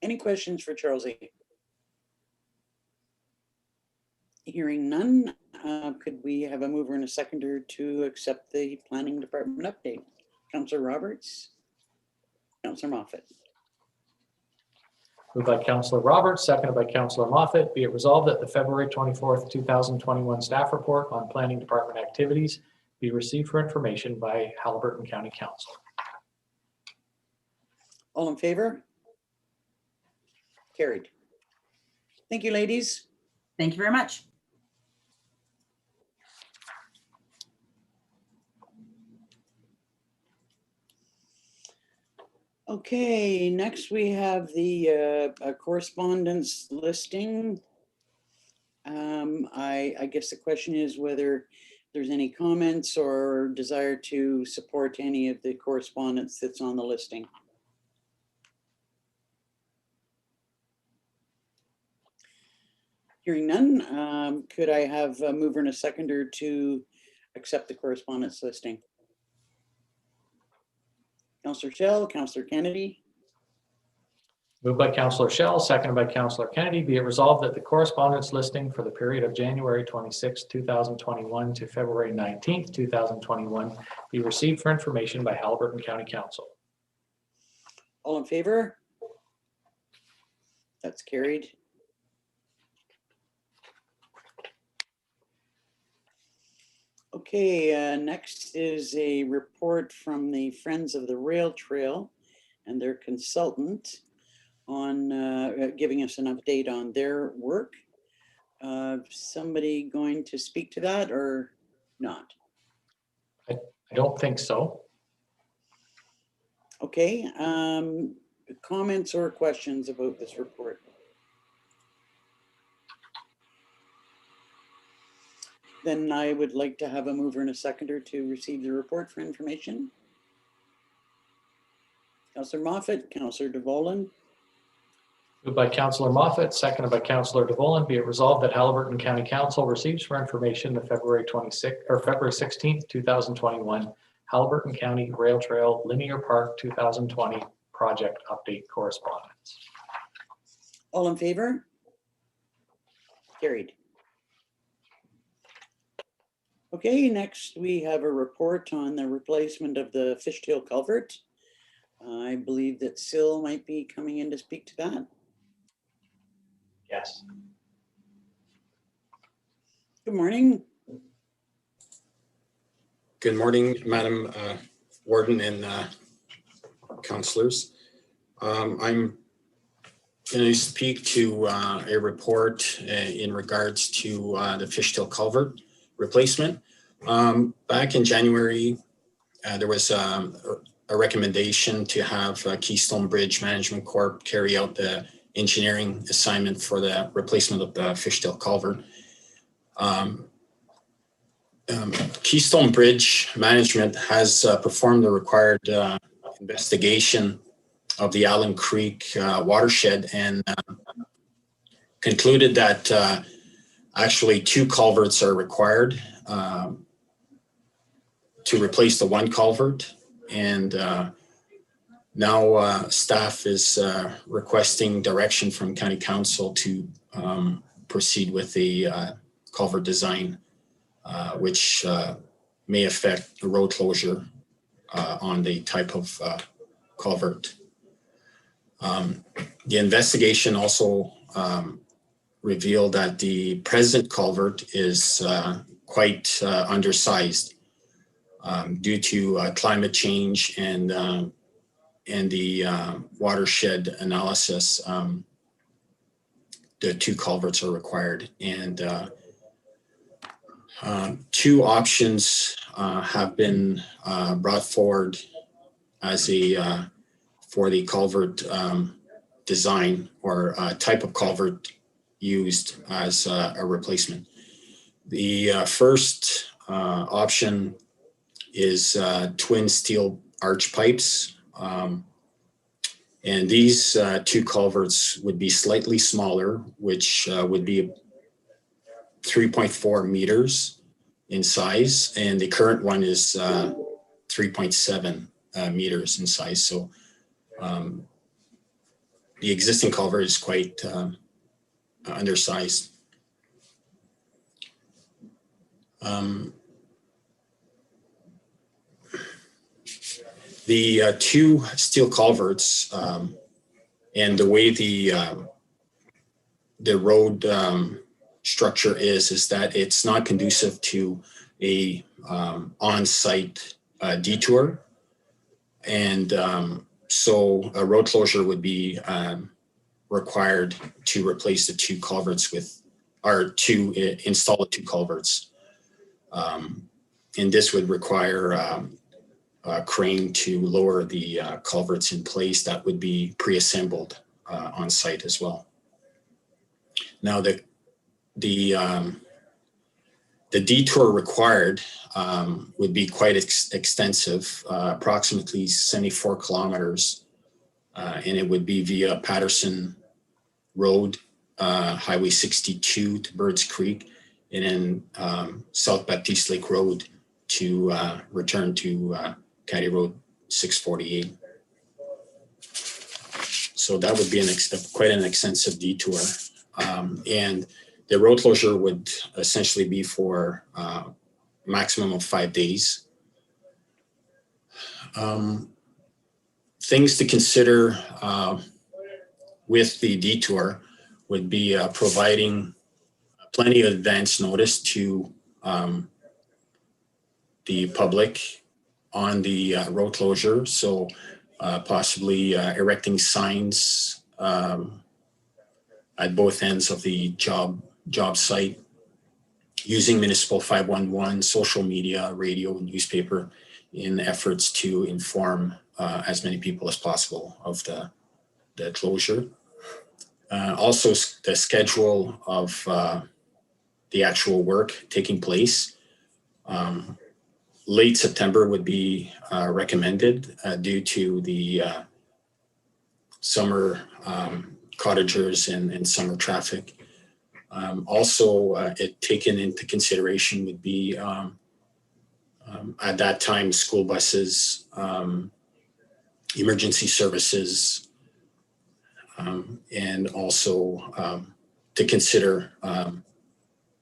Any questions for Charles A? Hearing none, could we have a mover and a seconder to accept the planning department update? Councillor Roberts, Councillor Moffatt. Moved by Councillor Roberts, seconded by Councillor Moffatt. Be it resolved that the February 24th, 2021 staff report on planning department activities be received for information by Haliburton County Council. All in favor? Carried. Thank you, ladies. Thank you very much. Okay, next we have the correspondence listing. I guess the question is whether there's any comments or desire to support any of the correspondence that's on the listing. Hearing none, could I have a mover and a seconder to accept the correspondence listing? Councillor Shell, Councillor Kennedy. Moved by Councillor Shell, seconded by Councillor Kennedy. Be it resolved that the correspondence listing for the period of January 26, 2021 to February 19th, 2021 be received for information by Haliburton County Council. All in favor? That's carried. Okay, next is a report from the Friends of the Rail Trail and their consultant on giving us an update on their work. Somebody going to speak to that or not? I don't think so. Okay, comments or questions about this report? Then I would like to have a mover and a seconder to receive the report for information. Councillor Moffatt, Councillor DeVolen. Moved by Councillor Moffatt, seconded by Councillor DeVolen. Be it resolved that Haliburton County Council receives for information the February 16th, 2021 Haliburton County Rail Trail Linear Park 2020 project update correspondence. All in favor? Carried. Okay, next we have a report on the replacement of the Fishtail culvert. I believe that Sil might be coming in to speak to that. Yes. Good morning. Good morning, Madam Warden and councillors. I'm going to speak to a report in regards to the Fishtail culvert replacement. Back in January, there was a recommendation to have Keystone Bridge Management Corp carry out the engineering assignment for the replacement of the Fishtail culvert. Keystone Bridge Management has performed the required investigation of the Allen Creek watershed and concluded that actually 2 culverts are required to replace the 1 culvert. And now staff is requesting direction from County Council to proceed with the culvert design, which may affect the road closure on the type of culvert. The investigation also revealed that the present culvert is quite undersized due to climate change and the watershed analysis. The 2 culverts are required, and 2 options have been brought forward as a for the culvert design or type of culvert used as a replacement. The first option is twin steel arch pipes. And these 2 culverts would be slightly smaller, which would be 3.4 meters in size. And the current one is 3.7 meters in size. So the existing culvert is quite undersized. The 2 steel culverts and the way the road structure is that it's not conducive to a on-site detour, and so a road closure would be required to replace the 2 culverts with, or to install the 2 culverts, and this would require a crane to lower the culverts in place that would be pre-assembled on site as well. Now the The detour required would be quite extensive, approximately 74 kilometers, and it would be via Patterson Road, Highway 62 to Birds Creek, and then South Baptiste Lake Road to return to Caddy Road 648. So that would be quite an extensive detour. And the road closure would essentially be for maximum of 5 days. Things to consider with the detour would be providing plenty of advance notice to the public on the road closure. So possibly erecting signs at both ends of the job site, using municipal 511, social media, radio, and newspaper in efforts to inform as many people as possible of the closure. Also, the schedule of the actual work taking place. Late September would be recommended due to the summer cottagers and summer traffic. Also, it taken into consideration would be at that time school buses, emergency services, and also to consider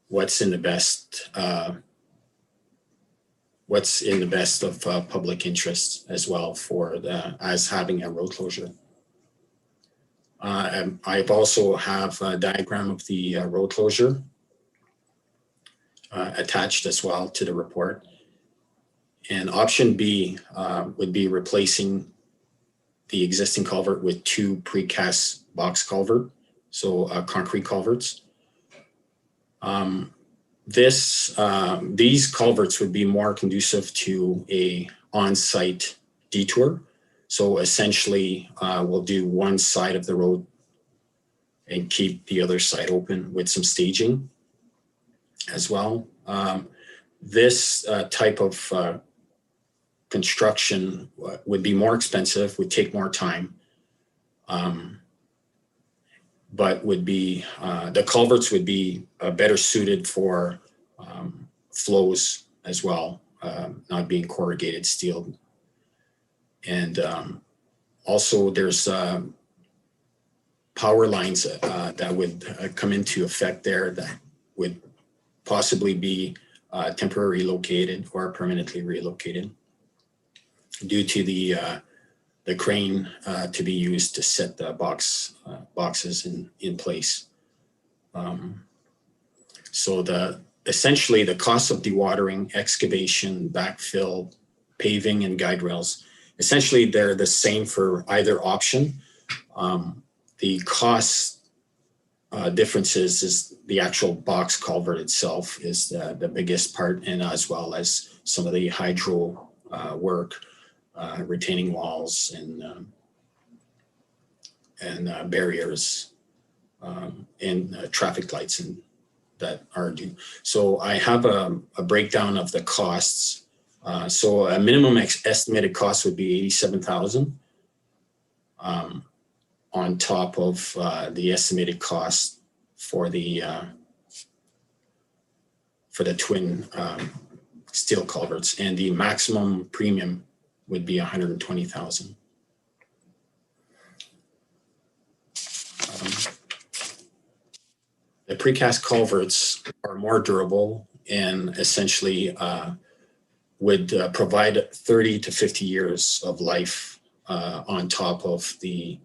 what's in the best of public interest as well for as having a road closure. I've also have a diagram of the road closure attached as well to the report. And option B would be replacing the existing culvert with 2 precast box culvert, so concrete culverts. These culverts would be more conducive to a on-site detour. So essentially, we'll do one side of the road and keep the other side open with some staging as well. This type of construction would be more expensive, would take more time, but would be, the culverts would be better suited for flows as well, not being corrugated steel. And also there's power lines that would come into effect there that would possibly be temporarily located or permanently relocated due to the crane to be used to set the boxes in place. So essentially the cost of dewatering, excavation, backfill, paving, and guide rails, essentially they're the same for either option. The cost differences is the actual box culvert itself is the biggest part, and as well as some of the hydro work, retaining walls and barriers and traffic lights that are due. So I have a breakdown of the costs. So a minimum estimated cost would be $87,000 on top of the estimated cost for the twin steel culverts, and the maximum premium would be $120,000. The precast culverts are more durable and essentially would provide 30 to 50 years of life on top of the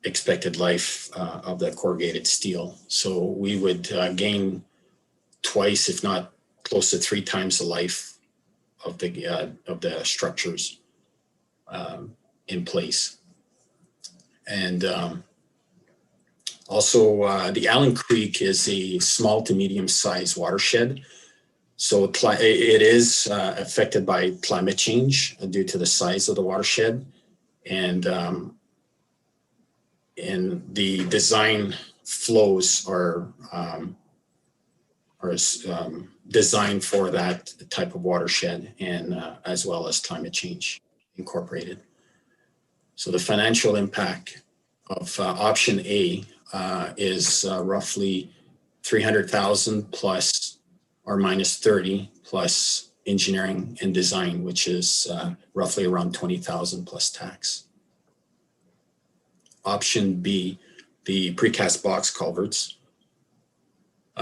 expected life of the corrugated steel. So we would gain twice, if not close to 3 times the life of the structures in place. And also the Allen Creek is a small to medium sized watershed. So it is affected by climate change due to the size of the watershed, and the design flows are designed for that type of watershed, and as well as climate change incorporated. So the financial impact of option A is roughly 300,000 plus or minus 30 plus engineering and design, which is roughly around 20,000 plus tax. Option B, the precast box culverts.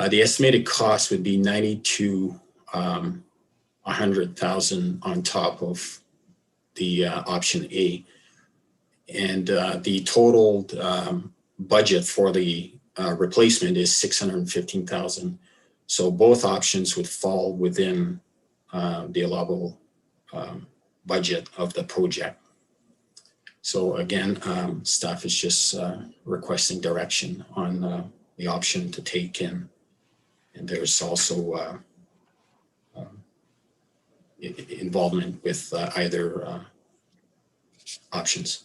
The estimated cost would be 90 to 100,000 on top of the option A. And the total budget for the replacement is 615,000. So both options would fall within the allowable budget of the project. So again, staff is just requesting direction on the option to take in. And there's also involvement with either options.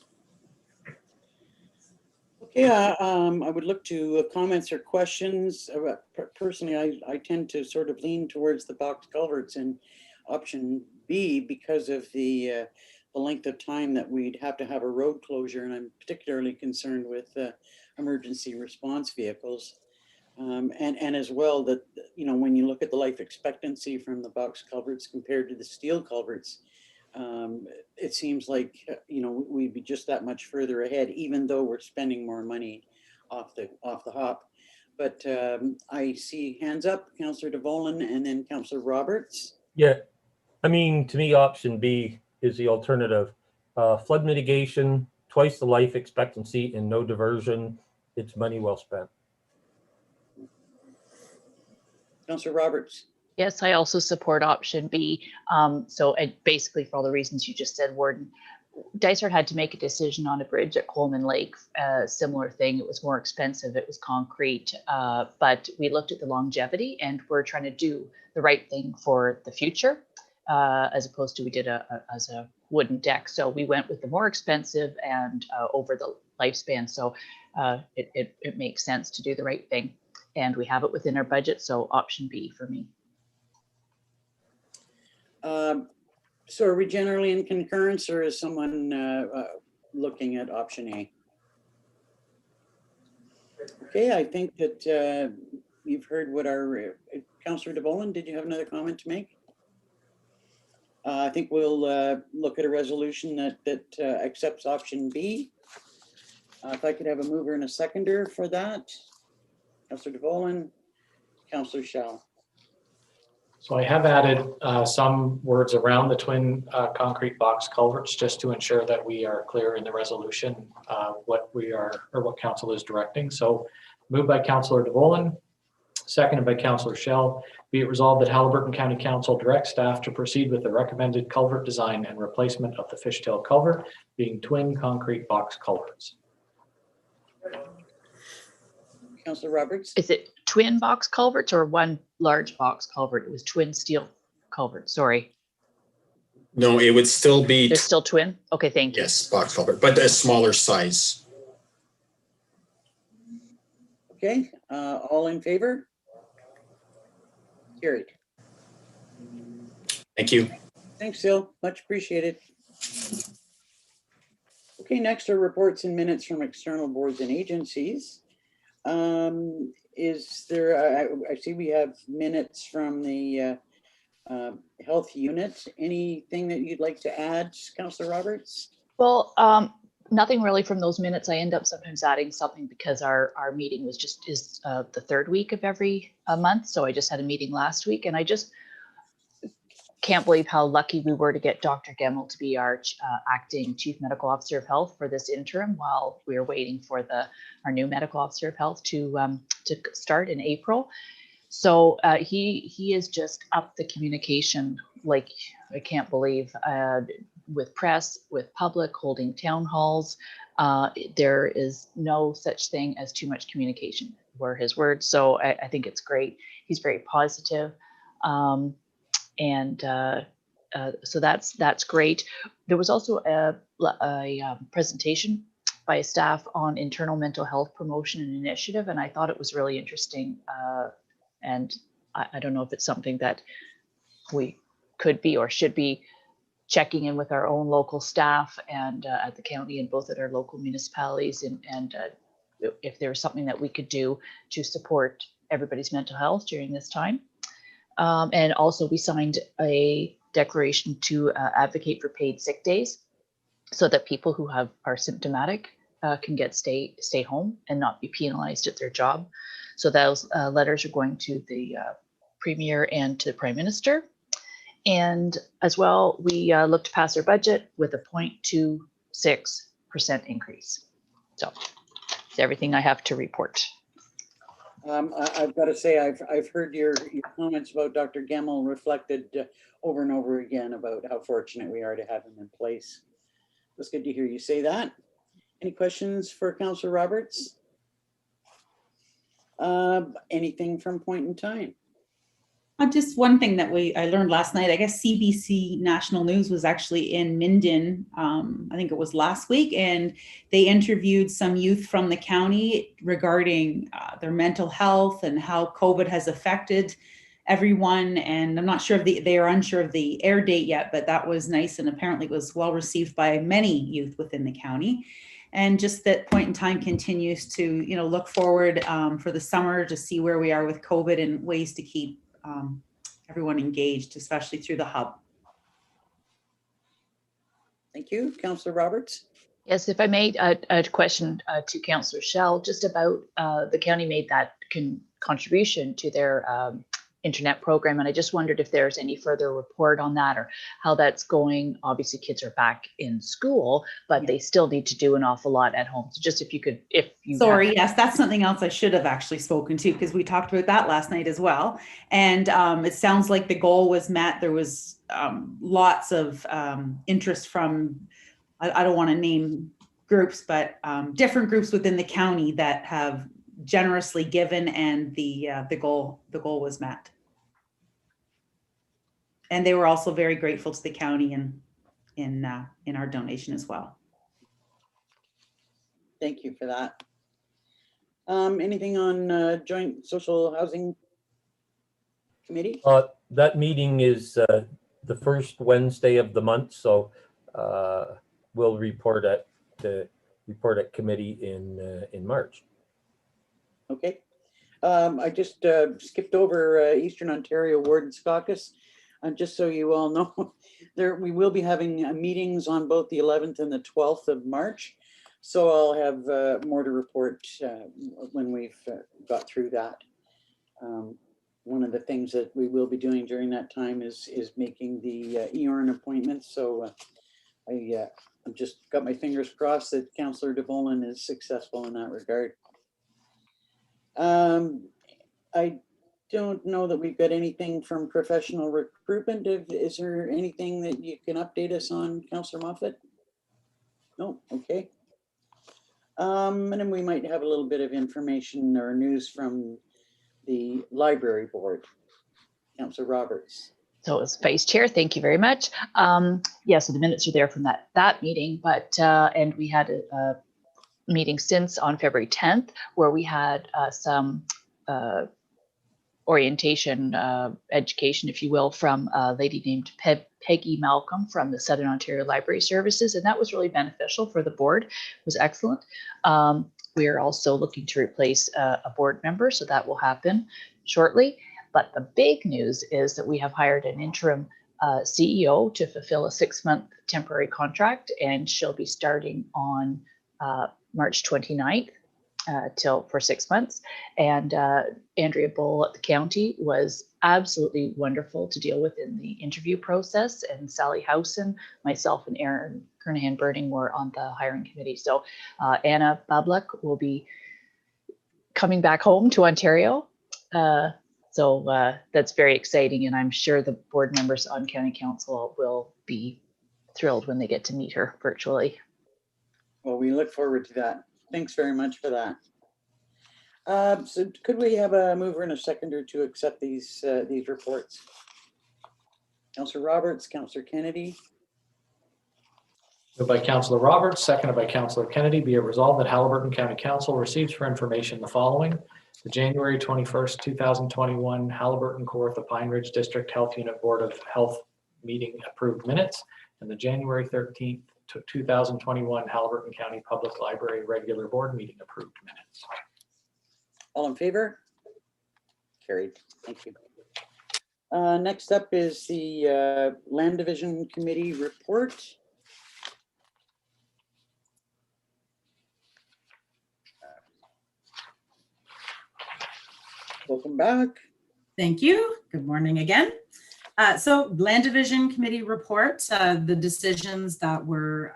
Okay, I would look to comments or questions. Personally, I tend to sort of lean towards the box culverts in option B because of the length of time that we'd have to have a road closure, and I'm particularly concerned with emergency response vehicles. And as well that, you know, when you look at the life expectancy from the box culverts compared to the steel culverts, it seems like, you know, we'd be just that much further ahead, even though we're spending more money off the hop. But I see hands up, Councillor DeVolen and then Councillor Roberts. Yeah, I mean, to me, option B is the alternative. Flood mitigation, twice the life expectancy and no diversion. It's money well spent. Councillor Roberts. Yes, I also support option B. So basically for all the reasons you just said, Warden, Dysart had to make a decision on a bridge at Coleman Lake, similar thing. It was more expensive, it was concrete, but we looked at the longevity and we're trying to do the right thing for the future, as opposed to we did as a wooden deck. So we went with the more expensive and over the lifespan. So it makes sense to do the right thing. And we have it within our budget, so option B for me. So are we generally in concurrence, or is someone looking at option A? Okay, I think that you've heard what our Councillor DeVolen, did you have another comment to make? I think we'll look at a resolution that accepts option B. If I could have a mover and a seconder for that. Councillor DeVolen, Councillor Schell. So I have added some words around the twin concrete box culverts just to ensure that we are clear in the resolution what we are, or what council is directing. So moved by Councillor DeVolen, seconded by Councillor Schell. Be it resolved that Haliburton County Council directs staff to proceed with the recommended culvert design and replacement of the Fishtail culvert, being twin concrete box culverts. Councillor Roberts. Is it twin box culverts or one large box culvert? It was twin steel culvert, sorry. No, it would still be. They're still twin? Okay, thank you. Yes, box culvert, but a smaller size. Okay, all in favor? Carried. Thank you. Thanks, Sil. Much appreciated. Okay, next are reports and minutes from external boards and agencies. Is there, I see we have minutes from the health unit. Anything that you'd like to add, Councillor Roberts? Well, nothing really from those minutes. I end up sometimes adding something because our meeting was is the third week of every month. So I just had a meeting last week, and I just can't believe how lucky we were to get Dr. Gemmell to be our acting Chief Medical Officer of Health for this interim while we were waiting for our new Medical Officer of Health to start in April. So he is just up the communication like I can't believe, with press, with public, holding town halls. There is no such thing as too much communication, were his words. So I think it's great. He's very positive. So that's great. There was also a presentation by staff on internal mental health promotion and initiative, and I thought it was really interesting. And I don't know if it's something that we could be or should be checking in with our own local staff and at the county and both at our local municipalities, and if there's something that we could do to support everybody's mental health during this time. And also we signed a declaration to advocate for paid sick days so that people who are symptomatic can stay home and not be penalized at their job. So those letters are going to the Premier and to the Prime Minister. And as well, we looked to pass our budget with a 0.26% increase. So it's everything I have to report. I've got to say, I've heard your comments about Dr. Gemmell reflected over and over again about how fortunate we are to have him in place. It's good to hear you say that. Any questions for Councillor Roberts? Anything from point in time? Just one thing that I learned last night. I guess CBC National News was actually in Minden, I think it was last week, and they interviewed some youth from the county regarding their mental health and how COVID has affected everyone. And I'm not sure if they are unsure of the air date yet, but that was nice and apparently was well received by many youth within the county. And just that point in time continues to, look forward for the summer to see where we are with COVID and ways to keep everyone engaged, especially through the hub. Thank you. Councillor Roberts. Yes, if I made a question to Councillor Schell, just about the county made that contribution to their internet program. And I just wondered if there's any further report on that or how that's going. Obviously kids are back in school, but they still need to do an awful lot at home. So just if you could, Sorry, yes, that's something else I should have actually spoken to, because we talked about that last night as well. And it sounds like the goal was met. There was lots of interest from, I don't want to name groups, but different groups within the county that have generously given, and the goal was met. And they were also very grateful to the county and in our donation as well. Thank you for that. Anything on Joint Social Housing Committee? That meeting is the first Wednesday of the month, so we'll report at committee in March. Okay. I just skipped over Eastern Ontario Wardens Caucus. Just so you all know, we will be having meetings on both the 11th and the 12th of March. So I'll have more to report when we've got through that. One of the things that we will be doing during that time is making the EORN appointments. So I've just got my fingers crossed that Councillor DeVolen is successful in that regard. I don't know that we've got anything from professional recruitment. Is there anything that you can update us on, Councillor Moffatt? No, okay. And then we might have a little bit of information or news from the library board. Councillor Roberts. So as Vice Chair, thank you very much. Yeah, so the minutes are there from that meeting, but and we had a meeting since on February 10th where we had some orientation, education, if you will, from a lady named Peggy Malcolm from the Southern Ontario Library Services, and that was really beneficial for the board. It was excellent. We are also looking to replace a board member, so that will happen shortly. But the big news is that we have hired an interim CEO to fulfill a 6-month temporary contract, and she'll be starting on March 29th. For 6 months. And Andrea Bull at the county was absolutely wonderful to deal with in the interview process. And Sally Howson, myself, and Aaron Kernahan-Burning were on the hiring committee. So Anna Babluck will be coming back home to Ontario. So that's very exciting. And I'm sure the board members on County Council will be thrilled when they get to meet her virtually. Well, we look forward to that. Thanks very much for that. So could we have a mover and a seconder to accept these reports? Councillor Roberts, Councillor Kennedy. Moved by Councillor Roberts, seconded by Councillor Kennedy. Be it resolved that Haliburton County Council receives for information the following: The January 21st, 2021 Haliburton Kawartha Pine Ridge District Health Unit Board of Health meeting approved minutes, and the January 13th, 2021 Haliburton County Public Library regular board meeting approved minutes. All in favor? Carried. Thank you. Next up is the Land Division Committee report. Welcome back. Thank you. Good morning again. So Land Division Committee report, the decisions that were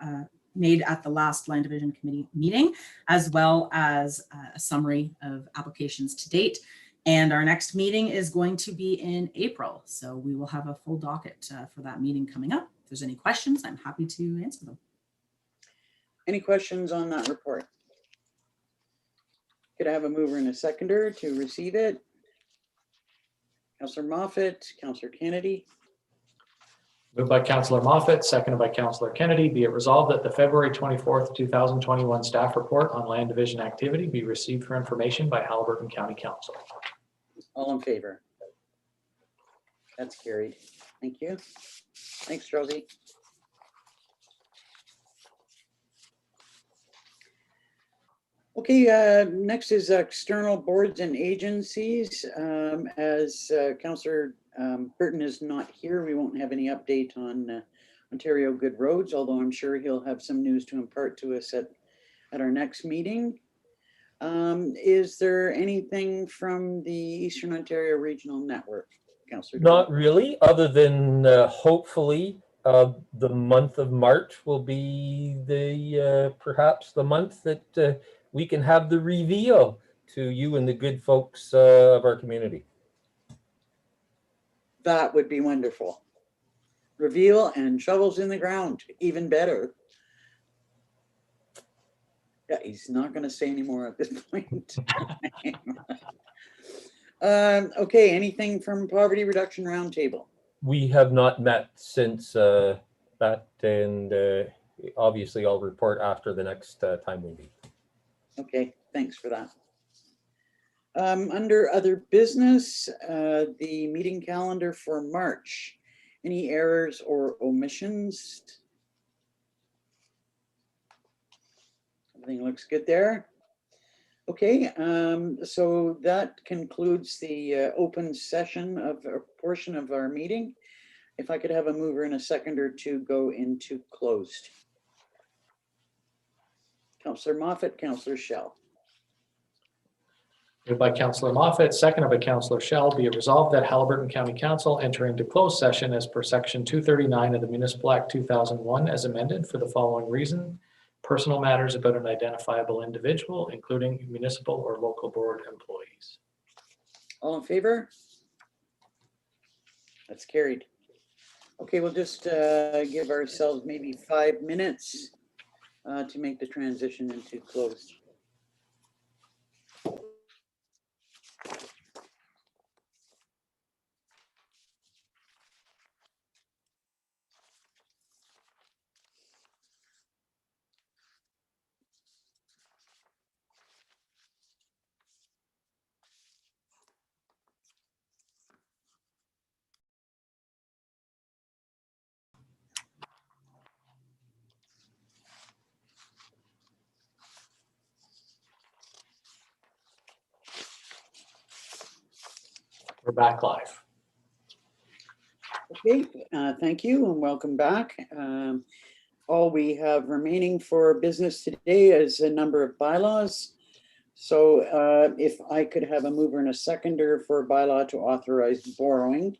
made at the last Land Division Committee meeting, as well as a summary of applications to date. And our next meeting is going to be in April. So we will have a full docket for that meeting coming up. If there's any questions, I'm happy to answer them. Any questions on that report? Could I have a mover and a seconder to receive it? Councillor Moffatt, Councillor Kennedy. Moved by Councillor Moffatt, seconded by Councillor Kennedy. Be it resolved that the February 24th, 2021 staff report on land division activity be received for information by Haliburton County Council. All in favor? That's carried. Thank you. Thanks, Rosie. Okay, next is external boards and agencies. As Councillor Burton is not here, we won't have any update on Ontario Good Roads, although I'm sure he'll have some news to impart to us at our next meeting. Is there anything from the Eastern Ontario Regional Network, Councillor? Not really, other than hopefully the month of March will be the perhaps the month that we can have the reveal to you and the good folks of our community. That would be wonderful. Reveal and shovels in the ground, even better. Yeah, he's not going to say any more at this point. Okay, anything from Poverty Reduction Roundtable? We have not met since that, and obviously I'll report after the next time we meet. Okay, thanks for that. Under other business, the meeting calendar for March. Any errors or omissions? Everything looks good there. Okay, so that concludes the open session of a portion of our meeting. If I could have a mover and a seconder to go into closed. Councillor Moffatt, Councillor Shell. Moved by Councillor Moffatt, seconded by Councillor Shell. Be it resolved that Haliburton County Council enter into closed session as per section 239 of the Municipal Act 2001 as amended for the following reason: personal matters about an identifiable individual, including municipal or local board employees. All in favor? That's carried. Okay, we'll just give ourselves maybe 5 minutes to make the transition into closed. We're back live. Okay, thank you and welcome back. All we have remaining for business today is a number of bylaws. So if I could have a mover and a seconder for a bylaw to authorize borrowing.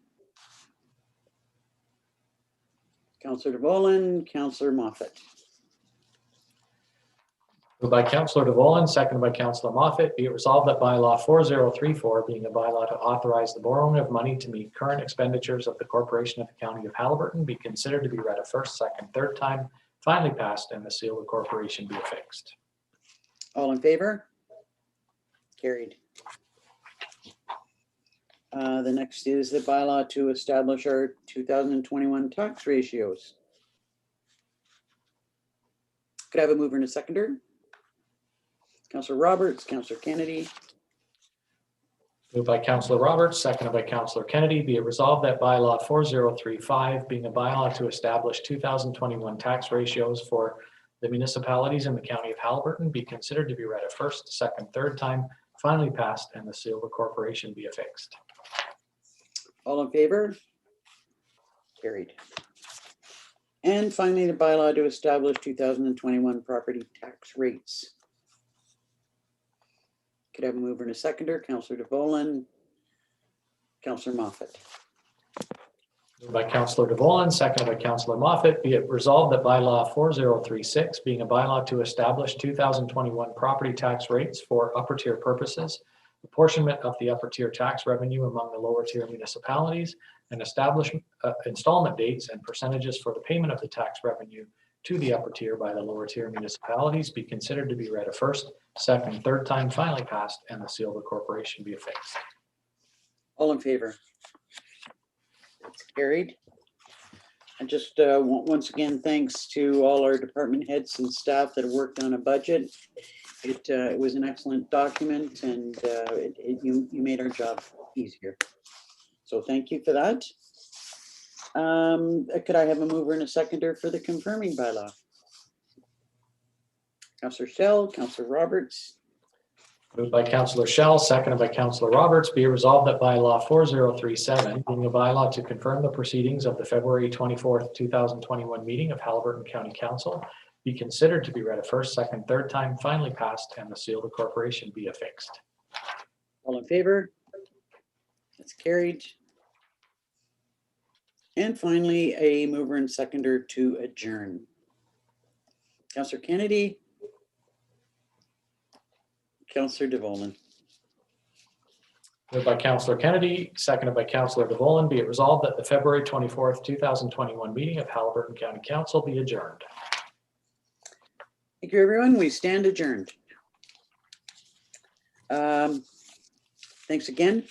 Councillor DeVolen, Councillor Moffatt. Moved by Councillor DeVolen, seconded by Councillor Moffatt. Be it resolved that bylaw 4034, being a bylaw to authorize the borrowing of money to meet current expenditures of the Corporation of the County of Haliburton, be considered to be read a first, second, third time, finally passed, and the seal of the corporation be affixed. All in favor? Carried. The next is the bylaw to establish our 2021 tax ratios. Could I have a mover and a seconder? Councillor Roberts, Councillor Kennedy. Moved by Councillor Roberts, seconded by Councillor Kennedy. Be it resolved that bylaw 4035, being a bylaw to establish 2021 tax ratios for the municipalities in the county of Haliburton, be considered to be read a first, second, third time, finally passed, and the seal of the corporation be affixed. All in favor? Carried. And finally, the bylaw to establish 2021 property tax rates. Could I have a mover and a seconder? Councillor DeVolen, Councillor Moffatt. Moved by Councillor DeVolen, seconded by Councillor Moffatt. Be it resolved that bylaw 4036, being a bylaw to establish 2021 property tax rates for upper tier purposes, apportionment of the upper tier tax revenue among the lower tier municipalities, and establishment installment dates and percentages for the payment of the tax revenue to the upper tier by the lower tier municipalities be considered to be read a first, second, third time, finally passed, and the seal of the corporation be affixed. All in favor? It's carried. And just once again, thanks to all our department heads and staff that have worked on a budget. It was an excellent document, and you made our job easier. So thank you for that. Could I have a mover and a seconder for the confirming bylaw? Councillor Shell, Councillor Roberts. Moved by Councillor Shell, seconded by Councillor Roberts. Be it resolved that bylaw 4037, being a bylaw to confirm the proceedings of the February 24th, 2021 meeting of Haliburton County Council, be considered to be read a first, second, third time, finally passed, and the seal of the corporation be affixed. All in favor? That's carried. And finally, a mover and seconder to adjourn. Councillor Kennedy. Councillor DeVolen. Moved by Councillor Kennedy, seconded by Councillor DeVolen. Be it resolved that the February 24th, 2021 meeting of Haliburton County Council be adjourned. Thank you, everyone. We stand adjourned. Thanks again.